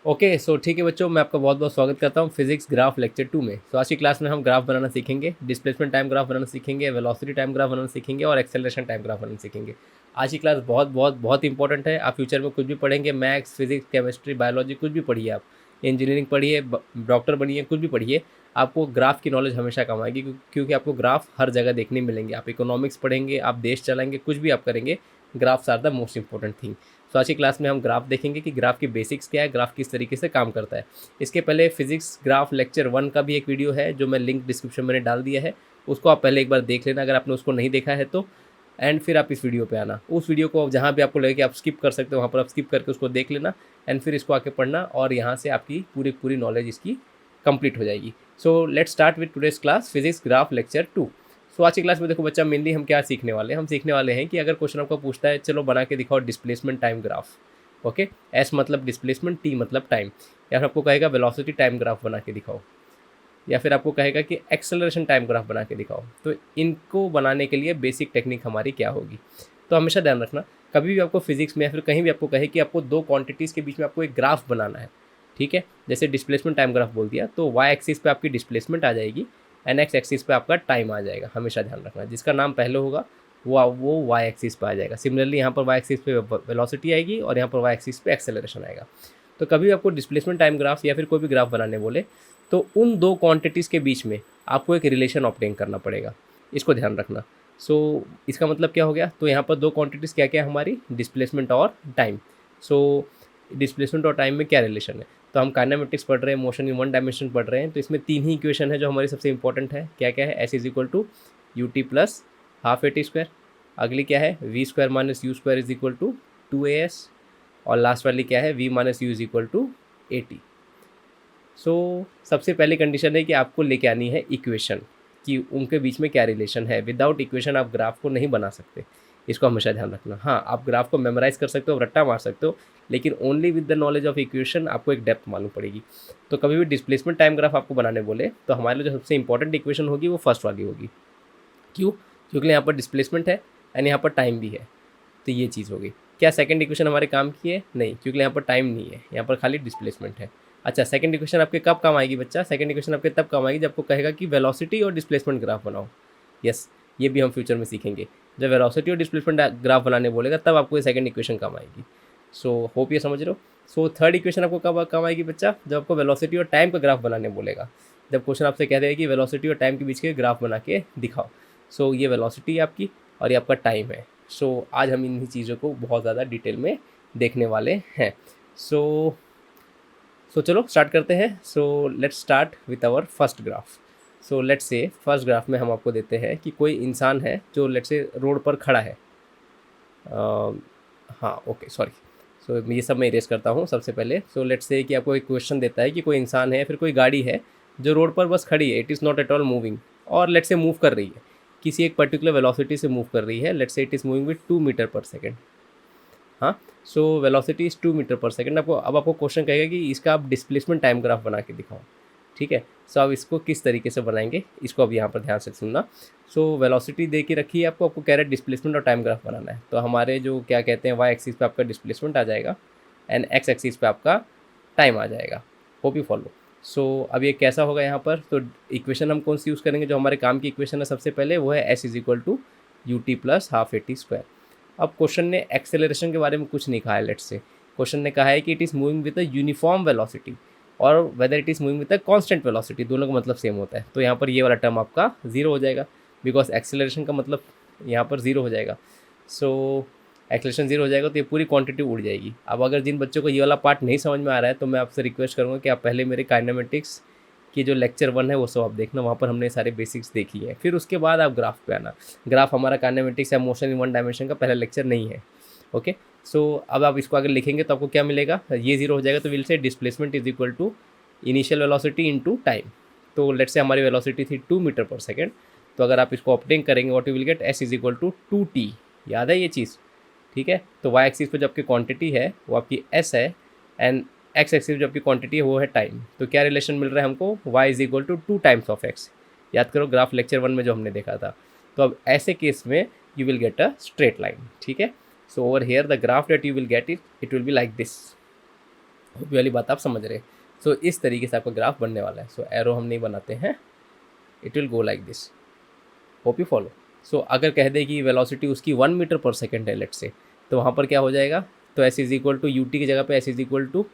Okay so ठीक है बच्चों, मैं आपका बहुत बहुत स्वागत करता हूँ फिजिक्स ग्राफ लेक्चर 2 में। आज की क्लास में हम ग्राफ बनाना सीखेंगे, डिस्प्लेसमेंट टाइम ग्राफ बनाना सीखेंगे, वेलोसिटी टाइम ग्राफ बनाना सीखेंगे और एक्सेलरेशन टाइम ग्राफ बनाना सीखेंगे। आज की क्लास बहुत बहुत बहुत इंपॉर्टेंट है। आप फ्यूचर में कुछ भी पढ़ेंगे, मैथ्स फिजिक्स केमिस्ट्री बायोलॉजी कुछ भी पढ़िए, आप इंजीनियरिंग पढ़िए, डॉक्टर बनिए, कुछ भी पढ़िए, आपको ग्राफ की नॉलेज हमेशा कम आएगी, क्योंकि आपको ग्राफ हर जगह देखने मिलेंगे। आप इकोनॉमिक्स पढ़ेंगे, आप देश चलाएंगे, कुछ भी आप करेंगे, graphs are the most important thing. तो आज की क्लास में हम ग्राफ देखेंगे कि ग्राफ की बेसिक्स क्या है, ग्राफ किस तरीके से काम करता है। इसके पहले फिजिक्स ग्राफ लेक्चर 1 का भी एक वीडियो है जो मैं लिंक डिस्क्रिप्शन में डाल दिया है, उसको आप पहले एक बार देख लेना अगर आपने उसको नहीं देखा है तो। एंड फिर आप इस वीडियो पे आना, उस वीडियो को जहाँ भी आपको लगे कि आप स्किप कर सकते हो वहाँ पर आप स्किप करके उसको देख लेना। एंड फिर इसको आके पढ़ना और यहाँ से आपकी पूरी पूरी नॉलेज इसकी कंप्लीट हो जाएगी। So let's start with today's class physics graph lecture 2। सो आज की क्लास में देखो बच्चा, मेनली हम क्या सीखने वाले हैं, हम सीखने वाले हैं कि अगर क्वेश्चन आपको पूछता है चलो बना के दिखाओ displacement time graph. Okay, S मतलब डिस्प्लेसमेंट, टी मतलब टाइम, या फिर आपको कहेगा वेलोसिटी टाइम ग्राफ बना के दिखाओ, या फिर आपको कहेगा कि एक्सेलरेशन टाइम ग्राफ बना के दिखाओ। तो इनको बनाने के लिए बेसिक टेक्निक हमारी क्या होगी, तो हमेशा ध्यान रखना, कभी भी आपको फिजिक्स में या फिर कहीं भी आपको कहे कि आपको दो क्वांटिटीज़ के बीच में आपको एक ग्राफ बनाना है, ठीक है, जैसे डिस्प्लेसमेंट टाइम ग्राफ बोल दिया तो वाई एक्सिस पे आपकी डिस्प्लेसमेंट आ जाएगी एंड एक्स एक्सिस पे आपका टाइम आ जाएगा। हमेशा ध्यान रखना, जिसका नाम पहले होगा वो वाई एक्सिस पे आ जाएगा। सिमिलरली यहाँ पर वाई एक्सिस पे वेलोसिटी आएगी और यहाँ पर वाई एक्सिस पे एक्सेलरेशन आएगा। तो कभी भी आपको डिस्प्लेसमेंट टाइम ग्राफ या फिर कोई भी ग्राफ बनाने बोले तो उन दो क्वांटिटीज़ के बीच में आपको एक रिलेशन ऑब्टेन करना पड़ेगा, इसको ध्यान रखना। सो इसका मतलब क्या हो गया, तो यहाँ पर दो क्वांटिटीज़ क्या क्या है हमारी, डिस्प्लेसमेंट और टाइम। सो डिस्प्लेसमेंट और टाइम में क्या रिलेशन है, तो हम काइनेमेटिक्स पढ़ रहे हैं, मोशन इन वन डायमेंशन पढ़ रहे हैं, तो इसमें तीन ही इक्वेशन है जो हमारी सबसे इंपॉर्टेंट है। क्या क्या है, s is equal to u t plus half a t square, अगली क्या है v square minus u square is equal to 2as, और लास्ट वाली क्या है v minus u is equal to a t. So सबसे पहली कंडीशन है कि आपको लेके आनी है इक्वेशन कि उनके बीच में क्या रिलेशन है। विदाउट इक्वेशन आप ग्राफ को नहीं बना सकते, इसको हमेशा ध्यान रखना। हाँ, आप ग्राफ को मेमोराइज कर सकते हो, रट्टा मार सकते हो, लेकिन only with the knowledge of equation आपको एक डेप्थ मालूम पड़ेगी। तो कभी भी डिस्प्लेसमेंट टाइम ग्राफ आपको बनाने बोले तो हमारे लिए जो सबसे इंपॉर्टेंट इक्वेशन होगी वो फर्स्ट वाली होगी। क्यों, क्योंकि यहाँ पर डिस्प्लेसमेंट है एंड यहाँ पर टाइम भी है, तो ये चीज़ होगी। क्या सेकंड इक्वेशन हमारे काम की है, नहीं, क्योंकि यहाँ पर टाइम नहीं है, यहाँ पर खाली डिस्प्लेसमेंट है। अच्छा, सेकंड इक्वेशन आपके कब काम आएगी बच्चा, सेकंड इक्वेशन आपके तब काम आएगी जब आपको कहेगा कि वेलोसिटी और डिस्प्लेसमेंट ग्राफ बनाओ। यस, ये भी हम फ्यूचर में सीखेंगे। जब वेलोसिटी और डिस्प्लेसमेंट ग्राफ बनाने बोलेगा तब आपको ये सेकंड इक्वेशन काम आएगी। सो होप ये समझ रहे हो। सो थर्ड इक्वेशन आपको कब काम आएगी बच्चा, जब आपको वेलोसिटी और टाइम का ग्राफ बनाने बोलेगा। जब क्वेश्चन आपसे कह देगा कि वेलोसिटी और टाइम के बीच के ग्राफ बना के दिखाओ। सो ये वेलोसिटी आपकी और ये आपका टाइम है। सो आज हम इन्हीं चीज़ों को बहुत ज़्यादा डिटेल में देखने वाले हैं। सो चलो स्टार्ट करते हैं। So let's start with our first graph. So let's say first graph में हम आपको देते हैं कि कोई इंसान है जो लेट्स से रोड पर खड़ा है। हाँ ओके सॉरी, सो ये सब मैं इरेज करता हूँ सबसे पहले। सो लेट्स से कि आपको एक क्वेश्चन देता है कि कोई इंसान है फिर कोई गाड़ी है जो रोड पर बस खड़ी है, it is not at all moving, और लेट्स से मूव कर रही है, किसी एक पर्टिकुलर वेलोसिटी से मूव कर रही है। Let's say it is moving with 2 metre पर सेकेंड। हाँ, सो वेलोसिटी इज़ 2 मीटर पर सेकेंड। आपको क्वेश्चन कहेगा कि इसका आप डिस्प्लेसमेंट टाइम ग्राफ बना के दिखाओ, ठीक है। सो अब इसको किस तरीके से बनाएंगे, इसको अब यहाँ पर ध्यान से सुनना। सो वेलोसिटी दे के रखी है आपको कह रहा है डिस्प्लेसमेंट और टाइम ग्राफ बनाना है। तो हमारे जो क्या कहते हैं वाई एक्सिस पे आपका डिस्प्लेसमेंट आ जाएगा एंड एक्स एक्सिस पे आपका टाइम आ जाएगा। Hope you follow. सो अब ये कैसा होगा यहाँ पर, तो इक्वेशन हम कौन सी यूज़ करेंगे, जो हमारे काम की इक्वेशन है सबसे पहले वो है s is equal to u t plus half a t square. अब क्वेश्चन ने एक्सेलरेशन के बारे में कुछ नहीं कहा है। लेट्स से क्वेश्चन ने कहा है कि it is moving with a uniform velocity और whether it is moving with a constant velocity, दोनों का मतलब सेम होता है। तो यहाँ पर ये वाला टर्म आपका जीरो हो जाएगा, बिकॉज एक्सेलरेशन का मतलब यहाँ पर जीरो हो जाएगा। सो एक्सेलरेशन जीरो हो जाएगा तो ये पूरी क्वांटिटी उड़ जाएगी। अब अगर जिन बच्चों को ये वाला पार्ट नहीं समझ में आ रहा है तो मैं आपसे रिक्वेस्ट करूँगा कि आप पहले मेरे काइनेमेटिक्स की जो लेक्चर 1 है वो सब आप देखना, वहाँ पर हमने सारे बेसिक्स देखी है, फिर उसके बाद आप ग्राफ पे आना। ग्राफ हमारा काइनेमेटिक्स या मोशन इन वन डायमेंशन का पहला लेक्चर नहीं है। ओके, सो अब आप इसको अगर लिखेंगे तो आपको क्या मिलेगा, ये जीरो हो जाएगा तो will say displacement is equal to initial velocity into time. तो लेट्स से हमारी वेलोसिटी थी 2 मीटर पर सेकेंड, तो अगर आप इसको ऑब्टेन करेंगे what you will get, S is equal to 2t। याद है ये चीज़, ठीक है। तो वाई एक्सिस पे जो आपकी क्वांटिटी है वो आपकी एस है एंड एक्स एक्सिस जो आपकी क्वांटिटी है वो है टाइम। तो क्या रिलेशन मिल रहा है हमको, y is equal to 2 times of x। याद करो ग्राफ लेक्चर 1 में जो हमने देखा था। तो अब ऐसे केस में you will get a straight line, ठीक है। So over here the graph that you will get it will be like this. Hope वाली बात आप समझ रहे हैं। सो इस तरीके से आपका ग्राफ बनने वाला है। सो एरो हम नहीं बनाते हैं, it will go like this. Hope you follow. So अगर कह दे कि वेलोसिटी उसकी 1 मीटर पर सेकेंड है लेट से, तो वहाँ पर क्या हो जाएगा, तो s is equal to u t की जगह पे एस इज इक्वल टू,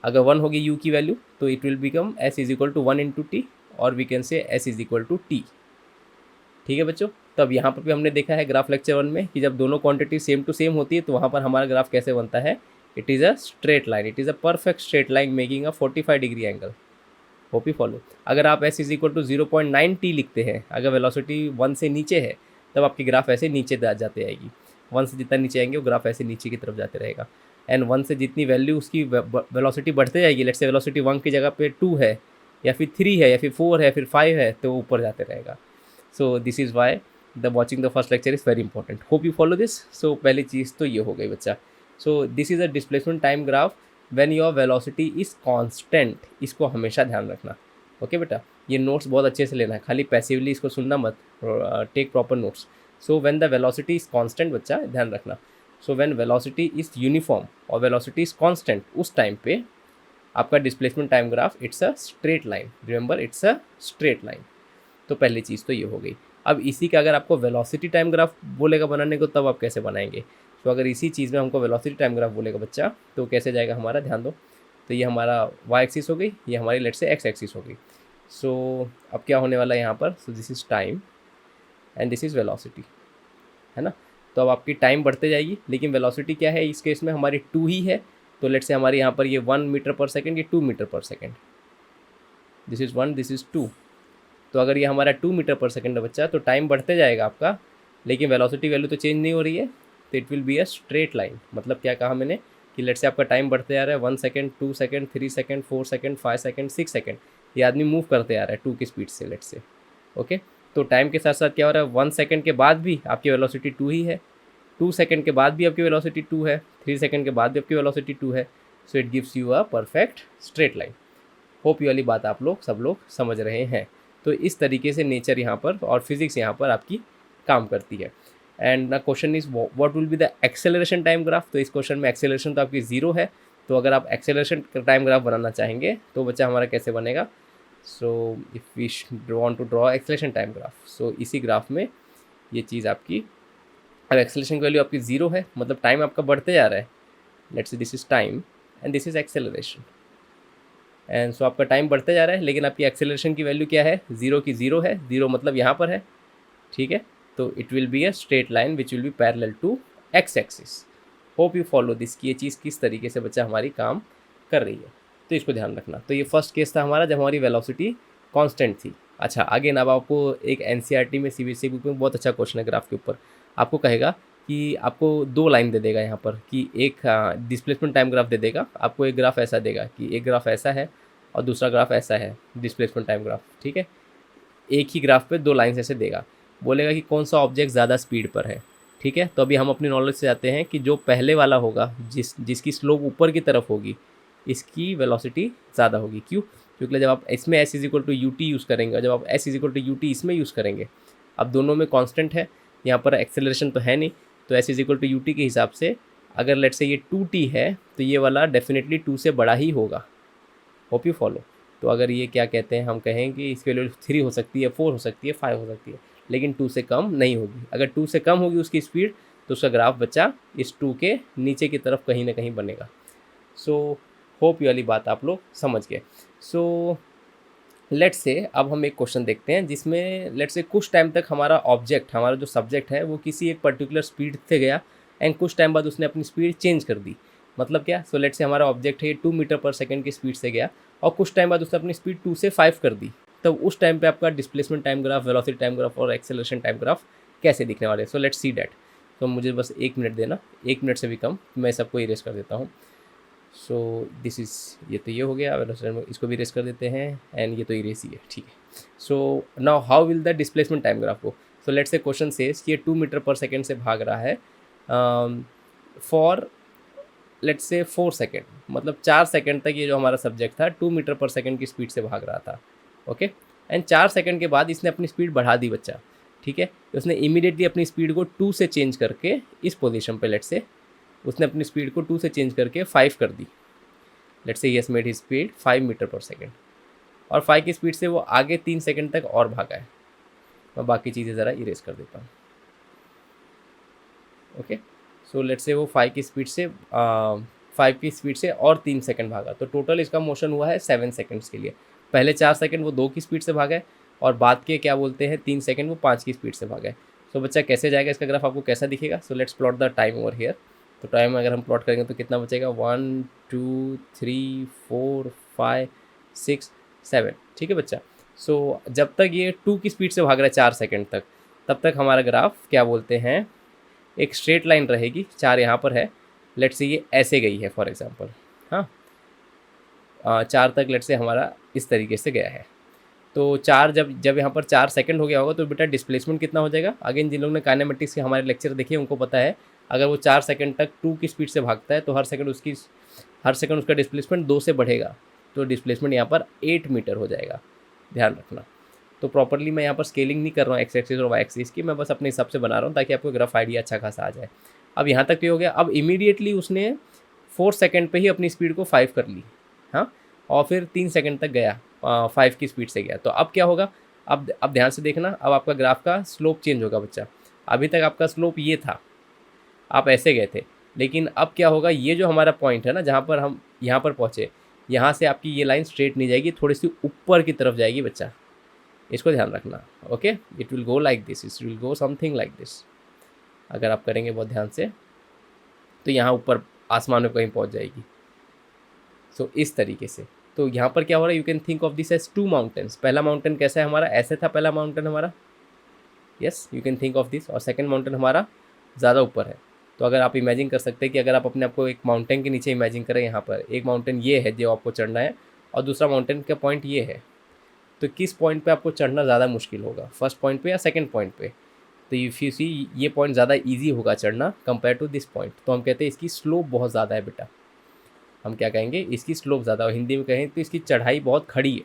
अगर 1 होगी यू की वैल्यू तो it will become s is equal to 1 × t, और we can say s is equal to t. ठीक है बच्चों, तो अब यहाँ पर भी हमने देखा है ग्राफ लेक्चर 1 में कि जब दोनों क्वांटिटी सेम टू सेम होती है तो वहाँ पर हमारा ग्राफ कैसे बनता है, it is a straight line, it is a perfect straight line making a 45 degree angle. Hope you follow. अगर आप s is equal to 0.9 t लिखते हैं, अगर वेलोसिटी 1 से नीचे है, तब आपकी ग्राफ ऐसे नीचे जाते आएगी। 1 से जितना नीचे आएंगे वो ग्राफ ऐसे नीचे की तरफ जाते रहेगा। एंड 1 से जितनी वैल्यू उसकी वेलोसिटी बढ़ते जाएगी, लेट्स से वेलोसिटी 1 की जगह पे 2 है, या फिर 3 है, या फिर 4 है, फिर 5 है, तो वो ऊपर जाते रहेगा। So this is why the watching the first lecture is very important. Hope you follow this. So पहली चीज़ तो ये हो गई बच्चा। So this is a displacement time graph when your velocity is constant. इसको हमेशा ध्यान रखना। ओके बेटा, ये नोट्स बहुत अच्छे से लेना है, खाली पैसिवली इसको सुनना मत, take proper notes. So when the velocity is constant, बच्चा ध्यान रखना। So when velocity is uniform और वेलोसिटी इज़ कांस्टेंट, उस टाइम पे आपका displacement time graph it's a straight line. Remember, it's a straight line. तो पहली चीज़ तो ये हो गई। अब इसी का अगर आपको वेलोसिटी टाइम ग्राफ बोलेगा बनाने को, तब आप कैसे बनाएंगे। तो अगर इसी चीज़ में हमको वेलोसिटी टाइम ग्राफ बोलेगा बच्चा, तो कैसे जाएगा हमारा, ध्यान दो। तो ये हमारा वाई एक्सिस हो गई, ये हमारी लेट से एक्स एक्सिस हो गई। सो अब क्या होने वाला है यहाँ पर, सो this is time and this is velocity, है ना। तो अब आपकी टाइम बढ़ते जाएगी, लेकिन वेलोसिटी क्या है इस केस में, हमारी 2 ही है। तो लेट से हमारे यहाँ पर ये 1 मीटर पर सेकेंड, ये 2 मीटर पर second, this is 1, this is 2। तो अगर ये हमारा 2 मीटर पर सेकेंड है बच्चा, तो टाइम बढ़ते जाएगा आपका, लेकिन वेलोसिटी वैल्यू तो चेंज नहीं हो रही है, तो it will be a straight line. मतलब क्या कहा मैंने कि लेट से आपका टाइम बढ़ते जा रहा है, 1 second, 2 second, 3 second, 4 second, 5 second, 6 second, ये आदमी मूव करते आ रहा है 2 की स्पीड से लेट से। ओके, तो टाइम के साथ साथ क्या हो रहा है, 1 सेकेंड के बाद भी आपकी वेलोसिटी 2 ही है, 2 सेकेंड के बाद भी आपकी वेलोसिटी 2 है, 3 सेकेंड के बाद भी आपकी वेलोसिटी 2 है। So it gives you a perfect straight line. Hope ये वाली बात आप लोग सब लोग समझ रहे हैं। तो इस तरीके से नेचर यहाँ पर और फिजिक्स यहाँ पर आपकी काम करती है। And the question is what will be the acceleration time graph. तो इस क्वेश्चन में एक्सेलरेशन तो आपकी 0 है, तो अगर आप एक्सेलरेशन टाइम ग्राफ बनाना चाहेंगे तो बच्चा हमारा कैसे बनेगा। So if we want to draw acceleration time graph, so इसी ग्राफ में ये चीज़ आपकी, अब एक्सेलरेशन की वैल्यू आपकी 0 है, मतलब टाइम आपका बढ़ते जा रहा है। लेट्स से this is time and this is acceleration, and so आपका टाइम बढ़ते जा रहा है, लेकिन आपकी एक्सेलरेशन की वैल्यू क्या है, 0 की 0 है, 0 मतलब यहाँ पर है। ठीक है, तो it will be a straight line which will be parallel to x axis. Hope you follow this कि ये चीज़ किस तरीके से बच्चा हमारी काम कर रही है, तो इसको ध्यान रखना। तो ये फर्स्ट केस था हमारा जब हमारी वेलोसिटी कांस्टेंट थी। अच्छा, आगे ना, अब आपको एक एनसीईआरटी में सीबीएसई बुक में बहुत अच्छा क्वेश्चन है ग्राफ के ऊपर। आपको कहेगा कि आपको 2 लाइन दे देगा यहाँ पर कि एक डिस्प्लेसमेंट टाइम ग्राफ दे देगा, आपको एक ग्राफ ऐसा देगा कि एक ग्राफ ऐसा है और दूसरा ग्राफ ऐसा है, डिस्प्लेसमेंट टाइम ग्राफ। ठीक है, एक ही ग्राफ पे 2 लाइन्स ऐसे देगा, बोलेगा कि कौन सा ऑब्जेक्ट ज़्यादा स्पीड पर है। ठीक है, तो अभी हम अपनी नॉलेज से जाते हैं कि जो पहले वाला होगा, जिसकी स्लोप ऊपर की तरफ होगी, इसकी वेलोसिटी ज़्यादा होगी। क्यों? क्योंकि जब आप इसमें s is equal to u t use करेंगे, जब आप s is equal to u t इसमें यूज़ करेंगे, अब दोनों में कांस्टेंट है, यहाँ पर एक्सेलरेशन तो है नहीं, तो s is equal to u t के हिसाब से अगर लेट से ये 2t है, तो ये वाला डेफिनेटली 2 से बड़ा ही होगा। Hope you follow. तो अगर ये क्या कहते हैं, हम कहें कि इसकी वैल्यू 3 हो सकती है, 4 हो सकती है, 5 हो सकती है, लेकिन 2 से कम नहीं होगी। अगर 2 से कम होगी उसकी स्पीड, तो उसका ग्राफ बच्चा इस 2 के नीचे की तरफ कहीं ना कहीं बनेगा। सो होप ये वाली बात आप लोग समझ गए। सो लेट से अब हम एक क्वेश्चन देखते हैं जिसमें लेट से कुछ टाइम तक हमारा ऑब्जेक्ट, हमारा जो सब्जेक्ट है, वो किसी एक पर्टिकुलर स्पीड से गया एंड कुछ टाइम बाद उसने अपनी स्पीड चेंज कर दी। मतलब क्या, सो लेट से हमारा ऑब्जेक्ट है 2 मीटर पर सेकेंड की स्पीड से गया और कुछ टाइम बाद उसने अपनी स्पीड 2 से 5 कर दी। तब उस टाइम पे आपका displacement time graph, velocity time graph और एक्सेलरेशन टाइम ग्राफ कैसे दिखने वाले हैं। So let's see that. तो मुझे बस 1 मिनट देना, 1 मिनट से भी कम, मैं सबको इरेज कर देता हूँ। सो दिस इज़, ये तो ये हो गया, इसको भी इरेज कर देते हैं एंड ये तो इरेज ही है। ठीक है, so now how will the displacement time graph go. So let's से क्वेश्चन सेज कि ये 2 मीटर पर सेकेंड से भाग रहा है फॉर लेट्स से 4 सेकेंड, मतलब 4 सेकेंड तक ये जो हमारा सब्जेक्ट था 2 मीटर पर सेकेंड की स्पीड से भाग रहा था। ओके, एंड 4 सेकेंड के बाद इसने अपनी स्पीड बढ़ा दी बच्चा। ठीक है, उसने इमीडिएटली अपनी स्पीड को 2 से चेंज करके इस पोजीशन पे लेट्स से उसने अपनी स्पीड को 2 से चेंज करके 5 कर दी। Let's say yes made his speed 5 metre पर सेकेंड, और 5 की स्पीड से वो आगे 3 सेकेंड तक और भागा है। मैं बाकी चीज़ें ज़रा इरेज कर देता हूँ। ओके, सो लेट्स से वो 5 की स्पीड से और 3 सेकंड भागा, तो टोटल इसका मोशन हुआ है 7 सेकंड्स के लिए। पहले 4 सेकंड वो 2 की स्पीड से भागा है, और बाद के क्या बोलते हैं 3 सेकंड वो 5 की स्पीड से भागा है। सो बच्चा कैसे जाएगा, इसका ग्राफ आपको कैसा दिखेगा? So let's plot the time over here. तो टाइम अगर हम प्लॉट करेंगे तो कितना बचेगा? 1 2 3 4 5 6 7। ठीक है बच्चा। सो जब तक ये 2 की स्पीड से भाग रहा है 4 सेकंड तक, तब तक हमारा ग्राफ क्या बोलते हैं, एक स्ट्रेट लाइन रहेगी। 4 यहाँ पर है, लेट्स से ये ऐसे गई है फॉर एग्जांपल। हाँ, 4 तक लेट्स से हमारा इस तरीके से गया है। तो 4 जब जब यहाँ पर 4 सेकंड हो गया होगा तो बेटा डिस्प्लेसमेंट कितना हो जाएगा? अगेन जिन लोगों ने काइनेमेटिक्स के हमारे लेक्चर देखे उनको पता है, अगर वो 4 सेकंड तक 2 की स्पीड से भागता है तो हर सेकंड उसका डिस्प्लेसमेंट 2 से बढ़ेगा, तो डिस्प्लेसमेंट यहाँ पर 8 मीटर हो जाएगा। ध्यान रखना। तो प्रॉपरली मैं यहाँ पर स्केलिंग नहीं कर रहा हूँ एक्स एक्सिस और वाई एक्सिस की, मैं बस अपने हिसाब से बना रहा हूँ ताकि आपको ग्रफ आइडिया अच्छा खासा आ जाए। अब यहाँ तक भी हो गया। अब इमीडिएटली उसने 4 सेकंड पे ही अपनी स्पीड को 5 कर ली। हाँ, और फिर 3 सेकंड तक गया, 5 की स्पीड से गया। तो अब क्या होगा? अब ध्यान से देखना, अब आपका ग्राफ का स्लोप चेंज होगा बच्चा। अभी तक आपका स्लोप ये था, आप ऐसे गए थे, लेकिन अब क्या होगा, ये जो हमारा पॉइंट है ना जहाँ पर हम यहाँ पर पहुँचे, यहाँ से आपकी ये लाइन स्ट्रेट नहीं जाएगी, थोड़ी सी ऊपर की तरफ जाएगी बच्चा। इसको ध्यान रखना। Okay, it will go like this, it will go something like this. अगर आप करेंगे बहुत ध्यान से तो यहाँ ऊपर आसमान में कहीं पहुँच जाएगी। सो इस तरीके से। तो यहाँ पर क्या हो रहा है, you can think of this as 2 mountains. पहला माउंटेन कैसा है हमारा? ऐसे था पहला माउंटेन हमारा। Yes, you can think of this. और सेकंड माउंटेन हमारा ज़्यादा ऊपर है। तो अगर आप इमेजिन कर सकते हैं कि अगर आप अपने आप को एक माउंटेन के नीचे इमेजिन करें, यहाँ पर एक माउंटेन ये है जो आपको चढ़ना है, और दूसरा माउंटेन का पॉइंट ये है, तो किस पॉइंट पे आपको चढ़ना ज़्यादा मुश्किल होगा, फर्स्ट पॉइंट पे या सेकंड पॉइंट पे? तो इफ़ यू सी ये पॉइंट ज़्यादा इजी होगा चढ़ना कंपेयर टू दिस पॉइंट। तो हम कहते हैं इसकी स्लोप बहुत ज़्यादा है बेटा। हम क्या कहेंगे? इसकी स्लोप ज़्यादा, और हिंदी में कहें तो इसकी चढ़ाई बहुत खड़ी है।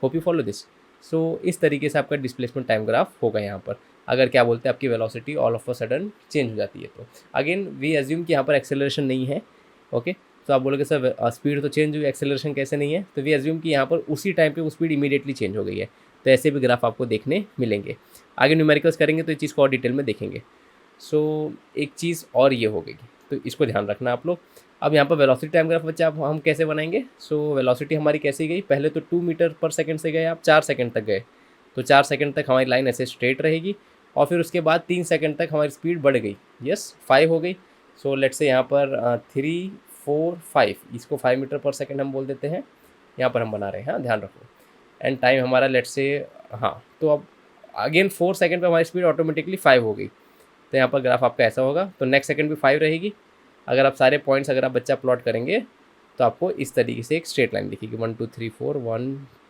Hope you follow this. So इस तरीके से आपका डिस्प्लेसमेंट टाइम ग्राफ होगा यहाँ पर। अगर क्या बोलते हैं आपकी velocity all of a sudden change हो जाती है, तो अगेन वी एज्यूम कि यहाँ पर एक्सेलरेशन नहीं है। ओके, तो आप बोलोगे सर स्पीड तो चेंज हुई, एक्सेलरेशन कैसे नहीं है? तो वी एज्यूम कि यहाँ पर उसी टाइम पे वो स्पीड इमीडिएटली चेंज हो गई है। तो ऐसे भी ग्राफ आपको देखने मिलेंगे। आगे न्यूमेरिकल्स करेंगे तो इस चीज़ को और डिटेल में देखेंगे। सो एक चीज़ और ये हो गई, तो इसको ध्यान रखना आप लोग। अब यहाँ पर वेलोसिटी टाइम ग्राफ बच्चा हम कैसे बनाएंगे? सो वेलोसिटी हमारी कैसी गई? पहले तो 2 मीटर पर सेकंड से गए आप, 4 सेकंड तक गए, तो 4 सेकंड तक हमारी लाइन ऐसे स्ट्रेट रहेगी, और फिर उसके बाद 3 सेकंड तक हमारी स्पीड बढ़ गई। यस, 5 हो गई। सो लेट्स से यहाँ पर 3 4 5, इसको 5 मीटर पर सेकंड हम बोल देते हैं, यहाँ पर हम बना रहे हैं। हाँ, ध्यान रखो। एंड टाइम हमारा लेट्स से, हाँ, तो अब अगेन 4 सेकंड पे हमारी स्पीड ऑटोमेटिकली 5 हो गई। तो यहाँ पर ग्राफ आपका ऐसा होगा। तो नेक्स्ट सेकंड भी 5 रहेगी। अगर आप सारे पॉइंट्स अगर आप बच्चा प्लॉट करेंगे तो आपको इस तरीके से एक स्ट्रेट लाइन दिखेगी। 1 2 3 4 1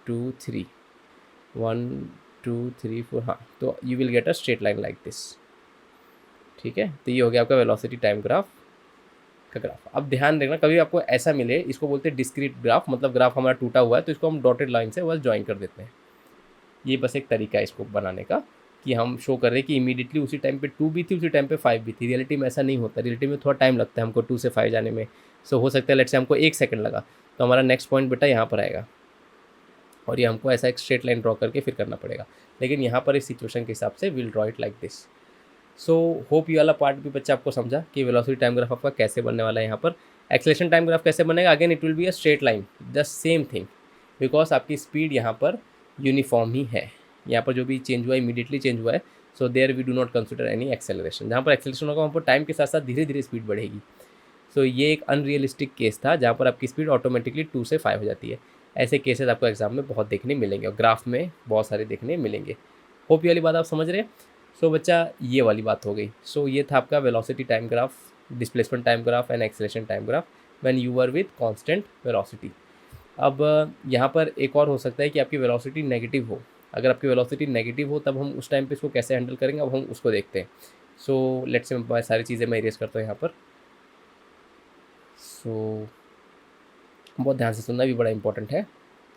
2 3 1 2 3 4। हाँ, तो you will get a straight line like this. ठीक है, तो ये हो गया आपका वेलोसिटी टाइम ग्राफ का ग्राफ। अब ध्यान देना, कभी आपको ऐसा मिले, इसको बोलते हैं डिस्क्रीट ग्राफ, मतलब ग्राफ हमारा टूटा हुआ है तो इसको हम डॉटेड लाइन से बस ज्वाइन कर देते हैं। ये बस एक तरीका है इसको बनाने का, कि हम शो कर रहे हैं कि इमीडिएटली उसी टाइम पे 2 भी थी, उसी टाइम पे 5 भी थी। रियलिटी में ऐसा नहीं होता, रियलिटी में थोड़ा टाइम लगता है हमको 2 से 5 जाने में। सो हो सकता है लेट्स से हमको 1 सेकंड लगा, तो हमारा नेक्स्ट पॉइंट बेटा यहाँ पर आएगा, और ये हमको ऐसा एक स्ट्रेट लाइन ड्रॉ करके फिर करना पड़ेगा। लेकिन यहाँ पर इस सिचुएशन के हिसाब से will draw it like this. So hope ये वाला पार्ट भी बच्चा आपको समझा कि वेलोसिटी टाइम ग्राफ आपका कैसे बनने वाला है। यहाँ पर एक्सेलरेशन टाइम ग्राफ कैसे बनेगा? Again it will be a straight line, the same thing, because आपकी स्पीड यहाँ पर यूनिफॉर्म ही है। यहाँ पर जो भी चेंज हुआ है इमीडिएटली चेंज हुआ है, so there we do not consider any acceleration. जहाँ पर एक्सेलरेशन होगा वहाँ पर टाइम के साथ साथ धीरे धीरे स्पीड बढ़ेगी। सो ये एक अनरियलिस्टिक केस था जहाँ पर आपकी स्पीड ऑटोमेटिकली 2 से 5 हो जाती है। ऐसे केसेस आपको एग्जाम में बहुत देखने मिलेंगे, और ग्राफ में बहुत सारे देखने मिलेंगे। होप ये वाली बात आप समझ रहे हैं। सो बच्चा ये वाली बात हो गई। सो ये था आपका velocity time graph, displacement time graph and acceleration time graph when you were with constant velocity. अब यहाँ पर एक और हो सकता है कि आपकी वेलोसिटी नेगेटिव हो। अगर आपकी वेलोसिटी नेगेटिव हो तब हम उस टाइम पे इसको कैसे हैंडल करेंगे, अब हम उसको देखते हैं। सो लेट्स से मैं सारी चीज़ें मैं इरेज करता हूँ यहाँ पर। सो बहुत ध्यान से सुनना भी बड़ा इंपॉर्टेंट है।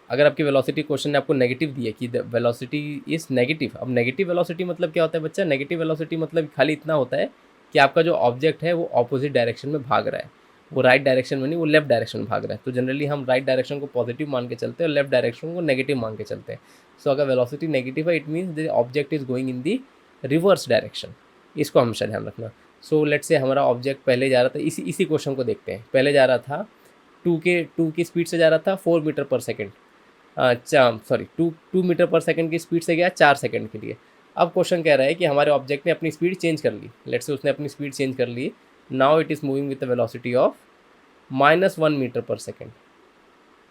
अगर आपकी वेलोसिटी क्वेश्चन ने आपको नेगेटिव दिया कि द वेलोसिटी इज़ नेगेटिव। अब नेगेटिव वेलोसिटी मतलब क्या होता है बच्चा? नेगेटिव वेलोसिटी मतलब खाली इतना होता है कि आपका जो ऑब्जेक्ट है वो ऑपोजिट डायरेक्शन में भाग रहा है। वो राइट डायरेक्शन में नहीं, वो लेफ्ट डायरेक्शन में भाग रहा है। तो जनरली हम राइट डायरेक्शन को पॉजिटिव मान के चलते हैं और लेफ्ट डायरेक्शन को नेगेटिव मान के चलते हैं। सो अगर वेलोसिटी नेगेटिव है, it means the object is going in the reverse direction. इसको हमेशा ध्यान रखना। सो लेट्स से हमारा ऑब्जेक्ट पहले जा रहा था, इसी क्वेश्चन को देखते हैं। पहले जा रहा था टू की स्पीड से जा रहा था 4 मीटर पर सेकेंड, सॉरी 2 मीटर पर सेकेंड की स्पीड से गया 4 सेकेंड के लिए। अब क्वेश्चन कह रहा है कि हमारे ऑब्जेक्ट ने अपनी स्पीड चेंज कर ली। लेट्स से उसने अपनी स्पीड चेंज कर ली। Now it is moving with the velocity of -1 meter पर सेकेंड,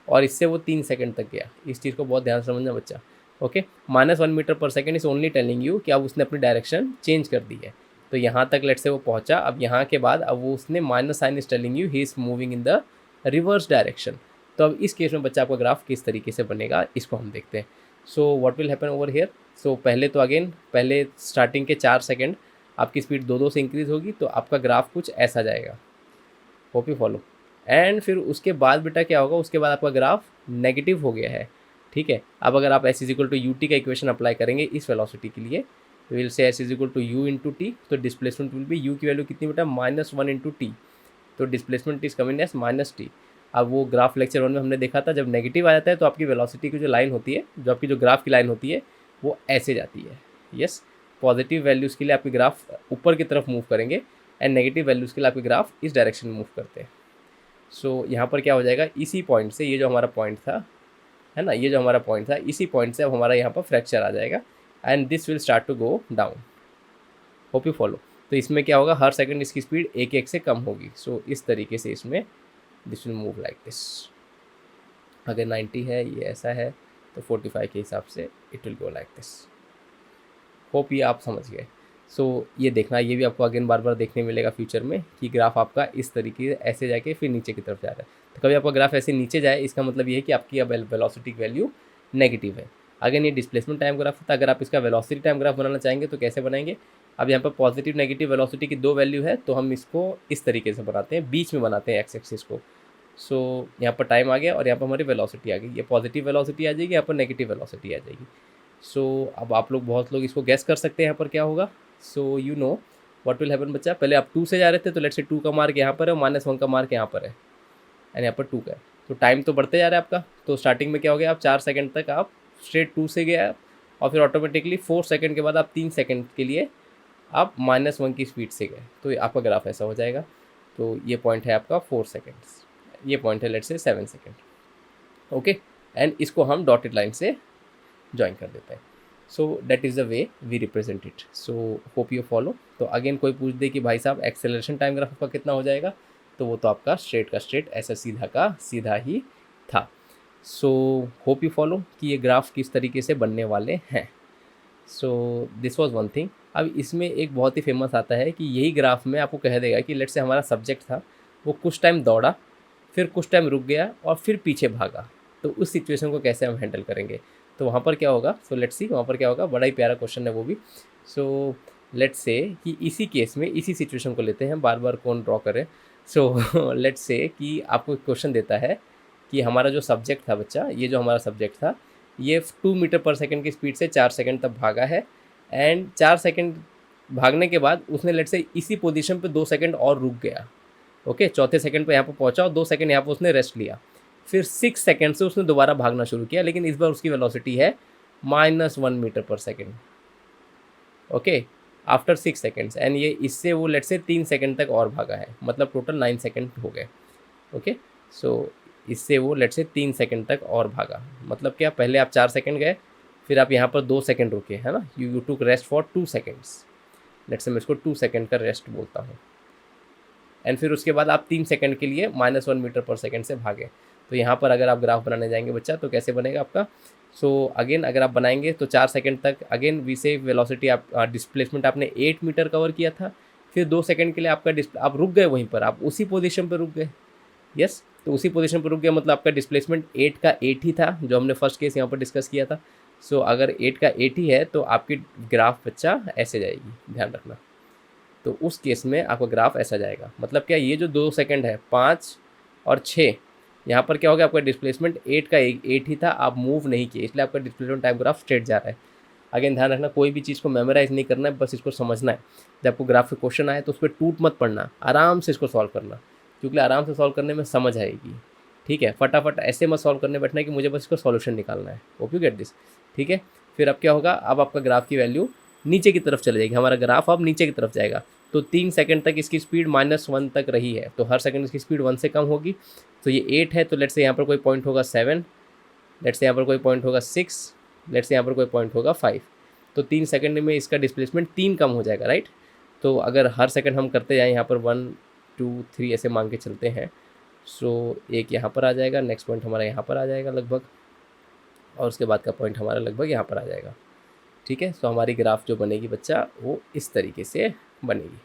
और इससे वो 3 सेकेंड तक गया। इस चीज़ को बहुत ध्यान से समझना बच्चा। ओके, -1 मीटर पर second is only telling you कि अब उसने अपनी डायरेक्शन चेंज कर दी है। तो यहाँ तक लेट्स से वो पहुँचा। अब यहाँ के बाद अब वो उसने minus sign is telling you he is moving in the reverse direction. तो अब इस केस में बच्चा आपका ग्राफ किस तरीके से बनेगा, इसको हम देखते हैं। So what will happen over here. So पहले तो अगेन पहले स्टार्टिंग के 4 सेकेंड आपकी स्पीड 2-2 से इंक्रीज़ होगी, तो आपका ग्राफ कुछ ऐसा जाएगा। Hope you follow. एंड फिर उसके बाद बेटा क्या होगा, उसके बाद आपका ग्राफ नेगेटिव हो गया है। ठीक है, अब अगर आप s equal to u t का इक्वेशन अप्लाई करेंगे इस वेलोसिटी के लिए, तो will say s equal to u into t. तो डिस्प्लेसमेंट विल बी यू की वैल्यू कितनी बेटा, -1 इंटू टी। तो displacement is coming as -t। अब वो ग्राफ लेक्चर 1 में हमने देखा था, जब नेगेटिव आ जाता है तो आपकी वेलोसिटी की जो लाइन होती है, जो आपकी जो ग्राफ की लाइन होती है, वो ऐसे जाती है। यस, पॉजिटिव वैल्यूज़ के लिए आपके ग्राफ ऊपर की तरफ मूव करेंगे एंड नेगेटिव वैल्यूज़ के लिए आपके ग्राफ इस डायरेक्शन में मूव करते हैं। सो यहाँ पर क्या हो जाएगा, इसी पॉइंट से, ये जो हमारा पॉइंट था, है ना, ये जो हमारा पॉइंट था, इसी पॉइंट से अब हमारा यहाँ पर फ्रैक्चर आ जाएगा and this will start to go down. Hope you follow. तो इसमें क्या होगा, हर सेकंड इसकी स्पीड 1-1 से कम होगी। सो इस तरीके से इसमें this will move like this. अगर 90 है, ये ऐसा है, तो 45 के हिसाब से it will go like this. Hope ये आप समझ गए। सो ये देखना, ये भी आपको अगेन बार बार देखने मिलेगा फ्यूचर में कि ग्राफ आपका इस तरीके से ऐसे जाके फिर नीचे की तरफ जा रहा है। तो कभी आपका ग्राफ ऐसे नीचे जाए, इसका मतलब ये है कि आपकी अब वेलोसिटी वैल्यू नेगेटिव है। अगेन ये डिस्प्लेसमेंट टाइम ग्राफ था। अगर आप इसका वेलोसिटी टाइम ग्राफ बनाना चाहेंगे तो कैसे बनाएंगे, अब यहाँ पर पॉजिटिव नेगेटिव वेलोसिटी की 2 वैल्यू है, तो हम इसको इस तरीके से बनाते हैं, बीच में बनाते हैं एक्स एक्सिस को। सो यहाँ पर टाइम आ गया और यहाँ पर हमारी वेलोसिटी आ गई। ये पॉजिटिव वेलोसिटी आ जाएगी, यहाँ पर नेगेटिव वेलोसिटी आ जाएगी। सो अब आप लोग, बहुत लोग इसको गैस कर सकते हैं यहाँ पर क्या होगा। So you know what will happen बच्चा। पहले आप 2 से जा रहे थे, तो लेट्स से 2 का मार्क यहाँ पर है, -1 का मार्क यहाँ पर है एंड यहाँ पर 2 का है। तो टाइम तो बढ़ते जा रहा है आपका। तो स्टार्टिंग में क्या हो गया, आप 4 सेकंड तक आप स्ट्रेट 2 से गया और फिर ऑटोमेटिकली 4 सेकंड के बाद आप 3 सेकंड के लिए आप -1 की स्पीड से गए। तो आपका ग्राफ ऐसा हो जाएगा। तो ये पॉइंट है आपका 4 सेकेंड्स, ये पॉइंट है लेट्स से 7 सेकेंड। ओके, एंड इसको हम डॉटेड लाइन से ज्वाइन कर देते हैं। So that is the way we represent it. So hope you follow. तो अगेन कोई पूछ दे कि भाई साहब एक्सेलरेशन टाइम ग्राफ आपका कितना हो जाएगा, तो वो तो आपका स्ट्रेट का स्ट्रेट ऐसा सीधा का सीधा ही था। सो होप यू फॉलो कि ये ग्राफ किस तरीके से बनने वाले हैं। सो दिस वॉज वन थिंग। अब इसमें एक बहुत ही फेमस आता है कि यही ग्राफ में आपको कह देगा कि लेट्स से हमारा सब्जेक्ट था, वो कुछ टाइम दौड़ा, फिर कुछ टाइम रुक गया और फिर पीछे भागा। तो उस सिचुएशन को कैसे हम हैंडल करेंगे, तो वहाँ पर क्या होगा। सो लेट्स सी वहाँ पर क्या होगा, बड़ा ही प्यारा क्वेश्चन है वो भी। सो लेट्स से कि इसी केस में इसी सिचुएशन को लेते हैं, बार बार कौन ड्रॉ करे। सो लेट्स से कि आपको क्वेश्चन देता है कि हमारा जो सब्जेक्ट था बच्चा, ये जो हमारा सब्जेक्ट था, ये 2 मीटर पर सेकंड की स्पीड से 4 सेकंड तक भागा है एंड 4 सेकंड भागने के बाद उसने लेट्स से इसी पोजीशन पे 2 सेकंड और रुक गया। ओके, चौथे सेकंड पे यहाँ पर पहुँचा और 2 सेकंड यहाँ पर उसने रेस्ट लिया। फिर 6 सेकंड से उसने दोबारा भागना शुरू किया, लेकिन इस बार उसकी वेलोसिटी है -1 meter per second. Okay, after 6 seconds and ये इससे वो लेट्स से 3 सेकंड तक और भागा है, मतलब टोटल 9 सेकंड हो गए। ओके, सो इससे वो लेट्स से 3 सेकंड तक और भागा। मतलब क्या, पहले आप 4 सेकंड गए, फिर आप यहाँ पर 2 सेकंड रुके, है ना, you took rest for 2 seconds. Let's say मैं इसको 2 सेकंड का रेस्ट बोलता हूँ एंड फिर उसके बाद आप 3 सेकंड के लिए -1 मीटर पर सेकंड से भागे। तो यहाँ पर अगर आप ग्राफ बनाने जाएंगे बच्चा, तो कैसे बनेगा आपका। सो अगेन अगर आप बनाएंगे तो 4 सेकंड तक अगेन वी से वेलोसिटी आप डिस्प्लेसमेंट आपने 8 मीटर कवर किया था, फिर 2 सेकंड के लिए आपका आप रुक गए वहीं पर, आप उसी पोजीशन पर रुक गए। यस, तो उसी पोजीशन पर रुक गया, मतलब आपका डिस्प्लेसमेंट 8 का 8 ही था, जो हमने फर्स्ट केस यहाँ पर डिस्कस किया था। सो अगर 8 का 8 ही है तो आपकी ग्राफ बच्चा ऐसे जाएगी, ध्यान रखना। तो उस केस में आपका ग्राफ ऐसा जाएगा। मतलब क्या, ये जो 2 सेकंड है, 5 और 6, यहाँ पर क्या हो गया, आपका डिस्प्लेसमेंट 8 का 8 ही था, आप मूव नहीं किए, इसलिए आपका डिस्प्लेसमेंट टाइम ग्राफ स्ट्रेट जा रहा है। अगेन ध्यान रखना, कोई भी चीज़ को मेमोराइज नहीं करना है, बस इसको समझना है। जब आपको ग्राफ पे क्वेश्चन आए तो उस पर टूट मत पड़ना, आराम से इसको सॉल्व करना। क्योंकि आराम से सॉल्व करने में समझ आएगी। ठीक है, फटाफट ऐसे मत सॉल्व करने बैठना है कि मुझे बस इसको सॉल्यूशन निकालना है। Hope you get this. ठीक है, फिर अब क्या होगा, अब आपका ग्राफ की वैल्यू नीचे की तरफ चले जाएगी, हमारा ग्राफ अब नीचे की तरफ जाएगा। तो 3 सेकंड तक इसकी स्पीड -1 तक रही है, तो हर सेकंड इसकी स्पीड 1 से कम होगी। तो ये 8 है, तो लेट्स से यहाँ पर कोई पॉइंट होगा 7, लेट्स से यहाँ पर कोई पॉइंट होगा 6, लेट्स से यहाँ पर कोई पॉइंट होगा 5। तो 3 सेकंड में इसका डिस्प्लेसमेंट 3 कम हो जाएगा, राइट। तो अगर हर सेकंड हम करते जाएँ, यहाँ पर 1 2 3 ऐसे मांग के चलते हैं, सो एक यहाँ पर आ जाएगा, नेक्स्ट पॉइंट हमारा यहाँ पर आ जाएगा लगभग, और उसके बाद का पॉइंट हमारा लगभग यहाँ पर आ जाएगा। ठीक है, सो हमारी ग्राफ जो बनेगी बच्चा वो इस तरीके से बनेगी।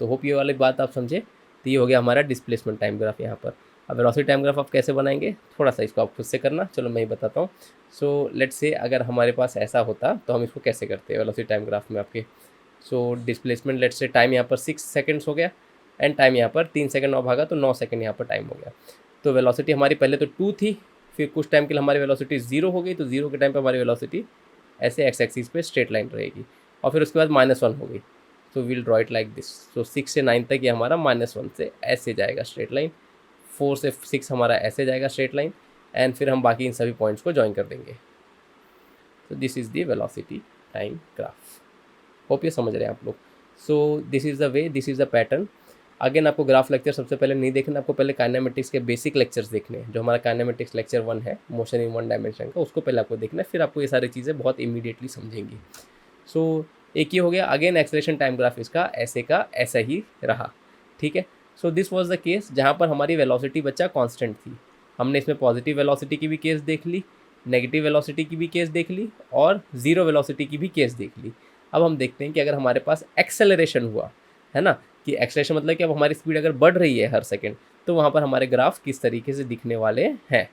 तो होप ये वाली बात आप समझे। तो ये हो गया हमारा डिस्प्लेसमेंट टाइम ग्राफ यहाँ पर। अब वेलोसिटी टाइम ग्राफ आप कैसे बनाएंगे, थोड़ा सा इसको आप खुद से करना, चलो मैं ही बताता हूँ। सो लेट्स से अगर हमारे पास ऐसा होता तो हम इसको कैसे करते हैं वेलोसिटी टाइम ग्राफ में आपके। So displacement let's say time यहाँ पर 6 सेकेंड्स हो गया, एंड टाइम यहाँ पर 3 सेकंड और भागा तो 9 सेकंड यहाँ पर टाइम हो गया। तो वेलोसिटी हमारी पहले तो 2 थी, फिर कुछ टाइम के लिए हमारी वेलोसिटी 0 हो गई, तो 0 के टाइम पे हमारी वेलोसिटी ऐसे एक्स एक्सिस पे स्ट्रेट लाइन रहेगी, और फिर उसके बाद -1 हो गई। तो will draw it like this. तो 6 से 9 तक ये हमारा -1 से ऐसे जाएगा स्ट्रेट लाइन, 4 से 6 हमारा ऐसे जाएगा स्ट्रेट लाइन, एंड फिर हम बाकी इन सभी पॉइंट्स को ज्वाइन कर देंगे। तो this is the velocity time graph. Hope ये समझ रहे हैं आप लोग। सो this is the way, this is the pattern. Again आपको ग्राफ लेक्चर सबसे पहले नहीं देखना, आपको पहले काइनेमेटिक्स के बेसिक लेक्चर्स देखने हैं। जो हमारा काइनेमेटिक्स लेक्चर 1 है, मोशन इन 1 डायमेंशन का, उसको पहले आपको देखना है, फिर आपको ये सारी चीज़ें बहुत इमीडिएटली समझेंगी। सो एक ये हो गया। अगेन एक्सेलरेशन टाइम ग्राफ इसका ऐसे का ऐसा ही रहा। ठीक है, so this was the case जहाँ पर हमारी वेलोसिटी बच्चा कांस्टेंट थी। हमने इसमें पॉजिटिव वेलोसिटी की भी केस देख ली, नेगेटिव वेलोसिटी की भी केस देख ली, और ज़ीरो वेलोसिटी की भी केस देख ली। अब हम देखते हैं कि अगर हमारे पास एक्सेलरेशन हुआ है ना, कि एक्सेलरेशन मतलब कि अब हमारी स्पीड अगर बढ़ रही है हर सेकेंड, तो वहाँ पर हमारे ग्राफ किस तरीके से दिखने वाले हैं।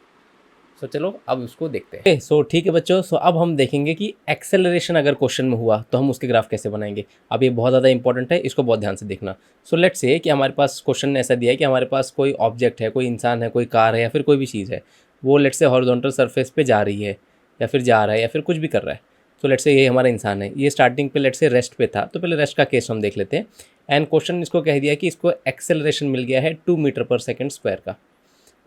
सो चलो अब उसको देखते हैं। सो ठीक है बच्चों, सो अब हम देखेंगे कि एक्सेलरेशन अगर क्वेश्चन में हुआ तो हम उसके ग्राफ कैसे बनाएंगे। अब ये बहुत ज़्यादा इंपॉर्टेंट है, इसको बहुत ध्यान से देखना। सो लेट्स से कि हमारे पास क्वेश्चन ने ऐसा दिया है कि हमारे पास कोई ऑब्जेक्ट है, कोई इंसान है, कोई कार है, या फिर कोई भी चीज़ है, वो लेट्स से हॉरिजॉन्टल सरफेस पे जा रही है, या फिर जा रहा है, या फिर कुछ भी कर रहा है। तो लेट्स से ये हमारा इंसान है, ये स्टार्टिंग पे लेट्स से रेस्ट पे था, तो पहले रेस्ट का केस हम देख लेते हैं। एंड क्वेश्चन इसको कह दिया कि इसको एक्सेलरेशन मिल गया है 2 मीटर पर सेकेंड स्क्वायर का।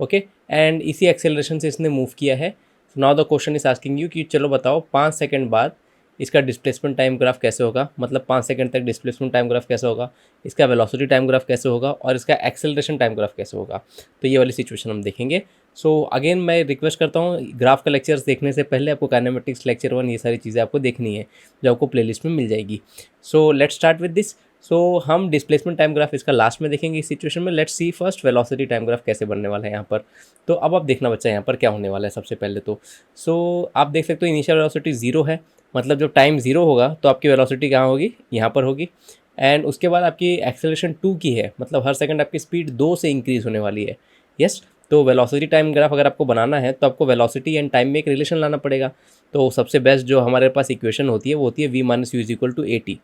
ओके, एंड इसी एक्सेलरेशन से इसने मूव किया है। Now the question is asking you कि चलो बताओ 5 सेकंड बाद इसका डिस्प्लेसमेंट टाइम ग्राफ कैसे होगा, मतलब 5 सेकंड तक डिस्प्लेसमेंट टाइम ग्राफ कैसे होगा, इसका वेलोसिटी टाइम ग्राफ कैसे होगा, और इसका एक्सेलरेशन टाइम ग्राफ कैसे होगा। तो ये वाली सिचुएशन हम देखेंगे। सो अगेन मैं रिक्वेस्ट करता हूँ, ग्राफ का लेक्चर्स देखने से पहले आपको काइनेमेटिक्स लेक्चर 1 ये सारी चीज़ें आपको देखनी है, जो आपको प्लेलिस्ट में मिल जाएगी। So let's start with this. So हम डिस्प्लेसमेंट टाइम ग्राफ इसका लास्ट में देखेंगे इस सिचुएशन में। Let's see first velocity time graph कैसे बनने वाला है यहाँ पर। तो अब आप देखना बच्चा यहाँ पर क्या होने वाला है सबसे पहले तो। सो आप देख सकते हो इनिशियल वेलोसिटी 0 है, मतलब जब टाइम 0 होगा तो आपकी वेलोसिटी कहाँ होगी, यहाँ पर होगी। एंड उसके बाद आपकी एक्सेलरेशन 2 की है, मतलब हर सेकंड आपकी स्पीड 2 से इंक्रीज़ होने वाली है। यस, तो वेलोसिटी टाइम ग्राफ अगर आपको बनाना है तो आपको वेलोसिटी एंड टाइम में एक रिलेशन लाना पड़ेगा। तो सबसे बेस्ट जो हमारे पास इक्वेशन होती है वो होती है v - u = at,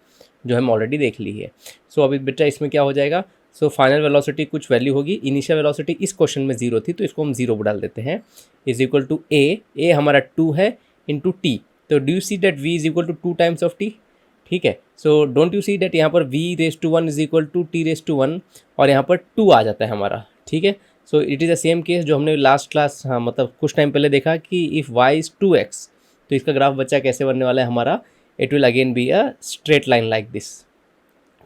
जो हम ऑलरेडी देख ली है। सो अभी बेटा इसमें क्या हो जाएगा, सो फाइनल वेलोसिटी कुछ वैल्यू होगी। इनिशियल वेलोसिटी इस क्वेश्चन में 0 थी, तो इसको हम 0 डाल देते हैं, = a हमारा 2 है इंटू t। तो do you see that v = 2 times of t। ठीक है, so don't you see that यहाँ पर v⁻1 = t⁻1 और यहाँ पर 2 आ जाता है हमारा। ठीक है, so it is the same case जो हमने लास्ट क्लास, हाँ मतलब कुछ टाइम पहले देखा कि इफ़ y इज़ 2x, तो इसका ग्राफ बच्चा कैसे बनने वाला है हमारा, it will again be a straight line like this.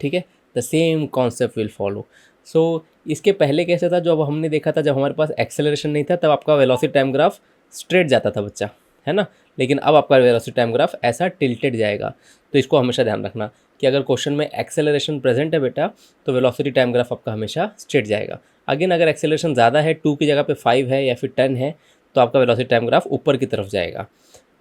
ठीक है, the same concept will follow. So इसके पहले कैसे था, जो अब हमने देखा था जब हमारे पास एक्सेलरेशन नहीं था, तब आपका वेलोसिटी टाइम ग्राफ स्ट्रेट जाता था बच्चा, है ना। लेकिन अब आपका वेलोसिटी टाइम ग्राफ ऐसा टिल्टेड जाएगा। तो इसको हमेशा ध्यान रखना कि अगर क्वेश्चन में एक्सेलरेशन प्रेजेंट है बेटा, तो वेलोसिटी टाइम ग्राफ आपका हमेशा स्ट्रेट जाएगा। अगेन अगर एक्सेलरेशन ज़्यादा है, 2 की जगह पे 5 है या फिर 10 है, तो आपका वेलोसिटी टाइम ग्राफ ऊपर की तरफ जाएगा।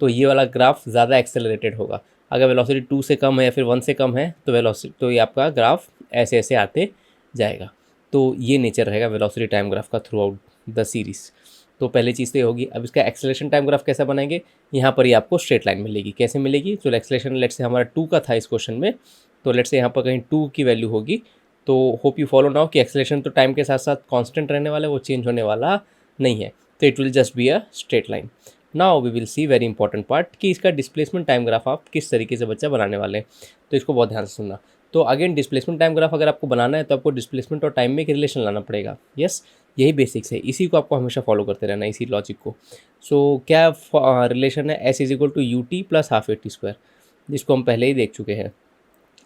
तो ये वाला ग्राफ ज़्यादा एक्सेलरेटेड होगा। अगर वेलोसिटी 2 से कम है या फिर 1 से कम है, तो ये आपका ग्राफ ऐसे ऐसे आते जाएगा। तो ये नेचर रहेगा वेलोसिटी टाइम ग्राफ का थ्रू आउट द सीरीज़। तो पहली चीज़ तो ये होगी। अब इसका एक्सेलरेशन टाइम ग्राफ कैसा बनाएंगे, यहाँ पर ही आपको स्ट्रेट लाइन मिलेगी। कैसे मिलेगी, तो एक्सेलरेशन लेट्स से हमारा 2 का था इस क्वेश्चन में, तो लेट्स से यहाँ पर कहीं 2 की वैल्यू होगी। तो होप यू फॉलो नाउ कि एक्सेलरेशन तो टाइम के साथ साथ कांस्टेंट रहने वाला है, वो चेंज होने वाला नहीं है। तो it will just be a straight line. Now we will see very important part कि इसका डिस्प्लेसमेंट टाइम ग्राफ आप किस तरीके से बच्चा बनाने वाले हैं। तो इसको बहुत ध्यान से सुनना। तो अगेन डिस्प्लेसमेंट टाइम ग्राफ अगर आपको बनाना है तो आपको डिस्प्लेसमेंट और टाइम में एक रिलेशन लाना पड़ेगा। यस, यही बेसिक्स है, इसी को आपको हमेशा फॉलो करते रहना है, इसी लॉजिक को। सो क्या रिलेशन है, s is equal to u t plus half a t square, जिसको हम पहले ही देख चुके हैं।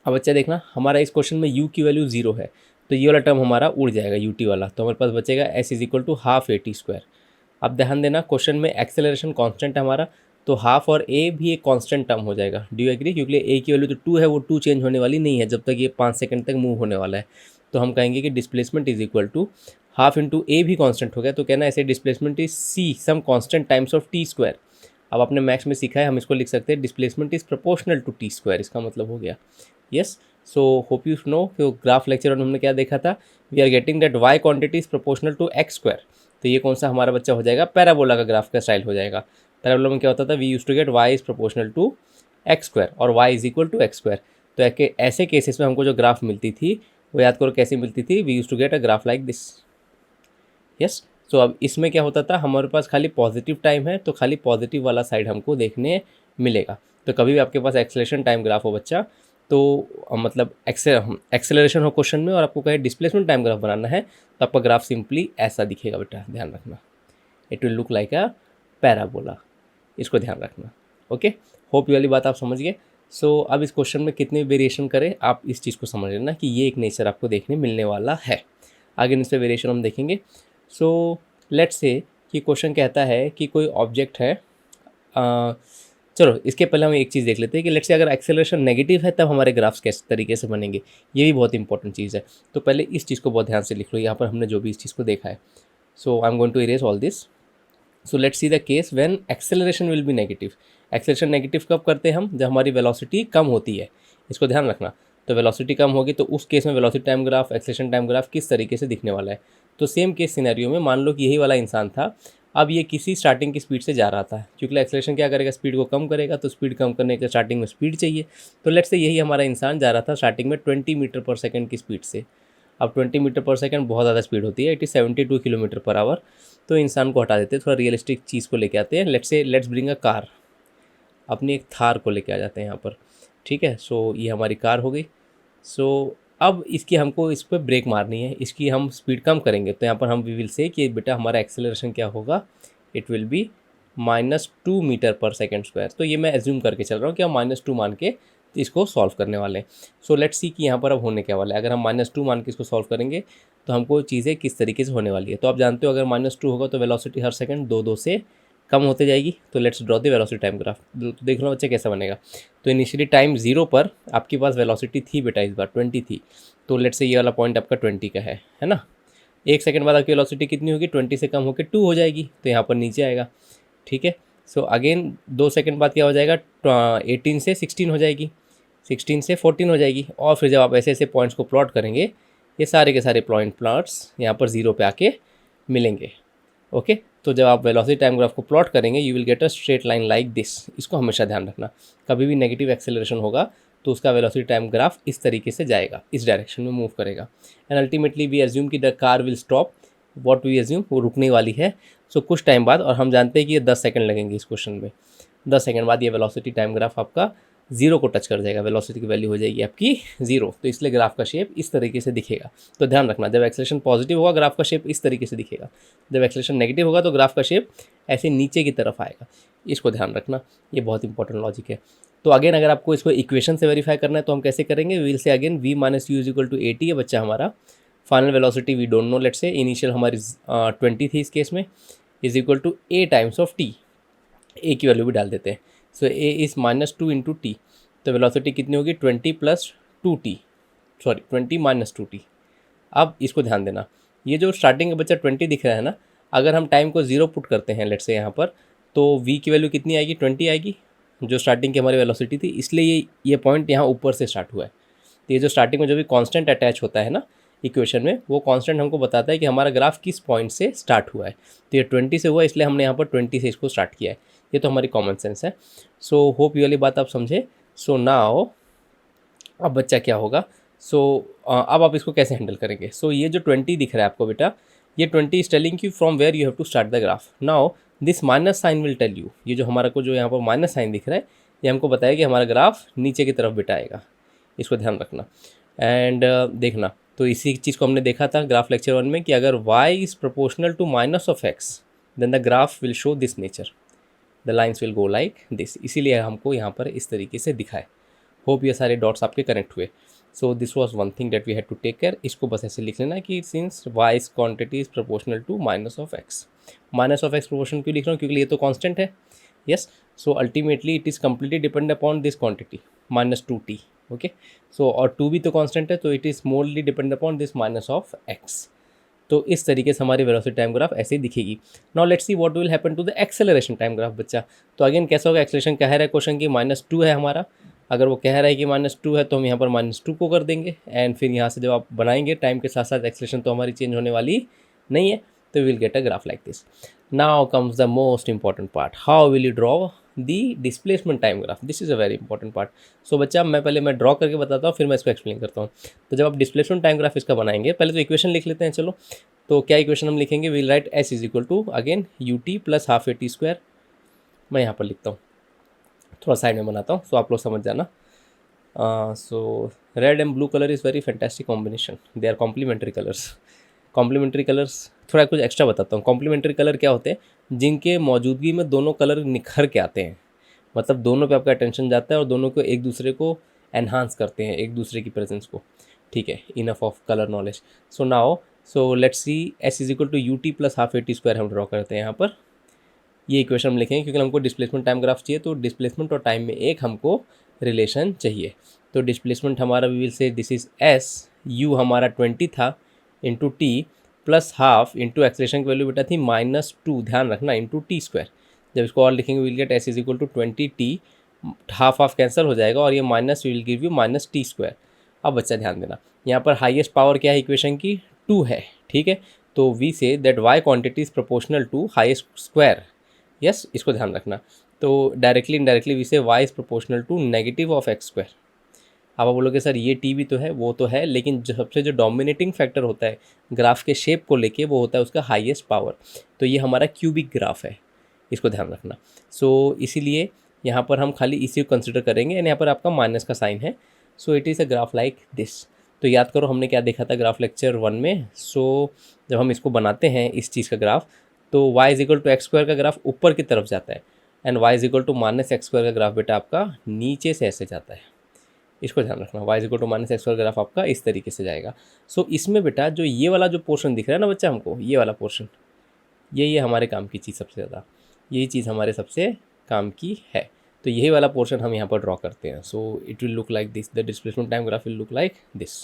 अब बच्चा देखना, हमारा इस क्वेश्चन में u की वैल्यू 0 है, तो ये वाला टर्म हमारा उड़ जाएगा ut वाला, तो हमारे पास बचेगा s is equal to half a t square. अब ध्यान देना, क्वेश्चन में एक्सेलरेशन कांस्टेंट है हमारा, तो हाफ और a भी एक कांस्टेंट टर्म हो जाएगा। Do you agree? क्योंकि a की वैल्यू तो 2 है, वो 2 चेंज होने वाली नहीं है जब तक ये 5 सेकंड तक मूव होने वाला है। तो हम कहेंगे कि displacement is equal to half into a भी कांस्टेंट हो गया, तो कहना ऐसे displacement is c some constant times of t square. अब आपने मैथ्स में सीखा है, हम इसको लिख सकते हैं displacement is proportional to t square, इसका मतलब हो गया। Yes, so hope you know कि ग्राफ लेक्चर में हमने क्या देखा था, we are getting that y quantity is proportional to x square. तो ये कौन सा हमारा बच्चा हो जाएगा, पैराबोला का ग्राफ का स्टाइल हो जाएगा। पैराबोला में क्या होता था, we use to get y is proportional to x square और y is equal to x square. तो ऐसे केसेस में हमको जो ग्राफ मिलती थी वो याद करो कैसे मिलती थी, we use to get a graph like this. Yes, so अब इसमें क्या होता था, हमारे पास खाली पॉजिटिव टाइम है तो खाली पॉजिटिव वाला साइड हमको देखने मिलेगा। तो कभी भी आपके पास एक्सेलरेशन टाइम ग्राफ हो बच्चा, तो मतलब एक्सेलरेशन हो क्वेश्चन में और आपको कहे डिस्प्लेसमेंट टाइम ग्राफ बनाना है, तो आपका ग्राफ सिंपली ऐसा दिखेगा बेटा, ध्यान रखना, it will look like a parabola, इसको ध्यान रखना। ओके, होप ये वाली बात आप समझ गए। सो अब इस क्वेश्चन में कितने वेरिएशन करें आप इस चीज़ को समझ लेना कि ये एक नेचर आपको देखने मिलने वाला है। आगे इस पर वेरिएशन हम देखेंगे। सो लेट्स से कि क्वेश्चन कहता है कि कोई ऑब्जेक्ट है, चलो इसके पहले हम एक चीज़ देख लेते हैं कि लेट्स से अगर एक्सेलरेशन नेगेटिव है तब हमारे ग्राफ्स किस तरीके से बनेंगे, ये भी बहुत इंपॉर्टेंट चीज़ है। तो पहले इस चीज़ को बहुत ध्यान से लिख लो, यहाँ पर हमने जो भी इस चीज़ को देखा है। So I am going to erase all this. So let's see the case when acceleration will be negative. Acceleration negative कब करते हैं हम, जब हमारी वेलोसिटी कम होती है, इसको ध्यान रखना। तो वेलोसिटी कम होगी तो उस केस में velocity time graph, acceleration time graph किस तरीके से दिखने वाला है। तो सेम केस सिनेरियो में मान लो कि यही वाला इंसान था, अब ये किसी स्टार्टिंग की स्पीड से जा रहा था, क्योंकि एक्सेलरेशन क्या करेगा, स्पीड को कम करेगा, तो स्पीड कम करने के स्टार्टिंग में स्पीड चाहिए। तो लेट्स से यही हमारा इंसान जा रहा था स्टार्टिंग में 20 मीटर पर सेकंड की स्पीड से। अब 20 मीटर पर सेकंड बहुत ज़्यादा स्पीड होती है, it is 72 kilometre per hour. तो इंसान को हटा देते हैं, थोड़ा रियलिस्टिक चीज़ को लेके आते हैं। लेट्स ब्रिंग अ कार, अपनी एक थार को लेके आ जाते हैं यहाँ पर, ठीक है। सो ये हमारी कार हो गई। सो अब इसकी हमको इस पर ब्रेक मारनी है, इसकी हम स्पीड कम करेंगे, तो यहाँ पर हम वी विल से कि बेटा हमारा एक्सेलरेशन क्या होगा, इट विल बी -2 मीटर पर सेकेंड स्क्वायर। तो ये मैं एज्यूम करके चल रहा हूँ कि हम -2 मान के इसको सॉल्व करने वाले हैं। सो लेट्स सी कि यहाँ पर अब होने क्या वाला है। अगर हम -2 मान के इसको सॉल्व करेंगे तो हमको चीज़ें किस तरीके से होने वाली है। तो आप जानते हो अगर -2 होगा तो वेलोसिटी हर सेकंड 2-2 से कम होते जाएगी। तो let's draw the velocity time graph. देख लो बच्चे कैसा बनेगा। तो इनिशियली टाइम 0 पर आपके पास वेलोसिटी थी बेटा, इस बार 20 थी। तो लेट्स से ये वाला पॉइंट आपका 20 का है ना। 1 सेकंड बाद आपकी वेलोसिटी कितनी होगी, 20 से कम होकर 2 हो जाएगी, तो यहाँ पर नीचे आएगा, ठीक है। सो अगेन 2 सेकंड बाद क्या हो जाएगा, 18 से 16 हो जाएगी, 16 से 14 हो जाएगी। और फिर जब आप ऐसे ऐसे पॉइंट्स को प्लॉट करेंगे, ये सारे के सारे प्लॉट्स यहाँ पर 0 पे आके मिलेंगे। ओके, तो जब आप वेलोसिटी टाइम ग्राफ को प्लॉट करेंगे you will get a straight line like this. इसको हमेशा ध्यान रखना, कभी भी नेगेटिव एक्सेलरेशन होगा तो उसका वेलोसिटी टाइम ग्राफ इस तरीके से जाएगा, इस डायरेक्शन में मूव करेगा। एंड अल्टीमेटली वी एज्यूम कि the car will stop, what we assume, वो रुकने वाली है। सो कुछ टाइम बाद, और हम जानते हैं कि ये 10 सेकंड लगेंगे इस क्वेश्चन में, 10 सेकंड बाद ये वेलोसिटी टाइम ग्राफ आपका 0 को टच कर जाएगा, वेलोसिटी की वैल्यू हो जाएगी आपकी 0। तो इसलिए ग्राफ का शेप इस तरीके से दिखेगा। तो ध्यान रखना, जब एक्सेलरेशन पॉजिटिव होगा ग्राफ का शेप इस तरीके से दिखेगा, जब एक्सेलरेशन नेगेटिव होगा तो ग्राफ का शेप ऐसे नीचे की तरफ आएगा। इसको ध्यान रखना, ये बहुत इंपॉर्टेंट लॉजिक है। तो अगेन अगर आपको इसको इक्वेशन से वेरीफाई करना है तो हम कैसे करेंगे, will say again v minus u is equal to 80 है बच्चा हमारा। Final velocity we don't know, let's say initial हमारी 20 थी इस केस में, is equal to a times of t, a की वैल्यू भी डाल देते हैं। So a is -2 into t, तो वेलोसिटी कितनी होगी 20 + 2t, सॉरी 20 - 2t। अब इसको ध्यान देना, ये जो स्टार्टिंग का बच्चा 20 दिख रहा है ना, अगर हम टाइम को 0 पुट करते हैं लेट्स से यहाँ पर, तो v की वैल्यू कितनी आएगी, 20 आएगी, जो स्टार्टिंग की हमारी वेलोसिटी थी। इसलिए ये पॉइंट यहाँ ऊपर से स्टार्ट हुआ है। तो ये जो स्टार्टिंग में जो भी कांस्टेंट अटैच होता है ना इक्वेशन में, वो कांस्टेंट हमको बताता है कि हमारा ग्राफ किस पॉइंट से स्टार्ट हुआ है। तो ये 20 से हुआ, इसलिए हमने यहाँ पर 20 से इसको स्टार्ट किया है। ये तो हमारी कॉमन सेंस है। सो होप ये वाली बात आप समझे। सो नाउ अब बच्चा क्या होगा, अब आप इसको कैसे हैंडल करेंगे। सो ये जो 20 दिख रहा है आपको बेटा, ये 20 is telling you from where you have to start the graph. Now this minus sign will tell you, ये जो हमारा को जो यहाँ पर माइनस साइन दिख रहा है, ये हमको बताया कि हमारा ग्राफ नीचे की तरफ बेटा आएगा। इसको ध्यान रखना। एंड देखना, तो इसी चीज़ को हमने देखा था ग्राफ लेक्चर 1 में कि अगर y is proportional to minus of x then the graph will show this nature, the lines will go like this. इसीलिए हमको यहाँ पर इस तरीके से दिखाए। होप ये सारे डॉट्स आपके कनेक्ट हुए। So this was one thing that we had to take care. इसको बस ऐसे लिख लेना कि since y is quantity is proportional to minus of x। Minus of x proportion क्यों लिख रहा हूँ, क्योंकि ये तो कांस्टेंट है। Yes, so ultimately it is completely depend upon this quantity -2t। Okay, so और 2 भी तो कांस्टेंट है, तो it is morely depend upon this minus of x। तो इस तरीके से हमारी वेलोसिटी टाइम ग्राफ ऐसे ही दिखेगी। Now let's see what will happen to the acceleration time graph बच्चा। तो अगेन कैसा होगा, एक्सेलरेशन कह रहा है क्वेश्चन की -2 है हमारा। अगर वो कह रहा है कि -2 है तो हम यहाँ पर -2 को कर देंगे, एंड फिर यहाँ से जब आप बनाएंगे टाइम के साथ साथ एक्सेलरेशन तो हमारी चेंज होने वाली नहीं है, तो will get a graph like this. Now comes the most important part, how will you draw the displacement time graph. This is a very important part. So बच्चा मैं ड्रॉ करके बताता हूँ, फिर मैं इसको एक्सप्लेन करता हूँ। तो जब आप डिस्प्लेसमेंट टाइम ग्राफ इसका बनाएंगे, पहले तो इक्वेशन लिख लेते हैं। चलो, तो क्या इक्वेशन हम लिखेंगे, will write s is equal to again u t plus half a t square. मैं यहाँ पर लिखता हूँ, थोड़ा साइड में बनाता हूँ सो आप लोग समझ जाना। So red and blue colour is very fantastic combination, they are complementary colours. Complementary colours थोड़ा कुछ एक्स्ट्रा बताता हूँ। कॉम्प्लीमेंट्री कलर क्या होते हैं, जिनके मौजूदगी में दोनों कलर निखर के आते हैं, मतलब दोनों पे आपका अटेंशन जाता है और दोनों को एक दूसरे को एनहांस करते हैं, एक दूसरे की प्रेजेंस को। ठीक है, enough of colour knowledge. So now so let's see s is equal to u t plus half a t square हम ड्रॉ करते हैं यहाँ पर। ये इक्वेशन हम लिखेंगे क्योंकि हमको डिस्प्लेसमेंट टाइम ग्राफ चाहिए, तो डिस्प्लेसमेंट और टाइम में एक हमको रिलेशन चाहिए। तो डिस्प्लेसमेंट हमारा we will say this is S, U हमारा 20 था into T plus half into acceleration की वैल्यू बेटा थी -2, ध्यान रखना, इंटू टी स्क्वायर। जब इसको और लिखेंगे will get S is equal to 20t, half half cancel हो जाएगा और ये minus will give you -t square. अब बच्चा ध्यान देना, यहाँ पर हाईएस्ट पावर क्या है इक्वेशन की, 2 है। ठीक है, तो we say that y quantity is proportional to highest square. Yes, इसको ध्यान रखना। तो directly indirectly we say y is proportional to negative of x square. अब आप बोलोगे सर ये टी भी तो है, वो तो है, लेकिन सबसे जो डोमिनेटिंग फैक्टर होता है ग्राफ के शेप को लेके वो होता है उसका हाईएस्ट पावर। तो ये हमारा क्यूबिक ग्राफ है, इसको ध्यान रखना। सो इसीलिए यहाँ पर हम खाली इसी को कंसिडर करेंगे, एंड यहाँ पर आपका माइनस का साइन है। So it is a graph like this. तो याद करो हमने क्या देखा था ग्राफ लेक्चर 1 में। सो जब हम इसको बनाते हैं इस चीज़ का ग्राफ, तो y is equal to x square का ग्राफ ऊपर की तरफ जाता है, and y is equal to minus X square का ग्राफ बेटा आपका नीचे से ऐसे जाता है। इसको ध्यान रखना, y is equal to minus X square graph आपका इस तरीके से जाएगा। सो इसमें बेटा जो ये वाला जो पोर्शन दिख रहा है ना बच्चा हमको, ये वाला पोर्शन, ये हमारे काम की चीज़ सबसे ज़्यादा, यही चीज़ हमारे सबसे काम की है। तो यही वाला पोर्शन हम यहाँ पर ड्रॉ करते हैं। So it will look like this, the displacement time graph will look like this.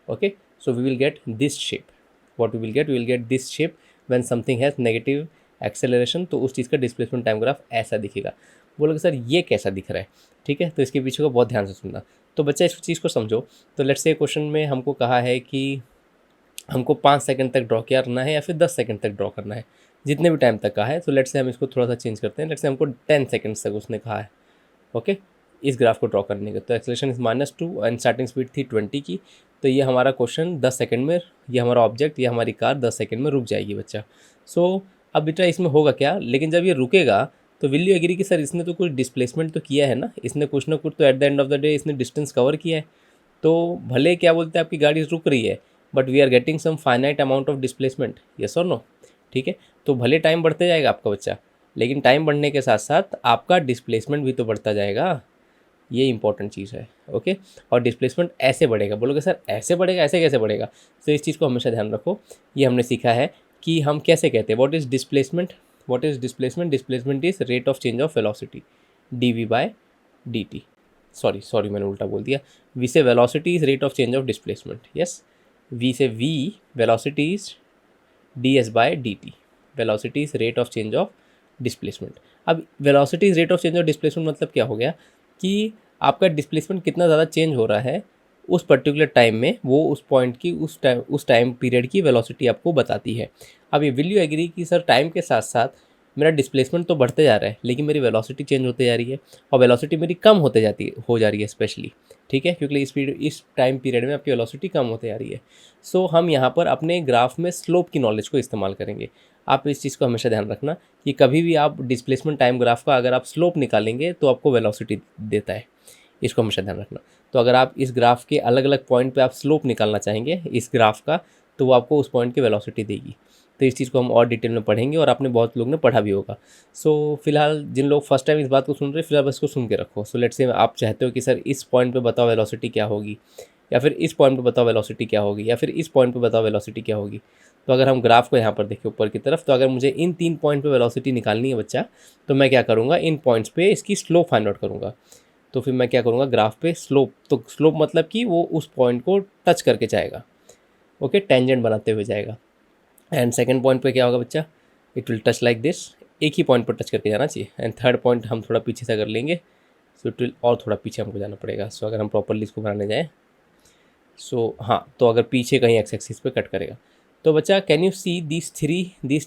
Okay, so we will get this shape. What we will get this shape when something has negative acceleration, तो उस चीज़ का displacement time graph ऐसा दिखेगा। बोलोगे sir ये कैसा दिख रहा है, ठीक है, तो इसके पीछे को बहुत ध्यान से सुनना। तो बच्चा इस चीज़ को समझो। तो लेट्स से क्वेश्चन में हमको कहा है कि हमको 5 सेकंड तक ड्रॉ करना है या फिर 10 सेकंड तक ड्रॉ करना है, जितने भी टाइम तक कहा है। तो लेट्स से हम इसको थोड़ा सा चेंज करते हैं, लेट्स से हमको 10 सेकंड्स तक उसने कहा है। ओके, इस ग्राफ को ड्रॉ करने का। तो acceleration is -2 and starting speed थी 20 की। तो ये हमारा क्वेश्चन 10 सेकंड में, ये हमारा ऑब्जेक्ट, ये हमारी कार 10 सेकंड में रुक जाएगी बच्चा। सो अब बेटा इसमें होगा क्या, लेकिन जब ये रुकेगा तो विल यू एग्री कि सर इसने तो कुछ डिस्प्लेसमेंट तो किया है ना, इसने कुछ ना कुछ तो at the end of the day इसने डिस्टेंस कवर किया है। तो भले क्या बोलते हैं आपकी गाड़ी रुक रही है, but we are getting some finite amount of displacement, yes और नो। ठीक है, तो भले टाइम बढ़ते जाएगा आपका बच्चा, लेकिन टाइम बढ़ने के साथ साथ आपका डिस्प्लेसमेंट भी तो बढ़ता जाएगा, ये इंपॉर्टेंट चीज़ है। ओके, और डिस्प्लेसमेंट ऐसे बढ़ेगा। बोलोगे सर ऐसे बढ़ेगा, ऐसे कैसे बढ़ेगा, तो इस चीज़ को हमेशा ध्यान रखो। ये हमने सीखा है कि हम कैसे कहते हैं, what is displacement, what is displacement, displacement is rate of change of velocity dv by dt। Sorry मैंने उल्टा बोल दिया। v से velocity is rate of change of displacement, yes. v से v velocity is ds by dt, velocity is rate of change of displacement. अब velocity is rate of change of displacement मतलब क्या हो गया कि आपका डिस्प्लेसमेंट कितना ज़्यादा चेंज हो रहा है उस पर्टिकुलर टाइम में, वो उस पॉइंट की उस टाइम पीरियड की वेलोसिटी आपको बताती है। अब ये विल यू एग्री कि सर टाइम के साथ साथ मेरा डिस्प्लेसमेंट तो बढ़ते जा रहा है, लेकिन मेरी वेलोसिटी चेंज होते जा रही है, और वेलोसिटी मेरी कम होते हो जा रही है स्पेशली। ठीक है, क्योंकि इस टाइम पीरियड में आपकी वेलोसिटी कम होते जा रही है। सो हम यहाँ पर अपने ग्राफ में स्लोप की नॉलेज को इस्तेमाल करेंगे। आप इस चीज़ को हमेशा ध्यान रखना कि कभी भी आप डिस्प्लेसमेंट टाइम ग्राफ का अगर आप स्लोप निकालेंगे तो आपको वेलोसिटी देता है। इसको हमेशा ध्यान रखना। तो अगर आप इस ग्राफ के अलग अलग पॉइंट पे आप स्लोप निकालना चाहेंगे इस ग्राफ का, तो वो आपको उस पॉइंट की वेलोसिटी देगी। तो इस चीज़ को हम और डिटेल में पढ़ेंगे और आपने बहुत लोग ने पढ़ा भी होगा। सो फिलहाल जिन लोग फर्स्ट टाइम इस बात को सुन रहे हैं, फिलहाल बस को सुन के रखो। सो लेट्स से आप चाहते हो कि सर इस पॉइंट पे बताओ वेलोसिटी क्या होगी, या फिर इस पॉइंट पे बताओ वेलोसिटी क्या होगी, या फिर इस पॉइंट पे बताओ वेलोसिटी क्या होगी। तो अगर हम ग्राफ को यहाँ पर देखें ऊपर की तरफ, तो अगर मुझे इन 3 पॉइंट पे वेलोसिटी निकालनी है बच्चा, तो मैं क्या करूँगा, इन पॉइंट्स पे इसकी स्लोप फाइंड आउट करूँगा। तो फिर मैं क्या करूँगा, ग्राफ पे स्लोप, तो स्लोप मतलब कि वो उस पॉइंट को टच करके जाएगा, ओके, टेंजेंट बनाते हुए जाएगा। एंड सेकंड पॉइंट पे क्या होगा बच्चा, it will touch like this, एक ही पॉइंट पर टच करके जाना चाहिए। एंड थर्ड पॉइंट हम थोड़ा पीछे से अगर लेंगे, सो इट विल और थोड़ा पीछे हमको जाना पड़ेगा। सो अगर हम प्रॉपरली इसको बनाने जाएँ, सो हाँ, तो अगर पीछे कहीं एक्स एक्सिस पे कट करेगा। तो बच्चा can you see these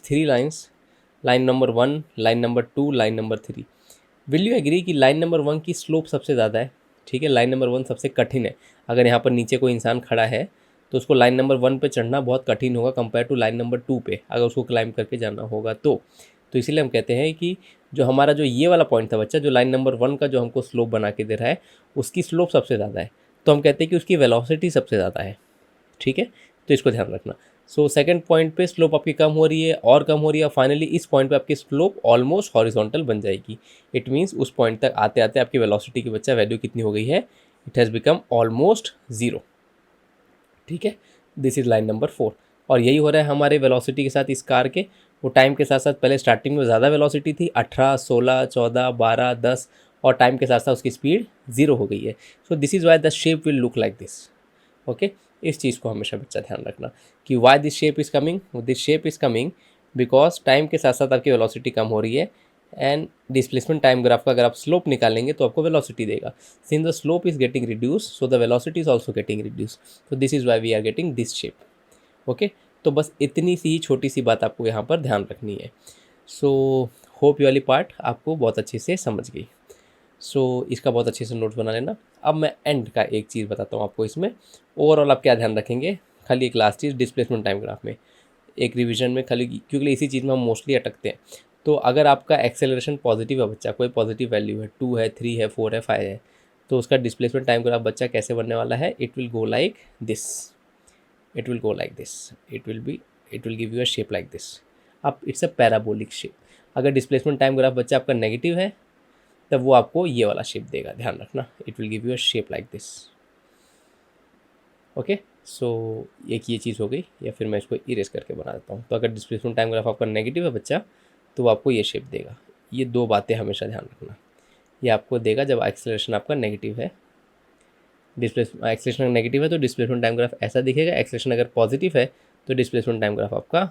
three lines, line number 1, line number 2, line number 3। Will you agree कि लाइन नंबर 1 की स्लोप सबसे ज़्यादा है, ठीक है, लाइन नंबर 1 सबसे कठिन है। अगर यहाँ पर नीचे कोई इंसान खड़ा है तो उसको लाइन नंबर 1 पे चढ़ना बहुत कठिन होगा कंपेयर टू लाइन नंबर 2 पे, अगर उसको क्लाइंब करके जाना होगा तो इसीलिए हम कहते हैं कि जो हमारा जो ये वाला पॉइंट था बच्चा, जो लाइन नंबर 1 का जो हमको स्लोप बना के दे रहा है, उसकी स्लोप सबसे ज़्यादा है। तो हम कहते हैं कि उसकी वेलोसिटी सबसे ज़्यादा है, ठीक है, तो इसको ध्यान रखना। सो सेकंड पॉइंट पे स्लोप आपकी कम हो रही है और कम हो रही है, फाइनली इस पॉइंट पे आपकी स्लोप ऑलमोस्ट हॉरिजॉन्टल बन जाएगी। इट मीन्स उस पॉइंट तक आते आते आपकी वेलोसिटी की बच्चा वैल्यू कितनी हो गई है, इट हैज़ बिकम ऑलमोस्ट 0, ठीक है। This is line number 4। और यही हो रहा है हमारे वेलोसिटी के साथ इस कार के। वो टाइम के साथ साथ पहले स्टार्टिंग में ज़्यादा वेलोसिटी थी, 18, 16, 14, 12, 10, और टाइम के साथ साथ उसकी स्पीड 0 हो गई है। So this is why the shape will look like this, okay. इस चीज़ को हमेशा बच्चा ध्यान रखना कि why this shape is coming, this shape is coming because time के साथ साथ आपकी वेलोसिटी कम हो रही है। एंड डिस्प्लेसमेंट टाइम ग्राफ का अगर आप स्लोप निकालेंगे तो आपको वेलोसिटी देगा। Since the slope is getting reduce, so the velocity is also getting reduce, तो this is why we are getting this shape, okay. तो बस इतनी सी ही छोटी सी बात आपको यहाँ पर ध्यान रखनी है। सो होप ये वाली पार्ट आपको बहुत अच्छे से समझ गई। सो इसका बहुत अच्छे से नोट्स बना लेना। अब मैं एंड का एक चीज़ बताता हूँ आपको। इसमें ओवरऑल आप क्या ध्यान रखेंगे, खाली एक लास्ट चीज़, डिस्प्लेसमेंट टाइम ग्राफ में एक रिवीजन में खाली, क्योंकि इसी चीज़ में हम मोस्टली अटकते हैं। तो अगर आपका एक्सेलरेशन पॉजिटिव है बच्चा, कोई पॉजिटिव वैल्यू है, 2 है, 3 है, 4 है, 5 है, तो उसका डिस्प्लेसमेंट टाइम ग्राफ बच्चा कैसे बनने वाला है, it will go like this, it will go like this, it will give you a shape like this. अब इट्स अ पैराबोलिक शेप। अगर डिस्प्लेसमेंट टाइम ग्राफ बच्चा आपका नेगेटिव है, तब वो आपको ये वाला शेप देगा, ध्यान रखना, it will give you a shape like this, okay. So एक ये चीज़ हो गई, या फिर मैं इसको इरेज करके बना देता हूँ। तो अगर डिस्प्लेसमेंट टाइम ग्राफ आपका नेगेटिव है बच्चा, तो वो आपको ये शेप देगा। ये 2 बातें हमेशा ध्यान रखना, ये आपको देगा जब एक्सेलरेशन आपका नेगेटिव है। एक्सेलरेशन नेगेटिव है तो डिस्प्लेसमेंट टाइम ग्राफ ऐसा दिखेगा, एक्सेलरेशन अगर पॉजिटिव है तो डिस्प्लेसमेंट टाइम ग्राफ आपका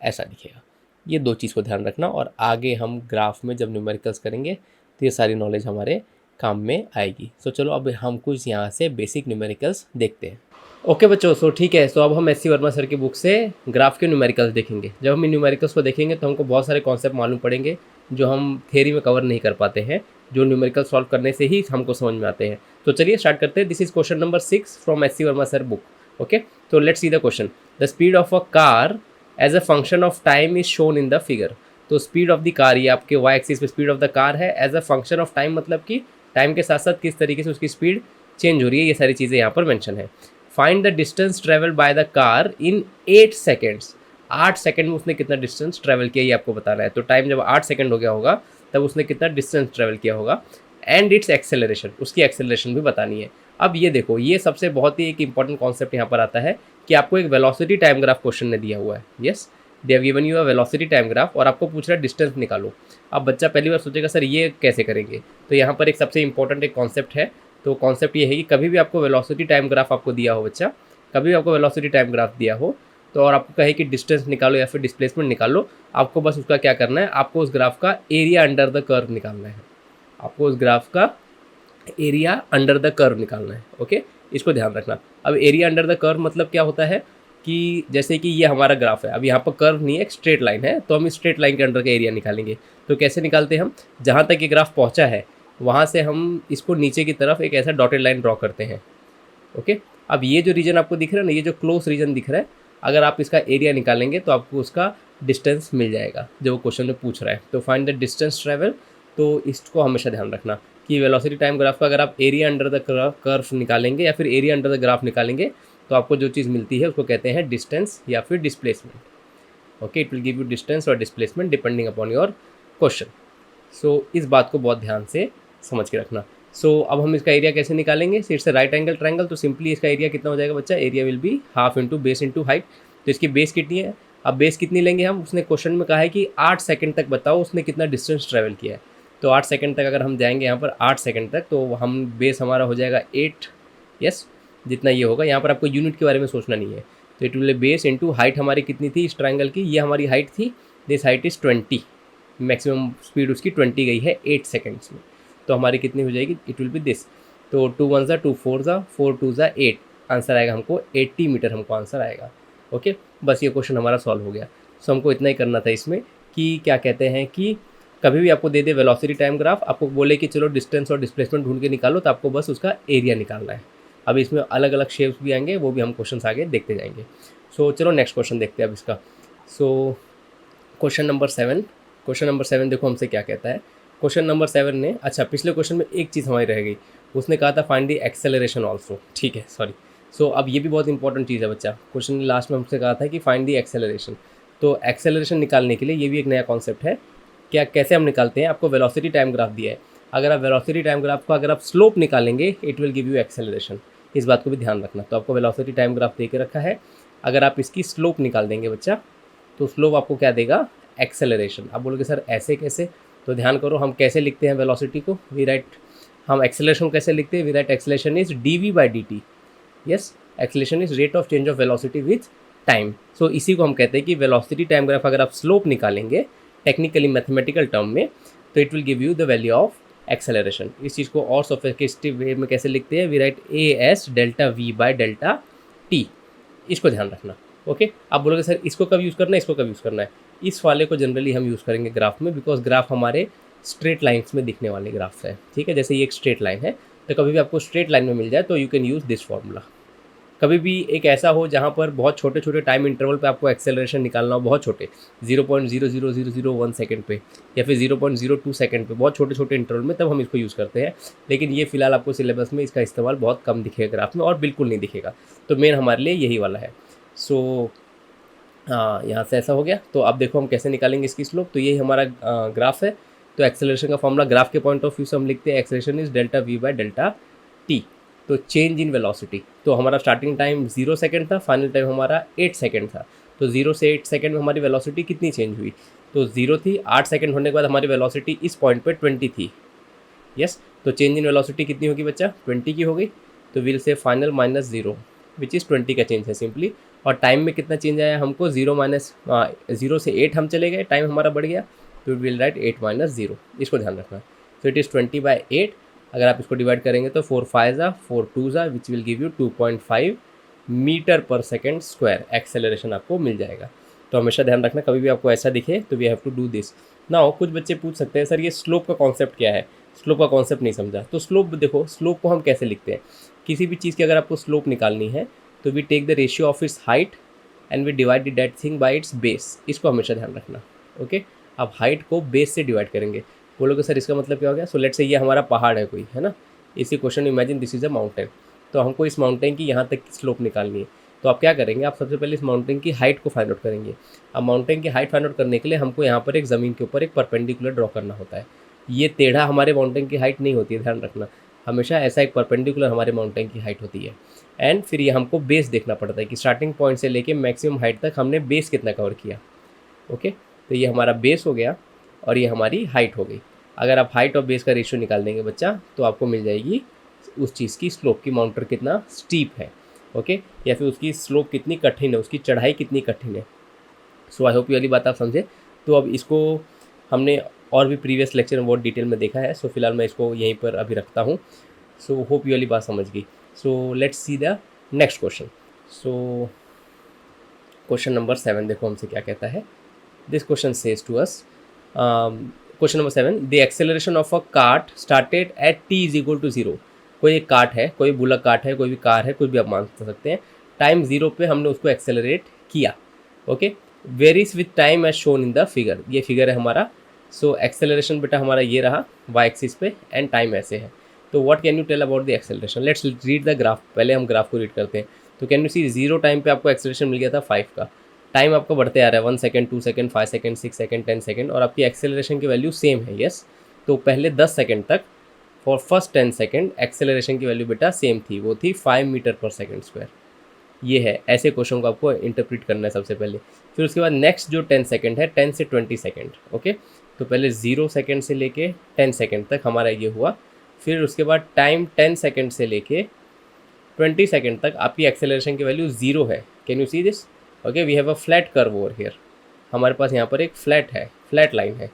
ऐसा दिखेगा। ये 2 चीज़ को ध्यान रखना, और आगे हम ग्राफ में जब न्यूमेरिकल्स करेंगे तो ये सारी नॉलेज हमारे काम में आएगी। सो चलो अब हम कुछ यहाँ से बेसिक न्यूमेरिकल्स देखते हैं। ओके बच्चों, सो ठीक है। सो अब हम एस सी वर्मा सर की बुक से ग्राफ के न्यूमेरिकल्स देखेंगे। जब हम इन न्यूमेरिकल्स को देखेंगे तो हमको बहुत सारे कॉन्सेप्ट मालूम पड़ेंगे जो हम थ्योरी में कवर नहीं कर पाते हैं, जो न्यूमेरिकल सॉल्व करने से ही हमको समझ में आते हैं। तो चलिए स्टार्ट करते हैं। This is question number 6 from S C Verma sir book, okay. तो let's see the question. The speed of a car as a function of time is shown in the figure. तो स्पीड ऑफ द कार, ये आपके y axis पे speed of the car है, as a function of time मतलब कि time के साथ साथ किस तरीके से उसकी स्पीड चेंज हो रही है, ये सारी चीज़ें यहाँ पर मेंशन है। Find the distance travel by the car in 8 seconds. 8 second में उसने कितना डिस्टेंस ट्रेवल किया ये आपको बताना है। तो टाइम जब 8 सेकेंड हो गया होगा तब उसने कितना डिस्टेंस ट्रेवल किया होगा। एंड इट्स एक्सेलरेशन, उसकी एक्सेलरेशन भी बतानी है। अब ये देखो, ये सबसे बहुत ही एक इंपॉर्टेंट कॉन्सेप्ट यहाँ पर आता है कि आपको एक वेलोसिटी टाइम ग्राफ क्वेश्चन ने दिया हुआ है। Yes, they have given you a velocity time graph, और आपको पूछ रहा है डिस्टेंस निकालो। अब बच्चा पहली बार सोचेगा सर ये कैसे करेंगे, तो यहाँ पर एक सबसे इंपॉर्टेंट एक कॉन्सेप्ट है। तो कॉन्सेप्ट ये है कि कभी भी आपको वेलोसिटी टाइम ग्राफ आपको दिया हो बच्चा, कभी भी आपको वेलोसिटी टाइम ग्राफ दिया हो, तो और आपको कहे कि डिस्टेंस निकालो या फिर डिस्प्लेसमेंट निकालो, आपको बस उसका क्या करना है, आपको उस ग्राफ का एरिया अंडर द कर्व निकालना है। आपको उस ग्राफ का एरिया अंडर द कर्व निकालना है, ओके। इसको ध्यान रखना। अब एरिया अंडर द कर्व मतलब क्या होता है कि जैसे कि ये हमारा ग्राफ है, अब यहाँ पर कर्व नहीं है, एक स्ट्रेट लाइन है, तो हम इस स्ट्रेट लाइन के अंडर का एरिया निकालेंगे। तो कैसे निकालते हैं हम, जहाँ तक ये ग्राफ पहुँचा है वहाँ से हम इसको नीचे की तरफ एक ऐसा डॉटेड लाइन ड्रॉ करते हैं, ओके। अब ये जो रीजन आपको दिख रहा है ना, ये जो क्लोज रीजन दिख रहा है, अगर आप इसका एरिया निकालेंगे तो आपको उसका डिस्टेंस मिल जाएगा जो वो क्वेश्चन में पूछ रहा है। तो फाइंड द डिस्टेंस ट्रेवल, तो इसको हमेशा ध्यान रखना कि वेलोसिटी टाइम ग्राफ का अगर आप एरिया अंडर द कर्व निकालेंगे या फिर एरिया अंडर द ग्राफ निकालेंगे तो आपको जो चीज़ मिलती है उसको कहते हैं डिस्टेंस या फिर displacement. Okay, it will give you distance और displacement depending upon your question. So इस बात को बहुत ध्यान से समझ के रखना। सो अब हम इसका एरिया कैसे निकालेंगे? It's a right angle triangle, तो सिंपली इसका एरिया कितना हो जाएगा बच्चा? Area will be half into base into height. तो इसकी बेस कितनी है? अब बेस कितनी लेंगे हम? उसने क्वेश्चन में कहा है कि 8 सेकंड तक बताओ उसने कितना डिस्टेंस ट्रैवल किया है। तो 8 सेकंड तक अगर हम जाएंगे यहाँ पर 8 सेकंड तक, तो हम बेस हमारा हो जाएगा 8, यस, जितना ये होगा। यहाँ पर आपको यूनिट के बारे में सोचना नहीं है। तो it will base into height हमारी कितनी थी इस ट्रायंगल की? ये हमारी हाइट थी, this height is 20, maximum speed उसकी 20 गई है 8 सेकेंड्स में। तो हमारी कितनी हो जाएगी? It will be this. तो 2 1 2 4 4 2 8, आंसर आएगा हमको 80 मीटर, हमको आंसर आएगा। ओके, बस ये क्वेश्चन हमारा सॉल्व हो गया। सो हमको इतना ही करना था इसमें कि क्या कहते हैं कि कभी भी आपको दे दे वेलोसिटी टाइम ग्राफ, आपको बोले कि चलो डिस्टेंस और डिस्प्लेसमेंट ढूंढ के निकालो, तो आपको बस उसका एरिया निकालना है। अब इसमें अलग अलग शेप्स भी आएंगे, वो भी हम क्वेश्चन आगे देखते जाएंगे। सो चलो नेक्स्ट क्वेश्चन देखते हैं अब इसका। सो क्वेश्चन नंबर 7, क्वेश्चन नंबर 7 देखो हमसे क्या कहता है। क्वेश्चन नंबर 7 ने, अच्छा पिछले क्वेश्चन में एक चीज़ हमारी रह गई, उसने कहा था फाइंड द एक्सेलरेशन ऑल्सो, ठीक है, सॉरी। सो अब ये भी बहुत इंपॉर्टेंट चीज़ है बच्चा। क्वेश्चन ने लास्ट में हमसे कहा था कि फाइंड द एक्सेलरेशन। तो एक्सेलरेशन निकालने के लिए ये भी एक नया कॉन्सेप्ट है। क्या, कैसे हम निकालते हैं? आपको वेलोसिटी टाइम ग्राफ दिया है, अगर आप वेलोसिटी टाइम ग्राफ को अगर आप स्लोप निकालेंगे it will give you acceleration. इस बात को भी ध्यान रखना। तो आपको वेलोसिटी टाइम ग्राफ दे के रखा है, अगर आप इसकी स्लोप निकाल देंगे बच्चा, तो स्लोप आपको क्या देगा? एक्सेलरेशन। आप बोलोगे सर ऐसे कैसे? तो ध्यान करो, हम कैसे लिखते हैं वेलोसिटी को? वी राइट, हम एक्सेलरेशन कैसे लिखते हैं? We write acceleration is dv/dt। Yes, acceleration is rate of change of velocity with time. So इसी को हम कहते हैं कि वेलोसिटी टाइम ग्राफ अगर आप स्लोप निकालेंगे टेक्निकली मैथमेटिकल टर्म में, तो it will give you the value of acceleration. इस चीज़ को और सोफिस्टिकेटेड वे में कैसे लिखते हैं? वी राइट as डेल्टा v/डेल्टा t। इसको ध्यान रखना। ओके, आप बोलोगे सर इसको कब यूज़ करना है, इसको कब यूज़ करना है? इस वाले को जनरली हम यूज़ करेंगे ग्राफ में, बिकॉज ग्राफ हमारे स्ट्रेट लाइन्स में दिखने वाले ग्राफ्स है, ठीक है। जैसे ये एक स्ट्रेट लाइन है, तो कभी भी आपको स्ट्रेट लाइन में मिल जाए तो you can use this formula. कभी भी एक ऐसा हो जहाँ पर बहुत छोटे छोटे टाइम इंटरवल पे आपको एक्सेलरेशन निकालना हो, बहुत छोटे 0.00001 सेकंड पे या फिर 0.02 सेकंड पे, बहुत छोटे छोटे इंटरवल में, तब हम इसको यूज़ करते हैं। लेकिन ये फिलहाल आपको सिलेबस में इसका इस्तेमाल बहुत कम दिखेगा ग्राफ में, और बिल्कुल नहीं दिखेगा। तो मेन हमारे लिए यही वाला है। सो हाँ, यहाँ से ऐसा हो गया। तो अब देखो हम कैसे निकालेंगे इसकी स्लोप। तो यही हमारा ग्राफ है। तो एक्सेलरेशन का फॉर्मूला ग्राफ के पॉइंट ऑफ व्यू से हम लिखते हैं एक्सेलरेशन इज डेल्टा v/डेल्टा t। तो चेंज इन वेलोसिटी, तो हमारा स्टार्टिंग टाइम 0 सेकंड था, फाइनल टाइम हमारा 8 सेकंड था। तो 0 से 8 सेकंड में हमारी वेलोसिटी कितनी चेंज हुई? तो 0 थी, 8 सेकंड होने के बाद हमारी वेलोसिटी इस पॉइंट पे 20 थी। यस, तो चेंज इन वेलोसिटी कितनी होगी बच्चा? 20 की हो गई। तो विल से फाइनल -0 विच इज़ 20 का चेंज है सिंपली। और टाइम में कितना चेंज आया हमको? 0 से 8 हम चले गए, टाइम हमारा बढ़ गया, तो विल राइट 8 - 0। इसको ध्यान रखना। तो इट इज़ 20/8। अगर आप इसको डिवाइड करेंगे तो 4 5 4 2 which will give you 2.5 metre पर सेकेंड स्क्वायर एक्सेलरेशन आपको मिल जाएगा। तो हमेशा ध्यान रखना, कभी भी आपको ऐसा दिखे तो we have to do this. Now कुछ बच्चे पूछ सकते हैं सर ये स्लोप का कॉन्सेप्ट क्या है? स्लोप का कॉन्सेप्ट नहीं समझा। तो स्लोप देखो, स्लोप को हम कैसे लिखते हैं? किसी भी चीज़ की अगर आपको स्लोप निकालनी है तो we take the ratio of its height and we divide that thing by its base. इसको हमेशा ध्यान रखना। ओके, आप हाइट को बेस से डिवाइड करेंगे। बोलोगे सर इसका मतलब क्या हो गया? सो लेट्स से ये हमारा पहाड़ है कोई, है ना। इसी question imagine this is a mountain. तो हमको इस माउंटेन की यहाँ तक की स्लोप निकालनी है। तो आप क्या करेंगे? आप सबसे पहले इस माउंटेन की हाइट को फाइंड आउट करेंगे। अब माउंटेन की हाइट फाइंड आउट करने के लिए हमको यहाँ पर एक ज़मीन के ऊपर एक परपेंडिकुलर ड्रॉ करना होता है। ये टेढ़ा हमारे माउंटेन की हाइट नहीं होती है, ध्यान रखना। हमेशा ऐसा एक परपेंडिकुलर हमारे माउंटेन की हाइट होती है। एंड फिर ये हमको बेस देखना पड़ता है कि स्टार्टिंग पॉइंट से लेके मैक्सिमम हाइट तक हमने बेस कितना कवर किया। ओके, तो ये हमारा बेस हो गया और ये हमारी हाइट हो गई। अगर आप हाइट और बेस का रेशियो निकाल देंगे बच्चा, तो आपको मिल जाएगी उस चीज़ की स्लोप की, माउंटेन कितना स्टीप है। ओके, या फिर उसकी स्लोप कितनी कठिन है, उसकी चढ़ाई कितनी कठिन है। सो आई होप ये वाली बात आप समझे। तो अब इसको हमने और भी प्रीवियस लेक्चर में बहुत डिटेल में देखा है। सो फिलहाल मैं इसको यहीं पर अभी रखता हूँ। सो होप ये वाली बात समझ गई। So let's see the next question. So question number 7 देखो हमसे क्या कहता है। This question says to us, question number 7, the acceleration of a cart started at t is equal to 0। कोई एक कार्ट है, कोई बुलक कार्ट है, कोई भी कार है, कुछ भी आप मान सकते हैं। टाइम 0 पे हमने उसको एक्सेलरेट किया। Okay, varies with time as shown in the figure. ये फिगर है हमारा सो एक्सेलरेशन बेटा हमारा ये रहा वाई एक्सिस पे एंड टाइम ऐसे है। तो what can you tell about the acceleration? Let's read the graph. पहले हम ग्राफ को रीड करते हैं। तो कैन यू सी 0 टाइम पे आपको एक्सेलरेशन मिल गया था 5 का। टाइम आपका बढ़ते आ रहा है 1 second, 2 second, 5 second, 6 second, 10 second, और आपकी एक्सेलरेशन की वैल्यू सेम है। यस, तो पहले 10 सेकंड तक फॉर फर्स्ट 10 सेकंड एक्सेलरेशन की वैल्यू बेटा सेम थी, वो थी 5 मीटर पर सेकंड स्क्वायर। ये है, ऐसे क्वेश्चन को आपको इंटरप्रिट करना है सबसे पहले। फिर उसके बाद नेक्स्ट जो 10 सेकंड है 10 से 20 सेकंड। ओके, तो पहले 0 सेकंड से लेके 10 सेकंड तक हमारा ये हुआ। फिर उसके बाद टाइम 10 सेकंड से लेके 20 सेकंड तक आपकी एक्सेलरेशन की वैल्यू 0 है। Can you see this? Okay, we have a flat curve over here. हमारे पास यहाँ पर एक फ्लैट है, फ्लैट लाइन है।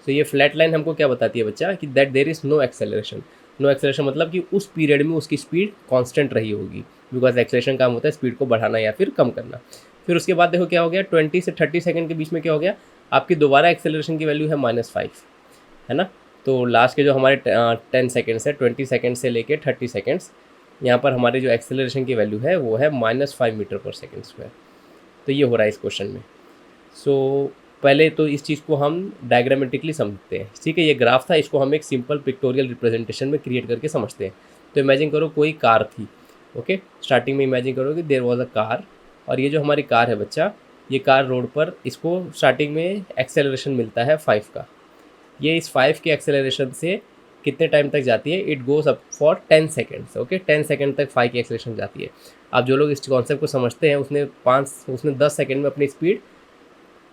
तो ये फ्लैट लाइन हमको क्या बताती है बच्चा कि that there is no acceleration. No acceleration मतलब कि उस पीरियड में उसकी स्पीड कांस्टेंट रही होगी, बिकॉज एक्सेलरेशन काम होता है स्पीड को बढ़ाना या फिर कम करना। फिर उसके बाद देखो क्या हो गया, 20 से 30 सेकंड के बीच में क्या हो गया, आपकी दोबारा एक्सेलरेशन की वैल्यू है -5, है ना। तो लास्ट के जो हमारे 10 सेकेंड्स है, 20 सेकेंड से लेके 30 सेकेंड्स, यहाँ पर हमारी जो एक्सेलरेशन की वैल्यू है वो है -5 मीटर पर सेकेंड स्क्वायर। तो ये हो रहा है इस क्वेश्चन में। सो पहले तो इस चीज़ को हम डायग्रामेटिकली समझते हैं, ठीक है। ये ग्राफ था, इसको हम एक सिंपल पिक्टोरियल रिप्रेजेंटेशन में क्रिएट करके समझते हैं। तो इमेजिन करो कोई कार थी। ओके, स्टार्टिंग में इमेजिन करो कि देयर वाज अ कार, और ये जो हमारी कार है बच्चा, ये कार रोड पर, इसको स्टार्टिंग में एक्सेलरेशन मिलता है 5 का। ये इस 5 के एक्सेलरेशन से कितने टाइम तक जाती है, it goes up for 10 seconds. Okay, 10 second तक 5 की एक्सेलरेशन जाती है। अब जो लोग इस कॉन्सेप्ट को समझते हैं उसने 10 सेकेंड में अपनी स्पीड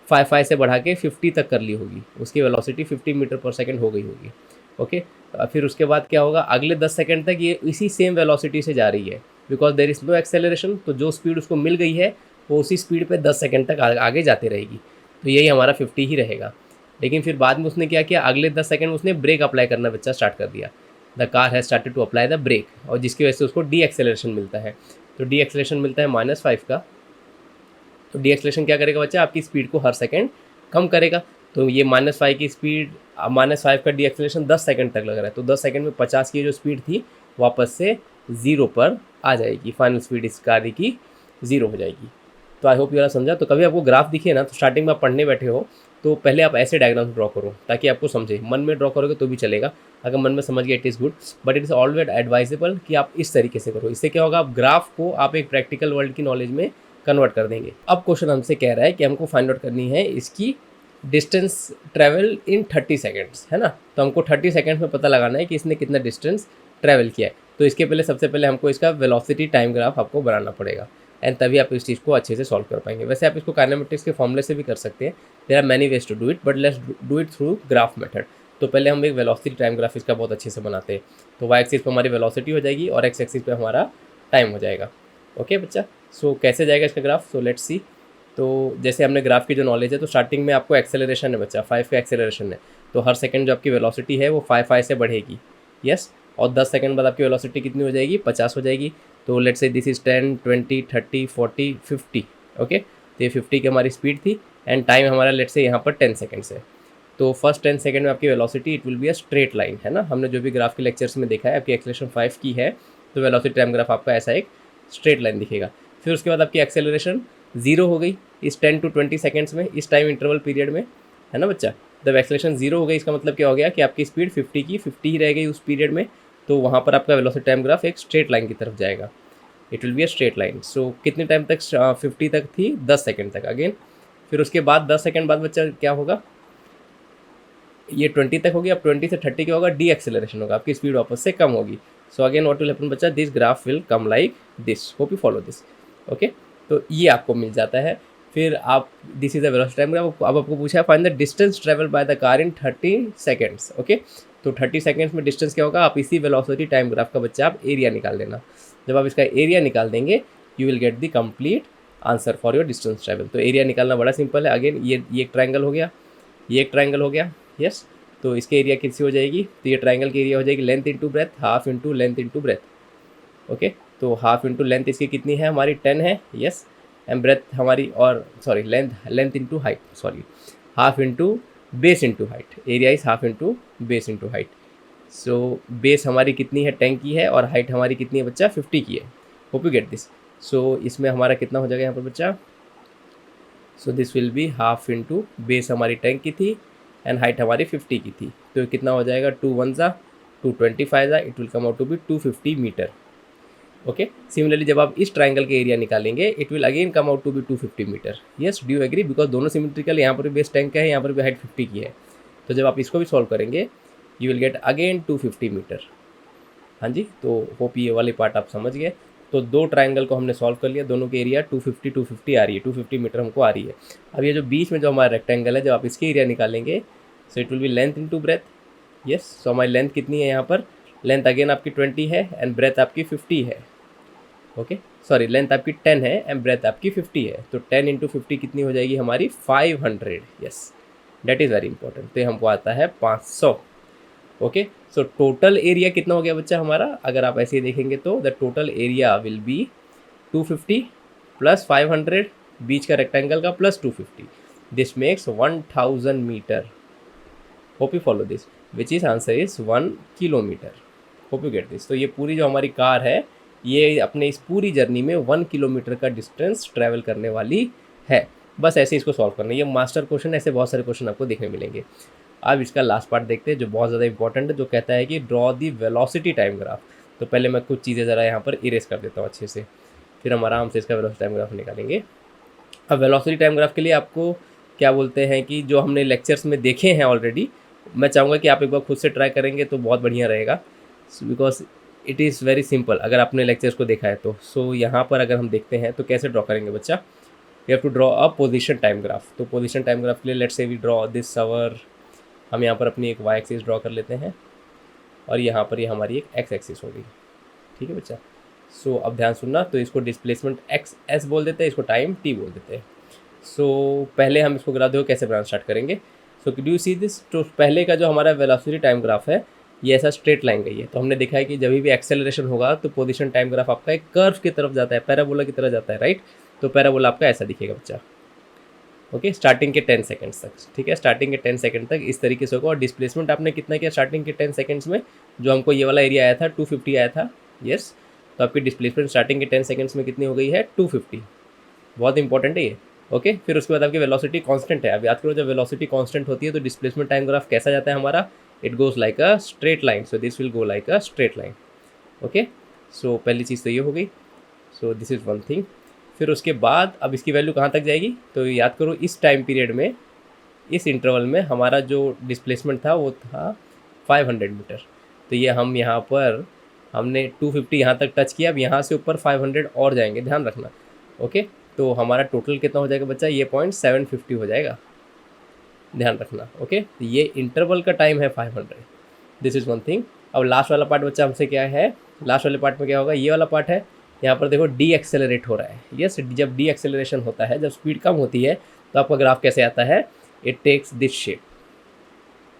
5 से बढ़ा के 50 तक कर ली होगी, उसकी वेलोसिटी 50 मीटर पर सेकंड हो गई होगी। ओके, फिर उसके बाद क्या होगा, अगले 10 सेकंड तक ये इसी सेम वेलोसिटी से जा रही है, because there is no acceleration. तो जो स्पीड उसको मिल गई है वो उसी स्पीड पे 10 सेकंड तक आगे जाती रहेगी। तो यही हमारा 50 ही रहेगा। लेकिन फिर बाद में उसने क्या किया, अगले 10 सेकंड में उसने ब्रेक अप्लाई करना बच्चा स्टार्ट कर दिया। The car has started to apply the brake, और जिसकी वजह से उसको डी एक्सेलरेशन मिलता है। तो डी एक्सेलरेशन मिलता है -5 का। तो डी एक्सेलरेशन क्या करेगा बच्चा, आपकी स्पीड को हर सेकंड कम करेगा। तो ये -5 की स्पीड, -5 का डी एक्सेलरेशन 10 सेकंड तक लग रहा है। तो 10 सेकंड में 50 की जो स्पीड थी वापस से 0 पर आ जाएगी। फाइनल स्पीड इस गाड़ी की 0 हो जाएगी। तो आई होप यू समझा। तो कभी आपको ग्राफ दिखे ना, तो स्टार्टिंग में आप पढ़ने बैठे हो तो पहले आप ऐसे डायग्राम ड्रॉ करो ताकि आपको समझे। मन में ड्रॉ करोगे तो भी चलेगा, अगर मन में समझ गए it is good, but it is always advisable कि आप इस तरीके से करो। इससे क्या होगा, आप ग्राफ को आप एक प्रैक्टिकल वर्ल्ड की नॉलेज में कन्वर्ट कर देंगे। अब क्वेश्चन हमसे कह रहा है कि हमको फाइंड आउट करनी है इसकी डिस्टेंस ट्रैवल इन 30 सेकेंड्स, है ना। तो हमको 30 सेकेंड्स में पता लगाना है कि इसने कितना डिस्टेंस ट्रैवल किया है। तो इसके पहले सबसे पहले हमको इसका वेलोसिटी टाइम ग्राफ आपको बनाना पड़ेगा, एंड तभी आप इस चीज़ को अच्छे से सॉल्व कर पाएंगे। वैसे आप इसको काइनेमेटिक्स के फॉर्मूले से भी कर सकते हैं। There are many ways to do it, but let's do it through graph method. तो पहले हम एक वेलोसिटी टाइम ग्राफ इसका बहुत अच्छे से बनाते हैं। तो वाई एक्सिस पर हमारी वेलोसिटी हो जाएगी और एक्स एक्सिस पे हमारा टाइम हो जाएगा। ओके बच्चा, सो कैसे जाएगा इसका ग्राफ, सो लेट्स सी। तो जैसे हमने ग्राफ की जो नॉलेज है, तो स्टार्टिंग में आपको एक्सेलरेशन है बच्चा, 5 का एक्सेलरेशन है। तो हर सेकंड जो आपकी वेलोसिटी है वो 5 से बढ़ेगी। यस, और 10 सेकंड बाद आपकी वेलोसिटी कितनी हो जाएगी, 50 हो जाएगी। तो लेट्स से दिस इज़ 10, 20, 30, 40, 50। ओके, तो ये 50 की हमारी स्पीड थी, एंड टाइम हमारा लेट्स से यहाँ पर 10 सेकंड्स है। तो फर्स्ट 10 सेकंड में आपकी velocity it will be a straight line, है ना। हमने जो भी ग्राफ के लेक्चर्स में देखा है, आपकी एक्सेलरेशन 5 की है तो वेलोसिटी टाइम ग्राफ आपका ऐसा एक स्ट्रेट लाइन दिखेगा। फिर उसके बाद आपकी एक्सेलरेशन 0 हो गई इस 10 to 20 सेकंड्स में, इस टाइम इंटरवल पीरियड में, है ना बच्चा। जब एक्सेलरेशन 0 हो गई, इसका मतलब क्या हो गया कि आपकी स्पीड 50 की 50 ही रह गई उस पीरियड में। तो वहाँ पर आपका वेलोसिटी टाइम ग्राफ एक स्ट्रेट लाइन की तरफ जाएगा, it will be a straight line. So कितने टाइम तक 50 तक थी, 10 सेकंड तक अगेन। फिर उसके बाद 10 सेकंड बाद बच्चा क्या होगा, ये 20 तक होगी। अब 20 से 30 क्या होगा, डी एक्सेलरेशन होगा, आपकी स्पीड वापस से कम होगी। So again what will happen बच्चा, this graph will come like this. Hope you follow this. Okay, तो ये आपको मिल जाता है। फिर आप, this is the velocity time graph. अब आपको पूछा है find the distance travel by the car in 30 seconds. Okay, तो 30 सेकेंड्स में डिस्टेंस क्या होगा, आप इसी वेलोसिटी टाइम ग्राफ का बच्चा आप एरिया निकाल लेना। जब आप इसका एरिया निकाल देंगे, you will get the complete answer for your distance travel. तो एरिया निकालना बड़ा सिंपल है। अगेन ये एक ट्रायंगल हो गया, ये एक ट्रायंगल हो गया। यस, तो इसके एरिया कितनी हो जाएगी, तो ये ट्रायंगल की एरिया हो जाएगी length into breadth, half into length into breadth. Okay, तो हाफ इंटू लेंथ इसकी कितनी है हमारी, 10 है। यस, एंड ब्रेथ हमारी, और sorry length into height, sorry half into base into height. Area is half into base into height. So base हमारी कितनी है, 10 की है, और हाइट हमारी कितनी है बच्चा, 50 की है। Hope you get this. So इसमें हमारा कितना हो जाएगा यहाँ पर बच्चा, so this will be half into base हमारी 10 की थी, एंड हाइट हमारी 50 की थी, तो कितना हो जाएगा 2 1 ज़ा 225 ज़ा, it will come out to be 250 metre. Okay, similarly जब आप इस ट्राइंगल के एरिया निकालेंगे it will again come out to be 250 metre. Yes, do you agree? Because दोनों सिमेट्रिकल, यहाँ पर भी बेस टैंक का है, यहाँ पर भी हाइट 50 की है, तो जब आप इसको भी सॉल्व करेंगे you will get again 250 metre. हाँ जी, तो होप ये वाली पार्ट आप समझ गए। तो दो ट्राइंगल को हमने सॉल्व कर लिया, दोनों की एरिया 250 आ रही है, 250 मीटर हमको आ रही है। अब ये जो बीच में जो हमारा रेक्टेंगल है, जब आप इसकी एरिया निकालेंगे so it will be length into breadth. Yes, so हमारी लेंथ कितनी है यहाँ पर? लेंथ अगेन आपकी 20 है एंड ब्रेथ आपकी 50 है। ओके, सॉरी, लेंथ आपकी 10 है एंड ब्रेथ आपकी 50 है, तो 10 इंटू 50 कितनी हो जाएगी हमारी? 500। Yes, that is very important. तो ये हमको आता है 500। ओके, सो टोटल एरिया कितना हो गया बच्चा हमारा? अगर आप ऐसे ही देखेंगे तो the total area will be 250 plus 500 बीच का रेक्टेंगल का plus 250, this makes 1000 metre. Hope you follow this, which is answer is 1 kilometre. Hope you get this. तो ये पूरी जो हमारी कार है ये अपने इस पूरी जर्नी में 1 किलोमीटर का डिस्टेंस ट्रैवल करने वाली है। बस ऐसे इसको सॉल्व करना है, ये मास्टर क्वेश्चन, ऐसे बहुत सारे क्वेश्चन आपको देखने मिलेंगे। अब इसका लास्ट पार्ट देखते हैं जो बहुत ज़्यादा इंपॉर्टेंट है, जो कहता है कि draw the velocity time graph. तो पहले मैं कुछ चीज़ें ज़रा यहाँ पर इरेज कर देता हूँ अच्छे से, फिर हम आराम से इसका वेलोसिटी टाइम ग्राफ निकालेंगे। अब वेलोसिटी टाइम ग्राफ के लिए आपको क्या बोलते हैं कि जो हमने लेक्चर्स में देखे हैं ऑलरेडी, मैं चाहूँगा कि आप एक बार खुद से ट्राई करेंगे तो बहुत बढ़िया रहेगा, because it is very simple अगर आपने लेक्चर्स को देखा है तो। सो यहाँ पर अगर हम देखते हैं तो कैसे ड्रॉ करेंगे बच्चा, we have to draw a position time graph. तो पोजीशन टाइम ग्राफ के लिए let's say we draw this our, हम यहाँ पर अपनी एक वाई एक्सिस ड्रॉ कर लेते हैं और यहाँ पर ये हमारी एक एक्स एक्सिस होगी। ठीक है बच्चा, सो अब ध्यान सुनना, तो इसको डिस्प्लेसमेंट एक्स एस बोल देते हैं, इसको टाइम टी बोल देते हैं। सो पहले हम इसको ग्राफ देखो कैसे बनाना स्टार्ट करेंगे। So do you see this, तो पहले का जो हमारा वेलोसिटी टाइम ग्राफ है ये ऐसा स्ट्रेट लाइन गई है। तो हमने देखा है कि जब भी एक्सेलरेशन होगा तो पोजीशन टाइम ग्राफ आपका एक कर्व की तरफ जाता है, पैराबोला की तरफ जाता है, राइट। तो पैराबोला आपका ऐसा दिखेगा बच्चा। ओके, स्टार्टिंग के 10 सेकंड्स तक, ठीक है, स्टार्टिंग के 10 सेकंड तक इस तरीके से होगा। और डिस्प्लेसमेंट आपने कितना किया स्टार्टिंग के 10 सेकंड्स में? जो हमको ये वाला एरिया आया था 250 आया था। यस, तो आपकी डिस्प्लेसमेंट स्टार्टिंग के 10 सेकंड्स में कितनी हो गई है? 250। बहुत इंपॉर्टेंट है ये। ओके, फिर उसके बाद आपकी वेलोसिटी कांस्टेंट है। अब याद करो जब वेलोसिटी कांस्टेंट होती है तो डिस्प्लेसमेंट टाइम ग्राफ कैसा जाता है हमारा? It goes like a straight line, so this will go like a straight line. Okay, so पहली चीज़ तो ये हो गई। So this is one thing. फिर उसके बाद अब इसकी वैल्यू कहाँ तक जाएगी? तो याद करो इस टाइम पीरियड में, इस इंटरवल में हमारा जो डिस्प्लेसमेंट था वो था 500 मीटर। तो ये हम यहाँ पर हमने 250 यहाँ तक टच किया, अब यहाँ से ऊपर 500 और जाएंगे, ध्यान रखना। ओके, तो हमारा टोटल कितना हो जाएगा बच्चा? ये 0.750 हो जाएगा, ध्यान रखना। ओके, तो ये इंटरवल का टाइम है 500, दिस इज़ वन थिंग। अब लास्ट वाला पार्ट बच्चा हमसे क्या है? लास्ट वाले पार्ट में क्या होगा? ये वाला पार्ट है, यहाँ पर देखो डी एक्सेलरेट हो रहा है। यस, जब डी एक्सेलरेशन होता है, जब स्पीड कम होती है तो आपका ग्राफ कैसे आता है? इट टेक्स दिस शेप,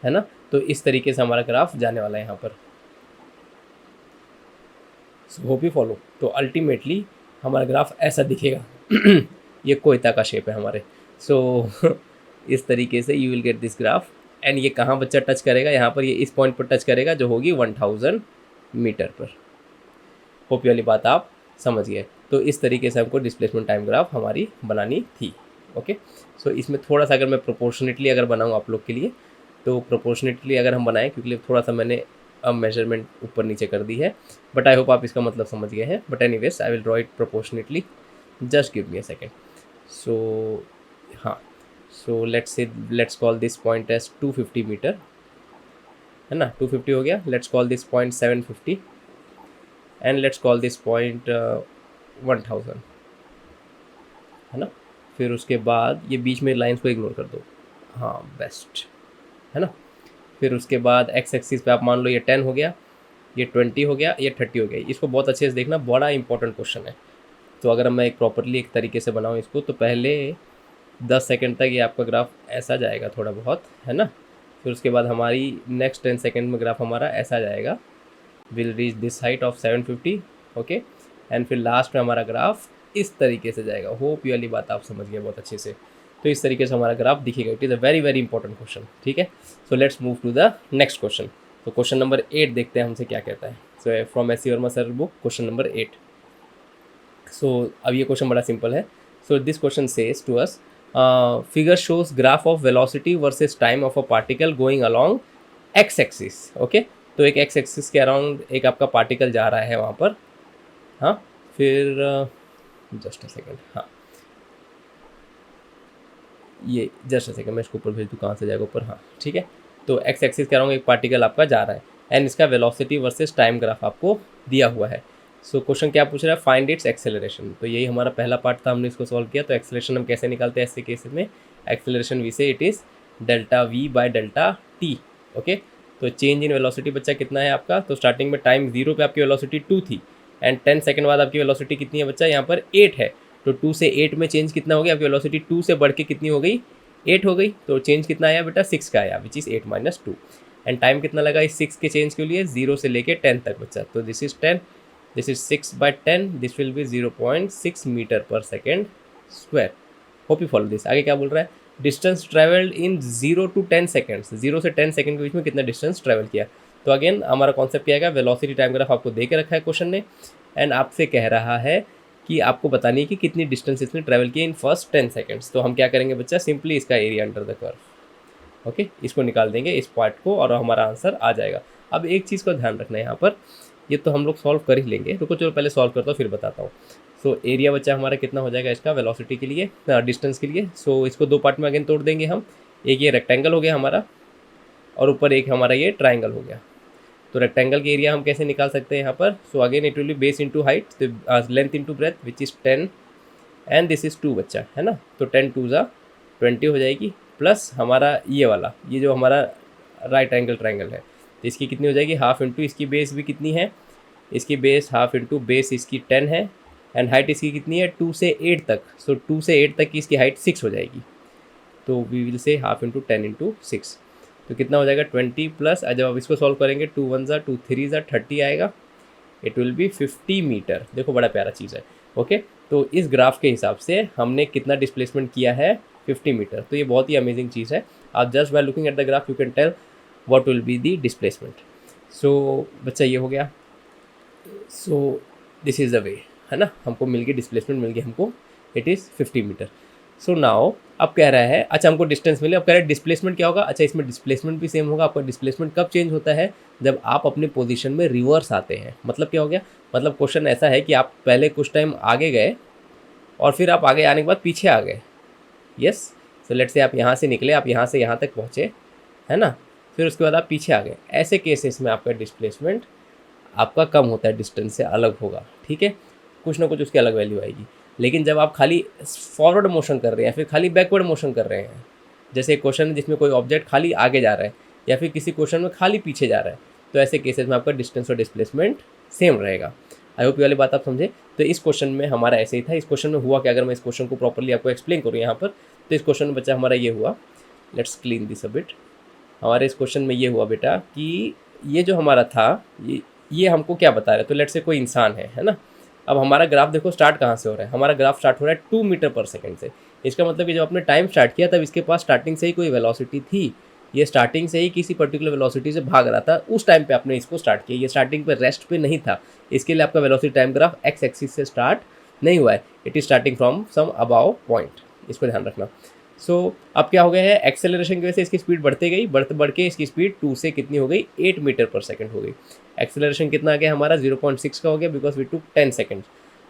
है ना। तो इस तरीके से हमारा ग्राफ जाने वाला है यहाँ पर। Hope you follow. तो अल्टीमेटली हमारा ग्राफ ऐसा दिखेगा ये कोयता का शेप है हमारे। सो इस तरीके से you will get this graph. And ये कहाँ बच्चा टच करेगा? यहाँ पर, ये इस पॉइंट पर टच करेगा जो होगी 1000 मीटर पर। होप ये वाली बात आप समझ गए। तो इस तरीके से हमको डिस्प्लेसमेंट टाइम ग्राफ हमारी बनानी थी। ओके, सो इसमें थोड़ा सा अगर मैं प्रोपोर्शनेटली अगर बनाऊँ आप लोग के लिए, तो प्रोपोर्शनेटली अगर हम बनाएं, क्योंकि थोड़ा सा मैंने अब मेजरमेंट ऊपर नीचे कर दी है, बट आई होप आप इसका मतलब समझ गए हैं। But anyways I will draw it proportionately, just give me a second. So हाँ, so let's call this point as 250 meter, है ना। 250 हो गया। Let's call this point 750 and let's call this point 1000, है ना। फिर उसके बाद ये बीच में लाइंस को इग्नोर कर दो, हाँ बेस्ट, है ना। फिर उसके बाद एक्स एक्सिस पे आप मान लो ये 10 हो गया, ये 20 हो गया, ये 30 हो गया। इसको बहुत अच्छे से देखना, बड़ा इंपॉर्टेंट क्वेश्चन है। तो अगर मैं एक प्रॉपरली एक तरीके से बनाऊँ इसको, तो पहले 10 सेकंड तक ये आपका ग्राफ ऐसा जाएगा थोड़ा बहुत, है ना। फिर उसके बाद हमारी नेक्स्ट 10 सेकंड में ग्राफ हमारा ऐसा जाएगा, will reach this height of 750। Okay, and फिर लास्ट में हमारा ग्राफ इस तरीके से जाएगा। होप ये वाली बात आप समझ गए बहुत अच्छे से। तो इस तरीके से हमारा ग्राफ दिखेगा। It is a very very important question, ठीक है। So let's move to the next question. तो क्वेश्चन नंबर 8 देखते हैं हमसे क्या कहता है। So from S C Verma sir book, question number 8। So अब ये क्वेश्चन बड़ा सिंपल है। So this question says to us, figure shows graph of velocity versus time of a particle going along X axis. Okay, तो एक x axis के around एक आपका पार्टिकल जा रहा है वहाँ पर। हाँ, फिर जस्ट अ सेकेंड, हाँ ये जस्ट अ सेकेंड, मैं इसको ऊपर भेज दूँ, कहाँ से जाएगा ऊपर, हाँ ठीक है। तो एक्स एक्सिस के अराउंड एक पार्टिकल आपका जा रहा है एंड इसका वेलोसिटी वर्सेस टाइम ग्राफ आपको दिया हुआ है। सो क्वेश्चन क्या पूछ रहा है, फाइंड इट्स एक्सेलरेशन। तो यही हमारा पहला पार्ट था, हमने इसको सॉल्व किया। तो एक्सेलरेशन हम कैसे निकालते हैं ऐसे केसेस में, एक्सेलरेशन वी से it is delta we bye delta T. Okay, तो चेंज इन वेलोसिटी बच्चा कितना है आपका, तो स्टार्टिंग में टाइम 0 पे आपकी वेलोसिटी 2 थी एंड 10 सेकंड बाद आपकी वेलोसिटी कितनी है बच्चा, यहाँ पर 8 है। तो 2 से 8 में चेंज कितना हो गया, आपकी वेलोसिटी 2 से बढ़ के कितनी हो गई, 8 हो गई। तो चेंज कितना आया बेटा, 6 का आया, which is 8 minus 2। And time कितना लगा इस 6 के चेंज के लिए, 0 से लेके 10 तक बच्चा। तो this is 10, this is 6 by 10, this will be 0.6 meter पर second square. Hope you follow this. आगे क्या बोल रहा है, distance travelled in 0 to 10 seconds, 0 से 10 सेकेंड के बीच में कितना डिस्टेंस ट्रेवल किया। तो अगेन हमारा कॉन्सेप्ट क्या है, वेलोसिटी टाइम ग्राफ आपको दे के रखा है क्वेश्चन ने एंड आपसे कह रहा है कि आपको बतानी है कि कितनी डिस्टेंस इसने ट्रैवल किया इन फर्स्ट 10 सेकेंड्स। तो हम क्या करेंगे बच्चा, सिंपली इसका area under the curve, okay, इसको निकाल देंगे इस पार्ट को और हमारा आंसर आ जाएगा। अब एक चीज़ का ध्यान रखना है यहाँ पर, ये तो हम लोग सॉल्व कर ही लेंगे, रुको चलो पहले सॉल्व करता हूँ फिर बताता हूँ। सो एरिया बच्चा हमारा कितना हो जाएगा इसका वेलोसिटी के लिए, डिस्टेंस के लिए। सो इसको दो पार्ट में अगेन तोड़ देंगे हम, एक ये रेक्टेंगल हो गया हमारा और ऊपर एक हमारा ये ट्राइंगल हो गया। तो रेक्टेंगल के एरिया हम कैसे निकाल सकते हैं यहाँ पर, so again it will B base into height, length into breadth which is 10 and this is 2 बच्चा, है ना। तो 10 2 ज़ा 20 हो जाएगी, प्लस हमारा ये वाला, ये जो हमारा राइट एंगल ट्राइंगल है, तो इसकी कितनी हो जाएगी, हाफ इंटू इसकी बेस भी कितनी है, इसकी बेस हाफ इंटू बेस इसकी 10 है एंड हाइट इसकी कितनी है 2 से 8 तक। सो 2 से 8 तक की इसकी हाइट 6 हो जाएगी। तो we will say half into 10 into 6, तो कितना हो जाएगा 20 प्लस, जब आप इसको सॉल्व करेंगे 2 1 ज़ा 2 3 ज़ा 30 आएगा, इट विल बी 50 मीटर। देखो बड़ा प्यारा चीज़ है। ओके, तो इस ग्राफ के हिसाब से हमने कितना डिस्प्लेसमेंट किया है 50 मीटर। तो ये बहुत ही अमेजिंग चीज़ है। आप just by looking at the graph you can tell what will be the displacement. So बच्चा ये हो गया। So this is the way, है ना, हमको मिल गई डिस्प्लेसमेंट, मिल गई हमको, it is 50 meter. So now अब कह रहा है, अच्छा हमको डिस्टेंस मिले, अब कह रहा है डिस्प्लेसमेंट क्या होगा। अच्छा इसमें डिस्प्लेसमेंट भी सेम होगा। आपका डिस्प्लेसमेंट कब चेंज होता है, जब आप अपने पोजीशन में रिवर्स आते हैं। मतलब क्या हो गया, मतलब क्वेश्चन ऐसा है कि आप पहले कुछ टाइम आगे गए और फिर आप आगे आने के बाद पीछे आ गए। यस, सो लेट्स से आप यहाँ से निकले, आप यहाँ से यहाँ तक पहुँचे, है ना, फिर उसके बाद आप पीछे आ गए। ऐसे केसेस में आपका डिस्प्लेसमेंट आपका कम होता है, डिस्टेंस से अलग होगा, ठीक है, कुछ ना कुछ उसकी अलग वैल्यू आएगी। लेकिन जब आप खाली फॉरवर्ड मोशन कर रहे हैं, फिर खाली बैकवर्ड मोशन कर रहे हैं, जैसे एक क्वेश्चन है जिसमें कोई ऑब्जेक्ट खाली आगे जा रहा है या फिर किसी क्वेश्चन में खाली पीछे जा रहा है, तो ऐसे केसेस में आपका डिस्टेंस और डिस्प्लेसमेंट सेम रहेगा। आई होप ये वाली बात आप समझे। तो इस क्वेश्चन में हमारा ऐसे ही था। इस क्वेश्चन में हुआ कि अगर मैं इस क्वेश्चन को प्रॉपर्ली आपको एक्सप्लेन करूँ यहाँ पर, तो इस क्वेश्चन में बच्चा हमारा ये हुआ, let's clean this a bit. हमारे इस क्वेश्चन में ये हुआ बेटा कि ये जो हमारा था, ये हमको क्या बता रहा है, तो लेट्स से कोई इंसान है ना। अब हमारा ग्राफ देखो स्टार्ट कहाँ से हो रहा है, हमारा ग्राफ स्टार्ट हो रहा है 2 मीटर पर सेकंड से। इसका मतलब कि जब आपने टाइम स्टार्ट किया तब इसके पास स्टार्टिंग से ही कोई वेलोसिटी थी, ये स्टार्टिंग से ही किसी पर्टिकुलर वेलोसिटी से भाग रहा था, उस टाइम पे आपने इसको स्टार्ट किया। ये स्टार्टिंग पे रेस्ट पे नहीं था, इसके लिए आपका velocity time graph X axis से स्टार्ट नहीं हुआ है, it is starting from some above point, इसको ध्यान रखना। सो अब क्या हो गया है, एक्सेलरेशन की वजह से इसकी स्पीड बढ़ते गई, बढ़ के इसकी स्पीड 2 से कितनी हो गई, 8 मीटर पर सेकंड हो गई। एक्सेलरेशन कितना आ गया हमारा 0.6 का हो गया, because we took 10 second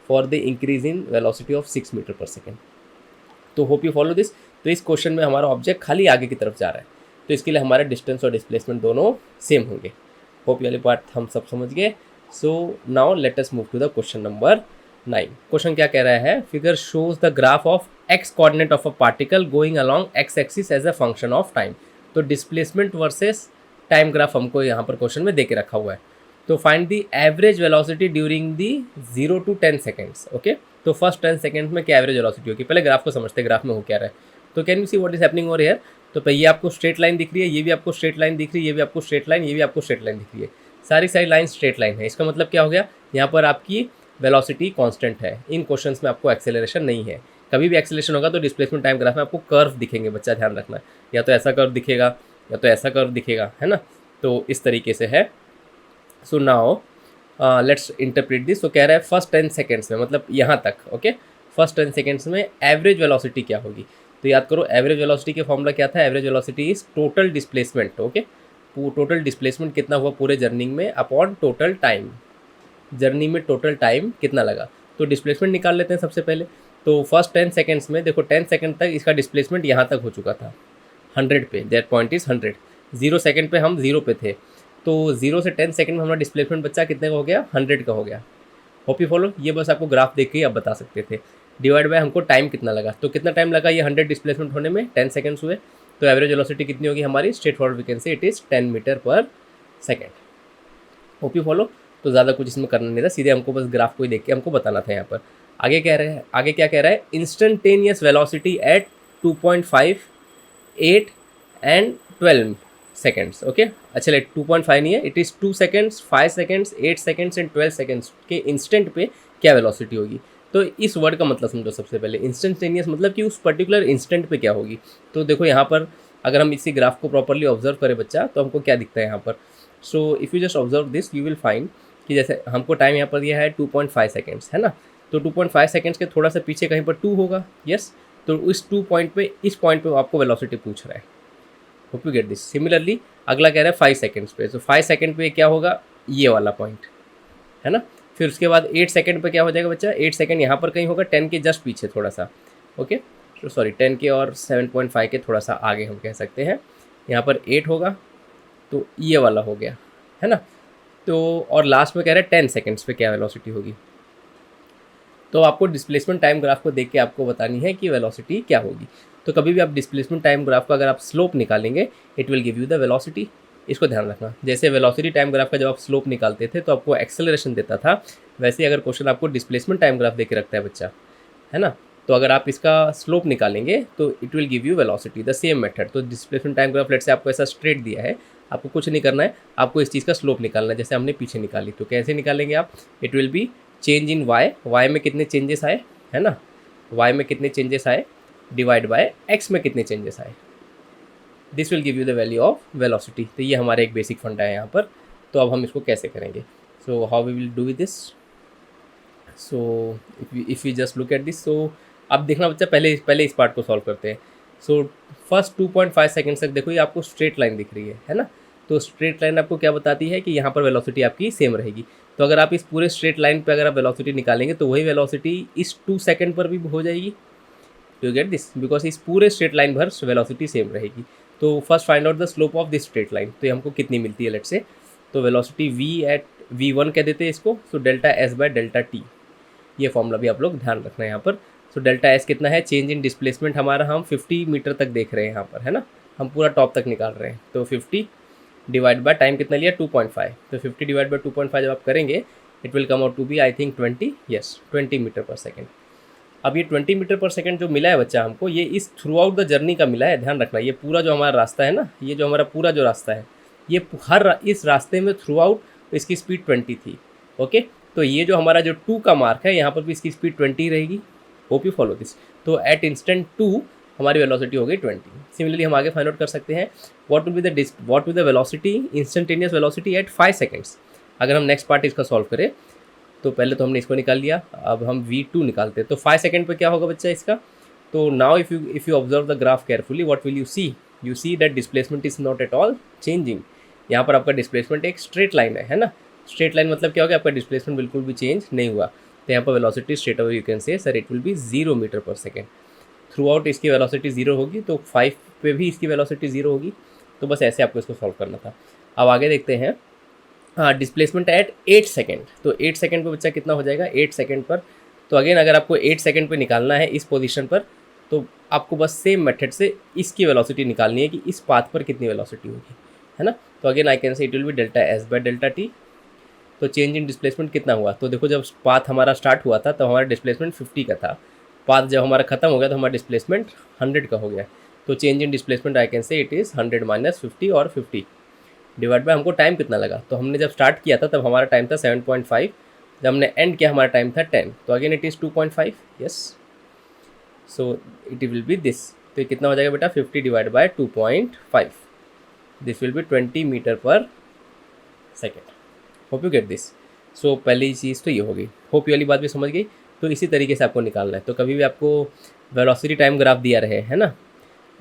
for the increase in velocity of 6 metre per second. तो होप यू फॉलो दिस। तो इस क्वेश्चन में हमारा ऑब्जेक्ट खाली आगे की तरफ जा रहा है, तो इसके लिए हमारा डिस्टेंस और डिस्प्लेसमेंट दोनों सेम होंगे। होप ये वाली पार्ट हम सब समझ गए। So now let us move to the question number 9। Question क्या कह रहा है, figure shows the graph of X coordinate of a particle going along X axis as a function of time. तो डिस्प्लेसमेंट वर्सेस टाइम ग्राफ हमको यहाँ पर question में दे के रखा हुआ है। तो find the average velocity during the 0 to 10 seconds. Okay, तो फर्स्ट 10 सेकेंड्स में क्या एवरेज वेलोसिटी होगी, पहले ग्राफ को समझते हैं, ग्राफ में हो क्या रहा है। तो can you see what is happening over here. तो ये आपको स्ट्रेट लाइन दिख रही है, ये भी आपको स्ट्रेट लाइन दिख रही है, ये भी आपको स्ट्रेट लाइन, ये भी आपको स्ट्रेट लाइन दिख रही है, सारी लाइन स्ट्रेट लाइन है। इसका मतलब क्या हो गया, यहाँ पर आपकी वेलोसिटी कांस्टेंट है। इन क्वेश्चंस में आपको एक्सेलरेशन नहीं है। कभी भी एक्सेलरेशन होगा तो डिस्प्लेसमेंट टाइम ग्राफ में आपको कर्व दिखेंगे, बच्चा ध्यान रखना, या तो ऐसा कर्व दिखेगा या तो ऐसा कर्व दिखेगा, है ना। तो इस तरीके से है। So now let's interpret this. तो कह रहा है फर्स्ट 10 सेकेंड्स में, मतलब यहाँ तक, ओके, फर्स्ट 10 सेकेंड्स में एवरेज वेलोसिटी क्या होगी। तो याद करो एवरेज वेलोसिटी के फॉर्मूला क्या था, average velocity is total displacement, okay, total displacement कितना हुआ पूरे जर्नी में अपॉन टोटल टाइम, जर्नी में टोटल टाइम कितना लगा। तो डिस्प्लेसमेंट निकाल लेते हैं सबसे पहले। तो फर्स्ट 10 सेकेंड्स में देखो 10 सेकेंड तक इसका डिस्प्लेसमेंट यहाँ तक हो चुका था 100 पे, दैट पॉइंट इज़ 100। 0 सेकेंड पे हम 0 पे थे, तो 0 से 10 सेकेंड में हमारा डिस्प्लेसमेंट बच्चा कितने का हो गया, 100 का हो गया। होप यू फॉलो, ये बस आपको ग्राफ देख के ही आप बता सकते थे। डिवाइड बाय हमको टाइम कितना लगा, तो कितना टाइम लगा ये 100 डिस्प्लेसमेंट होने में, 10 सेकेंड्स हुए। तो एवरेज वेलोसिटी कितनी होगी हमारी, straightforward we can say it is 10 metre पर सेकेंड। Hope you follow. तो ज़्यादा कुछ इसमें करना नहीं था, सीधे हमको बस ग्राफ को ही देख के हमको बताना था यहाँ पर। आगे कह रहे हैं, आगे क्या कह रहा है, instantaneous velocity at 2.5, 8 and 12 seconds, okay. अच्छा 2.5 नहीं है, it is 2 seconds, 5 seconds, 8 seconds and 12 seconds के इंस्टेंट पे क्या वेलोसिटी होगी। तो इस वर्ड का मतलब समझो सबसे पहले, इंस्टेंटेनियस मतलब कि उस पर्टिकुलर इंस्टेंट पे क्या होगी। तो देखो यहाँ पर अगर हम इसी ग्राफ को प्रॉपरली ऑब्जर्व करें बच्चा, तो हमको क्या दिखता है यहाँ पर। सो if you just observe this you will find कि जैसे हमको टाइम यहाँ पर दिया है 2.5 सेकेंड्स, है ना। तो 2.5 सेकेंड्स के थोड़ा सा पीछे कहीं पर 2 होगा, यस। तो इस 2 पॉइंट पे, इस पॉइंट पे आपको वेलोसिटी पूछ रहा है। Hope you get this. Similarly अगला कह रहा है 5 सेकेंड्स पे, तो 5 सेकेंड पे क्या होगा, ये वाला पॉइंट, है ना। फिर उसके बाद 8 सेकेंड पे क्या हो जाएगा बच्चा, 8 सेकेंड यहाँ पर कहीं होगा 10 के जस्ट पीछे थोड़ा सा, ओके। तो सॉरी 10 के और 7.5 के थोड़ा सा आगे हम कह सकते हैं, यहाँ पर 8 होगा, तो ये वाला हो गया, है ना। तो और लास्ट में कह रहे हैं 10 सेकेंड्स पे क्या वेलोसिटी होगी। तो आपको डिस्प्लेसमेंट टाइम ग्राफ को देख के आपको बतानी है कि वेलोसिटी क्या होगी। तो कभी भी आप डिस्प्लेसमेंट टाइम ग्राफ का अगर आप स्लोप निकालेंगे, it will give you the velocity. इसको ध्यान रखना, जैसे वेलोसिटी टाइम ग्राफ का जब आप स्लोप निकालते थे तो आपको एक्सेलरेशन देता था, वैसे ही अगर क्वेश्चन आपको डिस्प्लेसमेंट टाइम ग्राफ दे के रखता है बच्चा, है ना। तो अगर आप इसका स्लोप निकालेंगे तो it will give you velocity, the same method. तो डिस्प्लेसमेंट टाइम ग्राफ लेट से आपको ऐसा स्ट्रेट दिया है, आपको कुछ नहीं करना है, आपको इस चीज़ का स्लोप निकालना है, जैसे हमने पीछे निकाली। तो कैसे निकालेंगे आप, it will be change in Y, Y में कितने चेंजेस आए, है ना, वाई में कितने चेंजेस आए, डिवाइड बाय एक्स में कितने चेंजेस आए, this will give you the value of velocity. तो ये हमारा एक बेसिक फंडा है यहाँ पर। तो अब हम इसको कैसे करेंगे, so how we will do with this. So if you just look at this, so अब देखना बच्चा, पहले इस पार्ट को सॉल्व करते हैं। सो फर्स्ट 2.5 सेकेंड्स तक देखो ये आपको स्ट्रेट लाइन दिख रही है ना। तो स्ट्रेट लाइन आपको क्या बताती है कि यहाँ पर वेलोसिटी आपकी सेम रहेगी। तो अगर आप इस पूरे स्ट्रेट लाइन पे अगर आप वेलोसिटी निकालेंगे तो वही वेलोसिटी इस 2 सेकेंड पर भी हो जाएगी। यू गेट दिस, बिकॉज इस पूरे स्ट्रेट लाइन भर वेलोसिटी सेम रहेगी। तो first find out the slope of this straight line, तो ये हमको कितनी मिलती है लेट से। तो वेलोसिटी v एट v1 कह देते हैं इसको, so delta S by delta T, ये फॉर्मूला भी आप लोग ध्यान रखना है यहाँ पर। सो डेल्टा एस कितना है, चेंज इन डिस्प्लेसमेंट हमारा हम 50 मीटर तक देख रहे हैं यहाँ पर, है ना, हम पूरा टॉप तक निकाल रहे हैं। तो 50 डिवाइड बाय टाइम कितना लिया 2.5, तो 50 डिवाइड बाय 2.5 जब आप करेंगे it will come out to be I think 20, yes 20 metre पर सेकेंड। अब ये 20 मीटर पर सेकेंड जो मिला है बच्चा हमको, ये इस थ्रू आउट द जर्नी का मिला है, ध्यान रखना। ये पूरा जो हमारा रास्ता है ना, ये जो हमारा पूरा जो रास्ता है, ये इस रास्ते में थ्रू आउट इसकी स्पीड 20 थी, ओके। तो ये जो हमारा जो 2 का मार्क है यहाँ पर भी इसकी स्पीड 20 रहेगी। Hope you follow this. तो एट इंस्टेंट 2 हमारी वेलोसिटी हो गई 20। सिमिलरली हम आगे फाइंड आउट कर सकते हैं what will the velocity, instantaneous velocity at 5 seconds. अगर हम नेक्स्ट पार्ट इसका सॉल्व करें, तो पहले तो हमने इसको निकाल लिया, अब हम v2 निकालते हैं। तो 5 सेकेंड पे क्या होगा बच्चा इसका। तो now if you observe the graph carefully, what will you see that displacement is not at all changing. यहाँ पर आपका डिस्प्लेसमेंट एक स्ट्रेट लाइन है ना। स्ट्रेट लाइन मतलब क्या होगा, आपका डिस्प्लेसमेंट बिल्कुल भी चेंज नहीं हुआ। तो यहाँ पर velocity straight away you can say sir it will be 0 metre पर सेकेंड। थ्रू आउट इसकी वेलोसिटी 0 होगी, तो 5 पे भी इसकी वेलोसिटी 0 होगी। तो बस ऐसे आपको इसको सॉल्व करना था। अब आगे देखते हैं, हाँ डिस्प्लेसमेंट एट 8 सेकेंड। तो 8 सेकेंड पे बच्चा कितना हो जाएगा 8 सेकेंड पर। तो अगेन अगर आपको 8 सेकेंड पे निकालना है इस पोजीशन पर, तो आपको बस सेम मेथड से इसकी वेलोसिटी निकालनी है कि इस पाथ पर कितनी वेलोसिटी होगी, है ना। तो again I can say it will B delta S by delta T. तो चेंज इन डिस्प्लेसमेंट कितना हुआ, तो देखो जब पाथ हमारा स्टार्ट हुआ था तो हमारा डिस्प्लेसमेंट 50 का था, पाथ जब हमारा खत्म हो गया तो हमारा डिस्प्लेसमेंट 100 का हो गया। तो change in displacement I can say it is 100 minus 50 और 50 डिवाइड बाय हमको टाइम कितना लगा। तो हमने जब स्टार्ट किया था तब हमारा टाइम था 7.5, जब हमने एंड किया हमारा टाइम था 10। तो again it is 2.5, yes. So it will be this. तो ये कितना हो जाएगा बेटा 50 divide by 2.5, this will be 20 metre पर second. Hope you get this. So पहली चीज़ तो ये होगी, होप ये वाली बात भी समझ गई। तो इसी तरीके से आपको निकालना है। तो कभी भी आपको वेलोसिटी टाइम ग्राफ दिया रहे, है ना,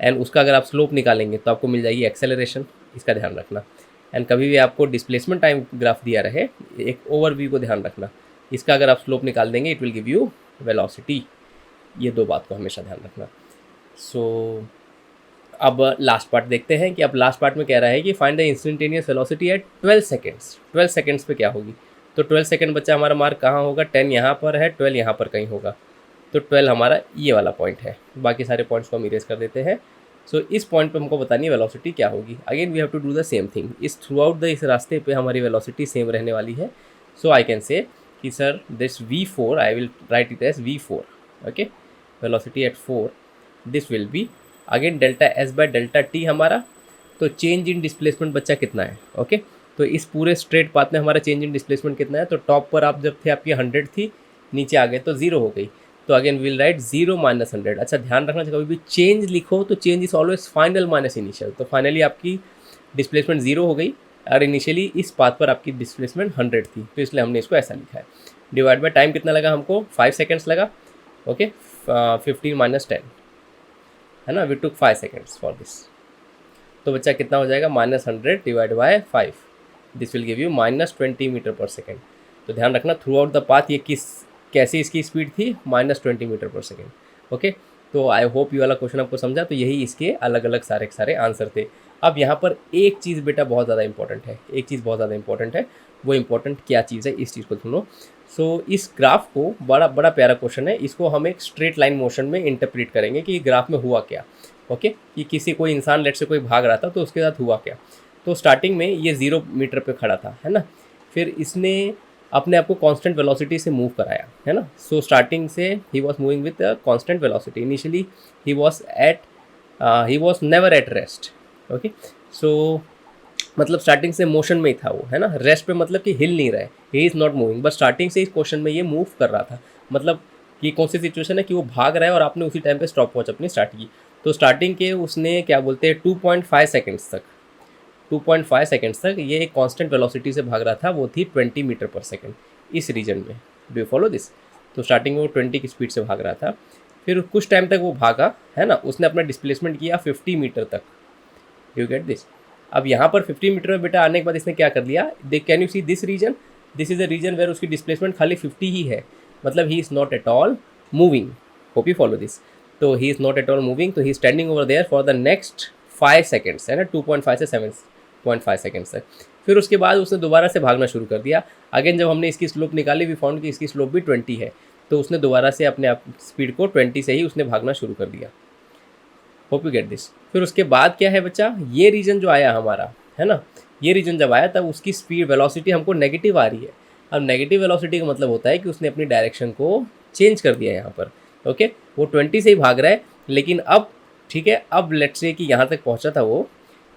एंड उसका अगर आप स्लोप निकालेंगे तो आपको मिल जाएगी एक्सेलरेशन, इसका ध्यान रखना। एंड कभी भी आपको डिस्प्लेसमेंट टाइम ग्राफ दिया रहे, एक ओवरव्यू को ध्यान रखना, इसका अगर आप स्लोप निकाल देंगे it will give you velocity. ये दो बात को हमेशा ध्यान रखना। सो अब लास्ट पार्ट देखते हैं कि अब लास्ट पार्ट में कह रहा है कि find the instantaneous velocity at 12 seconds. 12 seconds पे क्या होगी, तो 12 सेकेंड बच्चा हमारा मार्क कहाँ होगा, 10 यहाँ पर है, 12 यहाँ पर कहीं होगा, तो 12 हमारा ये वाला पॉइंट है। बाकी सारे पॉइंट्स को हम इरेज कर देते हैं। सो इस पॉइंट पे हमको बतानी है वेलोसिटी क्या होगी। Again we have to do the same thing, इस थ्रू आउट द इस रास्ते पे हमारी वेलोसिटी सेम रहने वाली है। सो आई कैन से कि sir this v4 I will write it as v4, okay, velocity at 4, this will be again delta S by delta T हमारा। तो चेंज इन डिस्प्लेसमेंट बच्चा कितना है, ओके, तो इस पूरे स्ट्रेट पाथ में हमारा चेंज इन डिस्प्लेसमेंट कितना है, तो टॉप पर आप जब थे आपकी 100 थी, नीचे आ गए तो 0 हो गई, तो अगेन विल राइट 0 माइनस 100। अच्छा ध्यान रखना, कभी भी चेंज लिखो तो change is always final minus initial, तो फाइनली आपकी डिस्प्लेसमेंट 0 हो गई और इनिशियली इस पाथ पर आपकी डिस्प्लेसमेंट 100 थी, तो इसलिए हमने इसको ऐसा लिखा है। डिवाइड बाय टाइम कितना लगा हमको, 5 सेकेंड्स लगा, ओके, 15 माइनस 10, है ना, we took 5 seconds for this. तो बच्चा कितना हो जाएगा, -100 divide by 5, this will give you -20 metre पर सेकेंड। तो ध्यान रखना थ्रू आउट द पाथ ये कैसी इसकी स्पीड थी, -20 मीटर पर सेकेंड, ओके। तो आई होप ये वाला क्वेश्चन आपको समझा। तो यही इसके अलग अलग सारे आंसर थे। अब यहाँ पर एक चीज़ बेटा बहुत ज़्यादा इंपॉर्टेंट है, एक चीज़ बहुत ज़्यादा इंपॉर्टेंट है। वो इंपॉर्टेंट क्या चीज़ है, इस चीज़ को सुनो। सो इस ग्राफ को बड़ा प्यारा क्वेश्चन है, इसको हम एक स्ट्रेट लाइन मोशन में इंटरप्रेट करेंगे कि ग्राफ में हुआ क्या, ओके, कि किसी कोई इंसान लेट से कोई भाग रहा था तो उसके साथ हुआ क्या। तो स्टार्टिंग में ये 0 मीटर पे खड़ा था, है ना, फिर इसने अपने आप को कांस्टेंट वेलोसिटी से मूव कराया, है ना। सो स्टार्टिंग से ही was moving with constant velocity, initially he was never at rest, okay. So मतलब स्टार्टिंग से मोशन में ही था वो, है ना, रेस्ट पे मतलब कि हिल नहीं रहा है, ही is not moving, but starting से इस क्वेश्चन में ये मूव कर रहा था। मतलब कि कौन सी सिचुएशन है कि वो भाग रहा है और आपने उसी टाइम पे स्टॉप वॉच अपनी स्टार्ट की। तो स्टार्टिंग के उसने क्या बोलते हैं 2.5 सेकेंड्स तक, 2.5 सेकेंड्स तक ये एक कांस्टेंट वेलोसिटी से भाग रहा था, वो थी 20 मीटर पर सेकेंड इस रीजन में। Do you follow this. तो स्टार्टिंग में वो 20 की स्पीड से भाग रहा था, फिर कुछ टाइम तक वो भागा, है ना, उसने अपना डिस्प्लेसमेंट किया 50 मीटर तक। You get this. अब यहाँ पर 50 मीटर में बेटा आने के बाद इसने क्या कर लिया, can you see this region, this is the region where उसकी डिस्प्लेसमेंट खाली 50 ही है, मतलब he is not at all moving. Hope you follow this. तो he is not at all moving, तो he standing over there for the next 5 seconds, है ना, 2.5 से 7.5 सेकेंड्स तक। फिर उसके बाद उसने दोबारा से भागना शुरू कर दिया। अगेन जब हमने इसकी स्लोप निकाली, वी फाउंड कि इसकी स्लोप भी 20 है, तो उसने दोबारा से अपने आप स्पीड को 20 से ही उसने भागना शुरू कर दिया। Hope you get this. फिर उसके बाद क्या है बच्चा, ये रीजन जो आया हमारा, है ना, ये रीजन जब आया तब उसकी स्पीड वेलोसिटी हमको नेगेटिव आ रही है। अब नेगेटिव वेलोसिटी का मतलब होता है कि उसने अपनी डायरेक्शन को चेंज कर दिया यहाँ पर, ओके। वो 20 से ही भाग रहा है, लेकिन अब ठीक है, अब लेट्स से कि यहाँ तक पहुँचा था वो,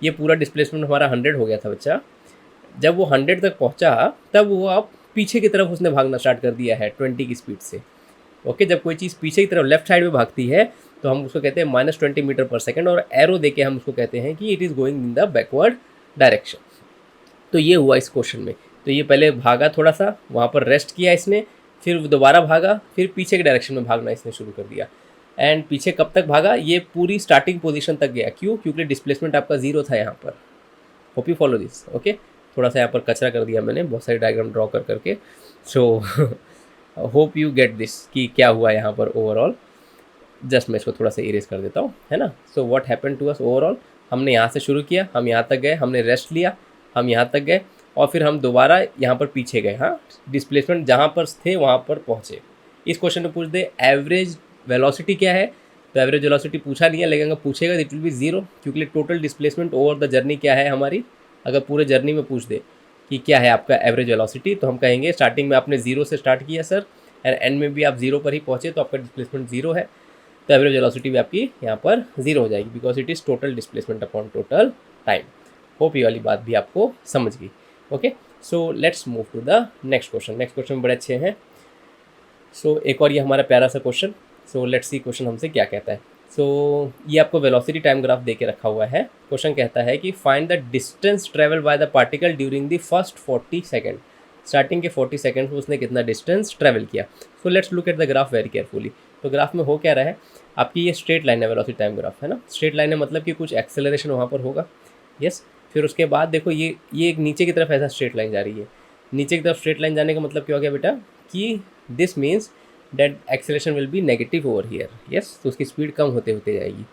ये पूरा डिस्प्लेसमेंट हमारा 100 हो गया था बच्चा। जब वो 100 तक पहुँचा तब वो अब पीछे की तरफ उसने भागना स्टार्ट कर दिया है 20 की स्पीड से, ओके। जब कोई चीज़ पीछे की तरफ लेफ्ट साइड में भागती है तो हम उसको कहते हैं -20 मीटर पर सेकेंड, और एरो देके हम उसको कहते हैं कि it is going in the backward direction. तो ये हुआ इस क्वेश्चन में। तो ये पहले भागा थोड़ा सा, वहाँ पर रेस्ट किया इसने, फिर दोबारा भागा, फिर पीछे के डायरेक्शन में भागना इसने शुरू कर दिया। एंड पीछे कब तक भागा, ये पूरी स्टार्टिंग पोजीशन तक गया। क्यों, क्योंकि डिस्प्लेसमेंट आपका 0 था यहाँ पर। Hope you follow this, okay. थोड़ा सा यहाँ पर कचरा कर दिया मैंने, बहुत सारी डायग्राम ड्रॉ कर करके। सो होप यू गेट दिस कि क्या हुआ यहाँ पर ओवरऑल। जस्ट मैं इसको थोड़ा सा इरेज कर देता हूँ, है ना। So what happen to us overall, हमने यहाँ से शुरू किया, हम यहाँ तक गए, हमने रेस्ट लिया, हम यहाँ तक गए, और फिर हम दोबारा यहाँ पर पीछे गए, हाँ, डिस्प्लेसमेंट जहाँ पर थे वहाँ पर पहुँचे। इस क्वेश्चन में पूछ दे एवरेज वेलोसिटी क्या है, तो एवरेज वेलोसिटी पूछा नहीं है, लेकिन अगर पूछेगा इट विल बी 0, क्योंकि total displacement over the journey क्या है हमारी। अगर पूरे जर्नी में पूछ दे कि क्या है आपका एवरेज वेलोसिटी, तो हम कहेंगे स्टार्टिंग में आपने 0 से स्टार्ट किया सर, एंड एंड में भी आप 0 पर ही पहुँचे, तो आपका डिस्प्लेसमेंट 0 है, तो एवरेज वेलोसिटी भी आपकी यहाँ पर 0 हो जाएगी, because it is total displacement upon total time. Hope ये वाली बात भी आपको समझ गई, okay. So let's move to the next question. Next question बड़े अच्छे हैं। सो एक और ये हमारा प्यारा सा question. So let's C question हमसे क्या कहता है। सो ये आपको वेलोसिटी टाइम ग्राफ दे के रखा हुआ है। क्वेश्चन कहता है कि find the distance travel by the particle during the first 40 second. Starting के 40 सेकेंड्स में उसने कितना डिस्टेंस ट्रेवल किया। So let's look at the graph very carefully. तो ग्राफ में हो क्या रहा है, आपकी ये स्ट्रेट लाइन है वेलोसिटी टाइम ग्राफ, है ना। स्ट्रेट लाइन है मतलब कि कुछ एक्सेलरेशन वहाँ पर होगा, यस। फिर उसके बाद देखो ये एक नीचे की तरफ ऐसा स्ट्रेट लाइन जा रही है। नीचे की तरफ स्ट्रेट लाइन जाने का मतलब क्या हो गया बेटा कि this means that acceleration will be negative over here, yes. तो उसकी स्पीड कम होते होते जाएगी।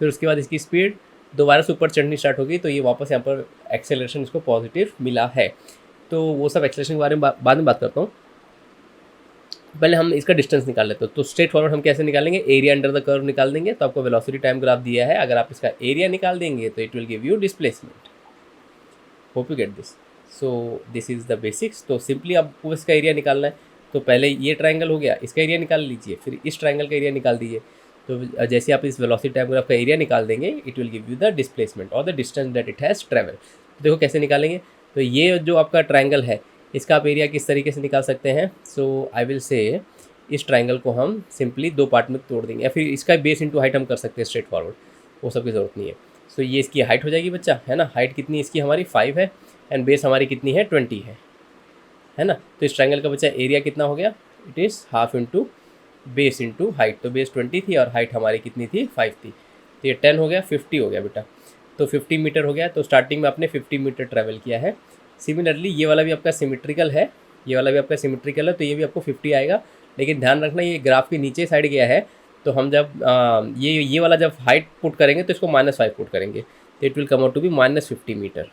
फिर उसके बाद इसकी स्पीड दोबारा से ऊपर चढ़नी स्टार्ट होगी, तो ये वापस यहाँ पर एक्सेलरेशन इसको पॉजिटिव मिला है। तो वो सब एक्सेलरेशन के बारे में बाद में बात करता हूँ। पहले हम इसका डिस्टेंस निकाल लेते हैं। तो स्ट्रेट फॉरवर्ड हम कैसे निकालेंगे, एरिया अंडर द कर्व निकाल देंगे। तो आपको वेलोसिटी टाइम ग्राफ दिया है, अगर आप इसका एरिया निकाल देंगे तो it will give you displacement. Hope you get this. So this is the basics. तो सिंपली आपको इसका एरिया निकालना है। तो पहले ये ट्रायंगल हो गया, इसका एरिया निकाल लीजिए, फिर इस ट्रायंगल का एरिया निकाल दीजिए। तो जैसे आप इस वेलोसिटी टाइम ग्राफ का एरिया निकाल देंगे, it will give you the displacement और the distance that it has travel. देखो कैसे निकालेंगे। तो ये जो आपका ट्रायंगल है, इसका आप एरिया किस तरीके से निकाल सकते हैं। सो आई विल से इस ट्रायंगल को हम सिंपली दो पार्ट में तोड़ देंगे, या फिर इसका बेस इंटू हाइट हम कर सकते हैं स्ट्रेट फॉरवर्ड, वो सब की ज़रूरत नहीं है। सो ये इसकी हाइट हो जाएगी बच्चा, है ना। हाइट कितनी इसकी हमारी 5 है एंड बेस हमारी कितनी है 20 है ना। तो इस ट्रायंगल का बच्चा एरिया कितना हो गया, it is half into base into height. तो बेस 20 थी और हाइट हमारी कितनी थी 5 थी। तो ये 10 हो गया, 50 हो गया बेटा। तो 50 मीटर हो गया। तो स्टार्टिंग में आपने 50 मीटर ट्रैवल किया है। सिमिलरली ये वाला भी आपका सिमेट्रिकल है, ये वाला भी आपका सिमेट्रिकल है, तो ये भी आपको 50 आएगा। लेकिन ध्यान रखना ये ग्राफ के नीचे साइड गया है, तो हम जब ये वाला जब हाइट पुट करेंगे तो इसको -5 पुट करेंगे, तो it will come out to be -50 metre.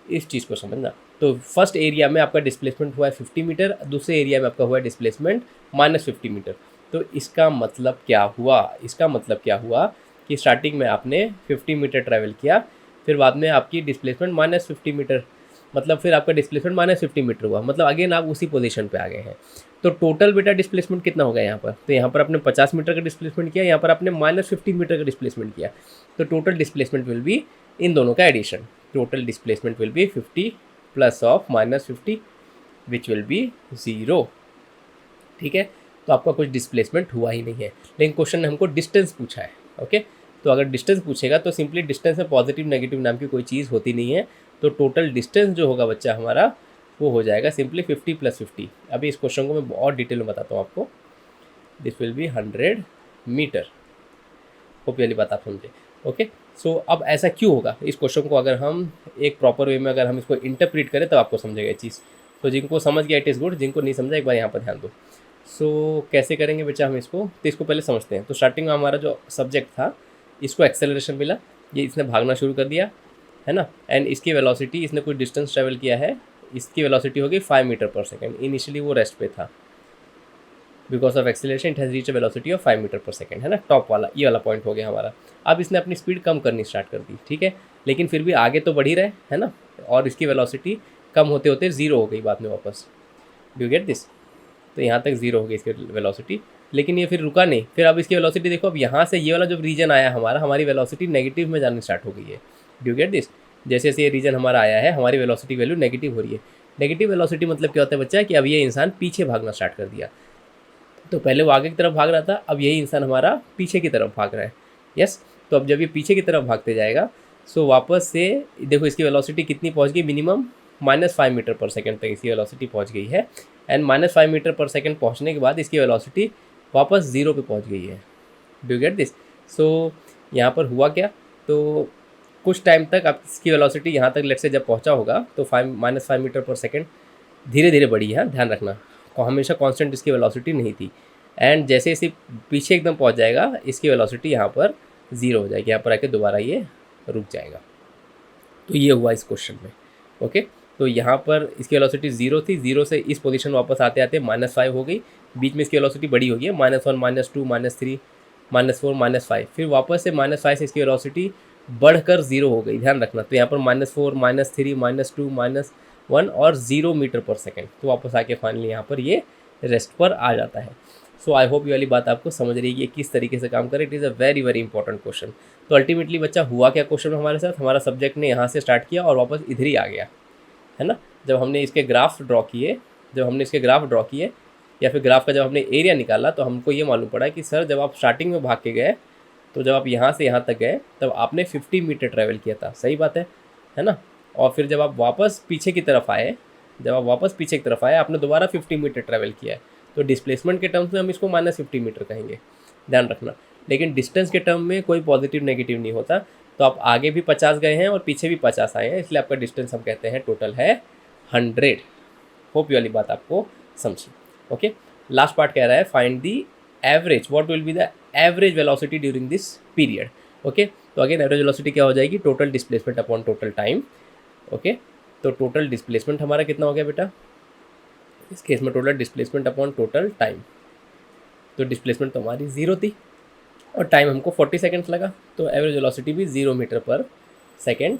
इस चीज़ को समझना। तो फर्स्ट एरिया में आपका डिस्प्लेसमेंट हुआ है 50 मीटर, दूसरे एरिया में आपका हुआ है डिस्प्लेसमेंट -50 मीटर। तो इसका मतलब क्या हुआ, इसका मतलब क्या हुआ कि स्टार्टिंग में आपने 50 मीटर ट्रैवल किया, फिर बाद में आपकी डिस्प्लेसमेंट -50 मीटर, मतलब फिर आपका डिस्प्लेसमेंट -50 मीटर हुआ, मतलब अगेन आप उसी पोजीशन पे आ गए हैं। तो टोटल बेटा डिस्प्लेसमेंट कितना हो गया यहाँ पर। तो यहाँ पर आपने 50 मीटर का डिस्प्लेसमेंट किया, यहाँ पर आपने -50 मीटर का डिस्प्लेसमेंट किया। तो टोटल डिस्प्लेसमेंट विल बी इन दोनों का addition. Total displacement will be 50 plus of -50 which will be 0। ठीक है। तो आपका कुछ डिस्प्लेसमेंट हुआ ही नहीं है, लेकिन क्वेश्चन ने हमको डिस्टेंस पूछा है। ओके। तो अगर डिस्टेंस पूछेगा तो सिंपली डिस्टेंस में पॉजिटिव नेगेटिव नाम की कोई चीज़ होती नहीं है। तो टोटल डिस्टेंस जो होगा बच्चा हमारा वो हो जाएगा सिंपली 50 + 50। अभी इस क्वेश्चन को मैं बहुत डिटेल में बताता हूँ आपको। This will be 100 metre. Hope वाली बात आप समझे। ओके। सो अब ऐसा क्यों होगा, इस क्वेश्चन को अगर हम एक प्रॉपर वे में अगर हम इसको इंटरप्रेट करें तो आपको समझेगा ये चीज़। तो जिनको समझ गया इट इज़ गुड, जिनको नहीं समझा एक बार यहाँ पर ध्यान दो। सो कैसे करेंगे बच्चा हम इसको, तो इसको पहले समझते हैं। तो स्टार्टिंग में हमारा जो सब्जेक्ट था, इसको एक्सेलरेशन मिला, ये इसने भागना शुरू कर दिया, है ना। एंड इसकी वेलोसिटी, इसने कुछ डिस्टेंस ट्रेवल किया है, इसकी वेलोसिटी होगी 5 मीटर पर सेकेंड। इनिशियली वो रेस्ट पे था, because of acceleration it has reach a velocity of 5 metre पर सेकेंड, है ना। टॉप वाला ये वाला पॉइंट हो गया हमारा। अब इसने अपनी स्पीड कम करनी स्टार्ट कर दी, ठीक है, लेकिन फिर भी आगे तो बढ़ ही रहे, है ना। और इसकी वेलोसिटी कम होते होते 0 हो गई बाद में वापस। Do get this. तो यहाँ तक 0 हो गई इसकी वेलोसिटी, लेकिन ये फिर रुका नहीं। फिर अब इसकी वेलोसिटी देखो, अब यहाँ से ये वाला जो रीजन आया हमारा, हमारी वेलोसिटी नेगेटिव में जानी स्टार्ट हो गई है। Do get this. जैसे जैसे ये रीजन हमारा आया है, हमारी वेलोसिटी वैल्यू नेगेटिव हो रही है। नेगेटिव वेलोसिटी मतलब क्या होता है बच्चा, कि अब ये इंसान पीछे भागना स्टार्ट कर दिया। तो पहले वो आगे की तरफ भाग रहा था, अब यही इंसान हमारा पीछे की तरफ भाग रहा है। यस। तो अब जब ये पीछे की तरफ भागते जाएगा, सो वापस से देखो इसकी वेलोसिटी कितनी पहुंच गई, मिनिमम -5 मीटर पर सेकेंड तक इसकी वेलोसिटी पहुंच गई है। एंड -5 मीटर पर सेकेंड पहुंचने के बाद इसकी वेलोसिटी वापस 0 पे पहुंच गई है। Do get this. सो यहाँ पर हुआ क्या, तो कुछ टाइम तक अब इसकी वेलोसिटी यहाँ तक लेट से जब पहुँचा होगा तो -5 मीटर पर सेकेंड धीरे धीरे बढ़ी है, ध्यान रखना। हमेशा कांस्टेंट इसकी वेलोसिटी नहीं थी। एंड जैसे इसे पीछे एकदम पहुंच जाएगा, इसकी वेलोसिटी यहाँ पर 0 हो जाएगी, यहाँ पर आके दोबारा ये रुक जाएगा। तो ये हुआ इस क्वेश्चन में। ओके। तो यहाँ पर इसकी वेलोसिटी 0 थी, 0 से इस पोजीशन वापस आते आते -5 हो गई, बीच में इसकी वेलोसिटी बड़ी हो गई है, -1 -2 -3 -4 -5, फिर वापस से -5 से इसकी वेलोसिटी बढ़कर 0 हो गई, ध्यान रखना। तो यहाँ पर -4 -3 -2 -1 और 0 मीटर पर सेकेंड। तो वापस आके फाइनली यहाँ पर ये रेस्ट पर आ जाता है। सो आई होप ये वाली बात आपको समझ रही है कि किस तरीके से काम करे। It is a very very important question. तो अल्टीमेटली बच्चा हुआ क्या क्वेश्चन में हमारे साथ, हमारा सब्जेक्ट ने यहाँ से स्टार्ट किया और वापस इधर ही आ गया, है ना। जब हमने इसके ग्राफ ड्रॉ किए, या फिर ग्राफ का जब हमने एरिया निकाला, तो हमको ये मालूम पड़ा कि सर जब आप स्टार्टिंग में भाग के गए, तो जब आप यहाँ से यहाँ तक गए तब आपने 50 मीटर ट्रैवल किया था, सही बात है ना। और फिर जब आप वापस पीछे की तरफ आए, आपने दोबारा 50 मीटर ट्रैवल किया है। तो डिस्प्लेसमेंट के टर्म्स में हम इसको -50 मीटर कहेंगे, ध्यान रखना। लेकिन डिस्टेंस के टर्म में कोई पॉजिटिव नेगेटिव नहीं होता। तो आप आगे भी 50 गए हैं और पीछे भी 50 आए हैं, इसलिए आपका डिस्टेंस हम कहते हैं टोटल है 100। होप ये वाली बात आपको समझी। ओके, लास्ट पार्ट कह रहा है find the average, what will be the average velocity during this period. Okay, तो अगेन एवरेज वेलोसिटी क्या हो जाएगी, total displacement upon total time. Okay, तो टोटल डिस्प्लेसमेंट हमारा कितना हो गया बेटा, इस केस में total displacement upon total time. तो डिस्प्लेसमेंट तो हमारी 0 थी और टाइम हमको 40 सेकेंड्स लगा, तो एवरेज वेलोसिटी भी 0 मीटर पर सेकेंड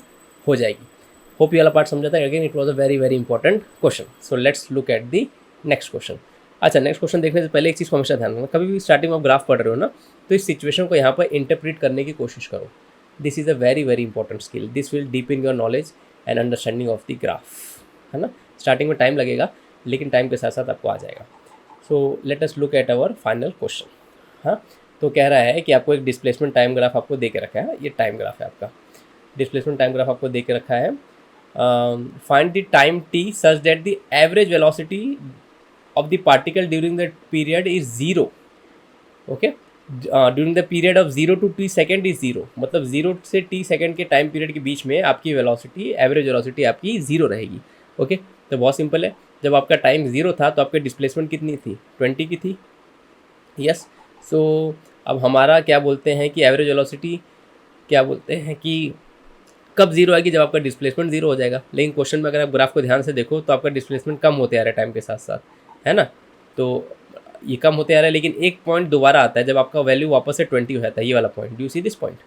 हो जाएगी। होप ये वाला पार्ट समझा था। Again it was a very very important question. So let's look at the next question. अच्छा, नेक्स्ट क्वेश्चन देखने से पहले एक चीज़ को हमेशा ध्यान रखना, कभी भी स्टार्टिंग में ग्राफ पढ़ रहे हो ना, तो इस सिचुएशन को यहाँ पर इंटरप्रेट करने की कोशिश करो। This is a very very important skill, this will deepen your knowledge and understanding of the graph, है ना। स्टार्टिंग में टाइम लगेगा, लेकिन टाइम के साथ साथ आपको आ जाएगा। So let us look at our final question. हाँ, तो कह रहा है कि आपको एक डिस्प्लेसमेंट टाइम ग्राफ आपको दे के रखा है, ये टाइम ग्राफ है आपका, डिस्प्लेसमेंट टाइम ग्राफ आपको दे के रखा है। Find the time T such that the average velocity of the particle during the period is 0। Okay, during the period of 0 to t second is 0, मतलब 0 से t सेकेंड के time period के बीच में आपकी वेलोसिटी, एवरेज वेलोसिटी आपकी 0 रहेगी। Okay, तो बहुत सिंपल है, जब आपका टाइम 0 था तो आपकी डिस्प्लेसमेंट कितनी थी, 20 की थी। यस, सो अब हमारा क्या बोलते हैं कि एवरेज वेलोसिटी क्या बोलते हैं कि कब 0 आएगी, जब आपका डिस्प्लेसमेंट 0 हो जाएगा। लेकिन क्वेश्चन में अगर आप ग्राफ को ध्यान से देखो तो आपका डिस्प्लेसमेंट कम होते आ रहा है टाइम के साथ साथ, है ना। तो ये कम होते आ रहा है, लेकिन एक पॉइंट दोबारा आता है जब आपका वैल्यू वापस से 20 हो जाता है, ये वाला point, do you see this point.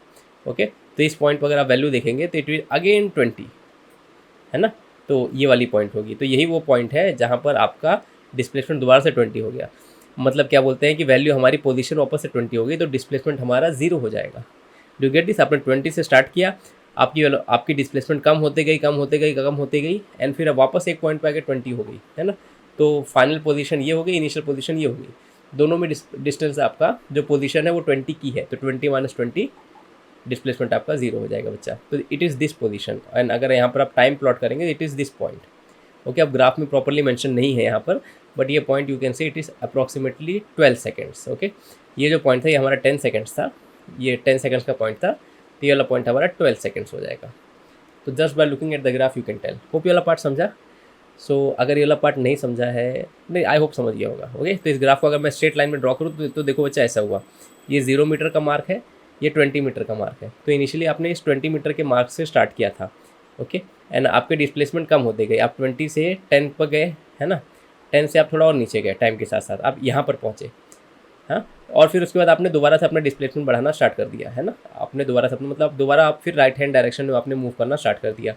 Okay, तो इस पॉइंट पर अगर आप वैल्यू देखेंगे तो इट विल अगेन 20, है ना। तो ये वाली पॉइंट होगी, तो यही वो पॉइंट है जहाँ पर आपका डिस्प्लेसमेंट दोबारा से 20 हो गया। मतलब क्या बोलते हैं कि वैल्यू हमारी पोजीशन वापस से 20 हो गई, तो डिस्प्लेसमेंट हमारा 0 हो जाएगा। डू गेट दिस, आपने 20 से स्टार्ट किया, आपकी डिस्प्लेसमेंट कम होते गई, कम होते गई, कम होते गई, एंड फिर अब वापस एक पॉइंट पे आके 20 हो गई, है ना। तो फाइनल पोजीशन ये हो गई, इनिशियल पोजीशन ये हो गई, दोनों में डिस्टेंस आपका जो पोजीशन है वो 20 की है, तो 20 - 20 डिस्प्लेसमेंट आपका 0 हो जाएगा बच्चा। तो it is this position, and अगर यहाँ पर आप टाइम प्लॉट करेंगे it is this point. Okay, अब ग्राफ में प्रॉपरली मेंशन नहीं है यहाँ पर, बट ये point you can say it is approximately 12 seconds. Okay, ये जो पॉइंट था ये हमारा 10 सेकेंड्स था, ये 10 सेकेंड्स का पॉइंट था, तो ये वाला पॉइंट हमारा 12 सेकेंड्स हो जाएगा। तो just by looking at the graph you can tell. Hope ये वाला पार्ट समझा। सो अगर ये वाला पार्ट नहीं समझा है, नहीं, आई होप समझ गया होगा। ओके, तो इस ग्राफ को अगर मैं स्ट्रेट लाइन में ड्रॉ करूँ तो देखो बच्चा ऐसा हुआ, ये 0 मीटर का मार्क है, ये 20 मीटर का मार्क है। तो इनिशियली आपने इस 20 मीटर के मार्क से स्टार्ट किया था। ओके, एंड आपके डिस्प्लेसमेंट कम होते गए, आप 20 से 10 पर गए, है ना, 10 से आप थोड़ा और नीचे गए टाइम के साथ साथ, आप यहाँ पर पहुँचे। हाँ, और फिर उसके बाद आपने दोबारा से अपना डिस्प्लेसमेंट बढ़ाना स्टार्ट कर दिया, है ना। आपने दोबारा से अपना मतलब दोबारा आप फिर राइट हैंड डायरेक्शन में आपने मूव करना स्टार्ट कर दिया,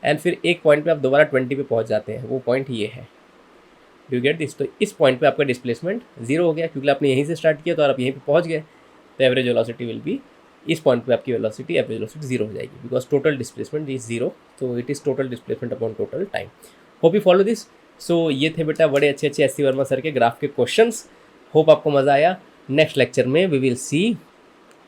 एंड फिर एक पॉइंट पे आप दोबारा 20 पे पहुंच जाते हैं, वो पॉइंट ये है। Do you get this. तो इस पॉइंट पे आपका डिस्प्लेसमेंट 0 हो गया, क्योंकि आपने यहीं से स्टार्ट किया तो आप यहीं पे पहुंच गए, तो एवरेज वेलोसिटी विल बी, इस पॉइंट पे आपकी वेलोसिटी, एवरेज वेलोसिटी 0 हो जाएगी, बिकॉज टोटल डिस्प्लेसमेंट इज 0, तो it is total displacement upon total time. Hope you follow this. So ये थे बेटा बड़े अच्छे अच्छे एस.सी. वर्मा सर के ग्राफ के क्वेश्चंस। होप आपको मज़ा आया। नेक्स्ट लेक्चर में we will see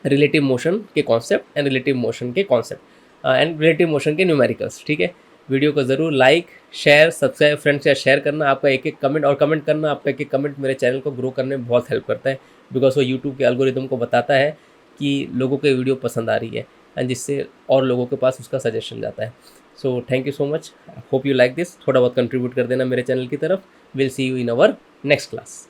relative motion के कॉन्सेप्ट एंड रिलेटिव मोशन के कॉन्सेप्ट एंड रिलेटिव मोशन के न्यूमेरिकल्स। ठीक है, वीडियो को ज़रूर लाइक, शेयर, सब्सक्राइब, फ्रेंड्स या शेयर करना। आपका एक एक कमेंट और कमेंट करना, आपका एक एक कमेंट मेरे चैनल को ग्रो करने में बहुत हेल्प करता है, बिकॉज वो यूट्यूब के एल्गोरिदम को बताता है कि लोगों के वीडियो पसंद आ रही है, एंड जिससे और लोगों के पास उसका सजेशन जाता है। So thank you so much, hope you like this. थोड़ा बहुत कंट्रीब्यूट कर देना मेरे चैनल की तरफ। Will see you in our next class.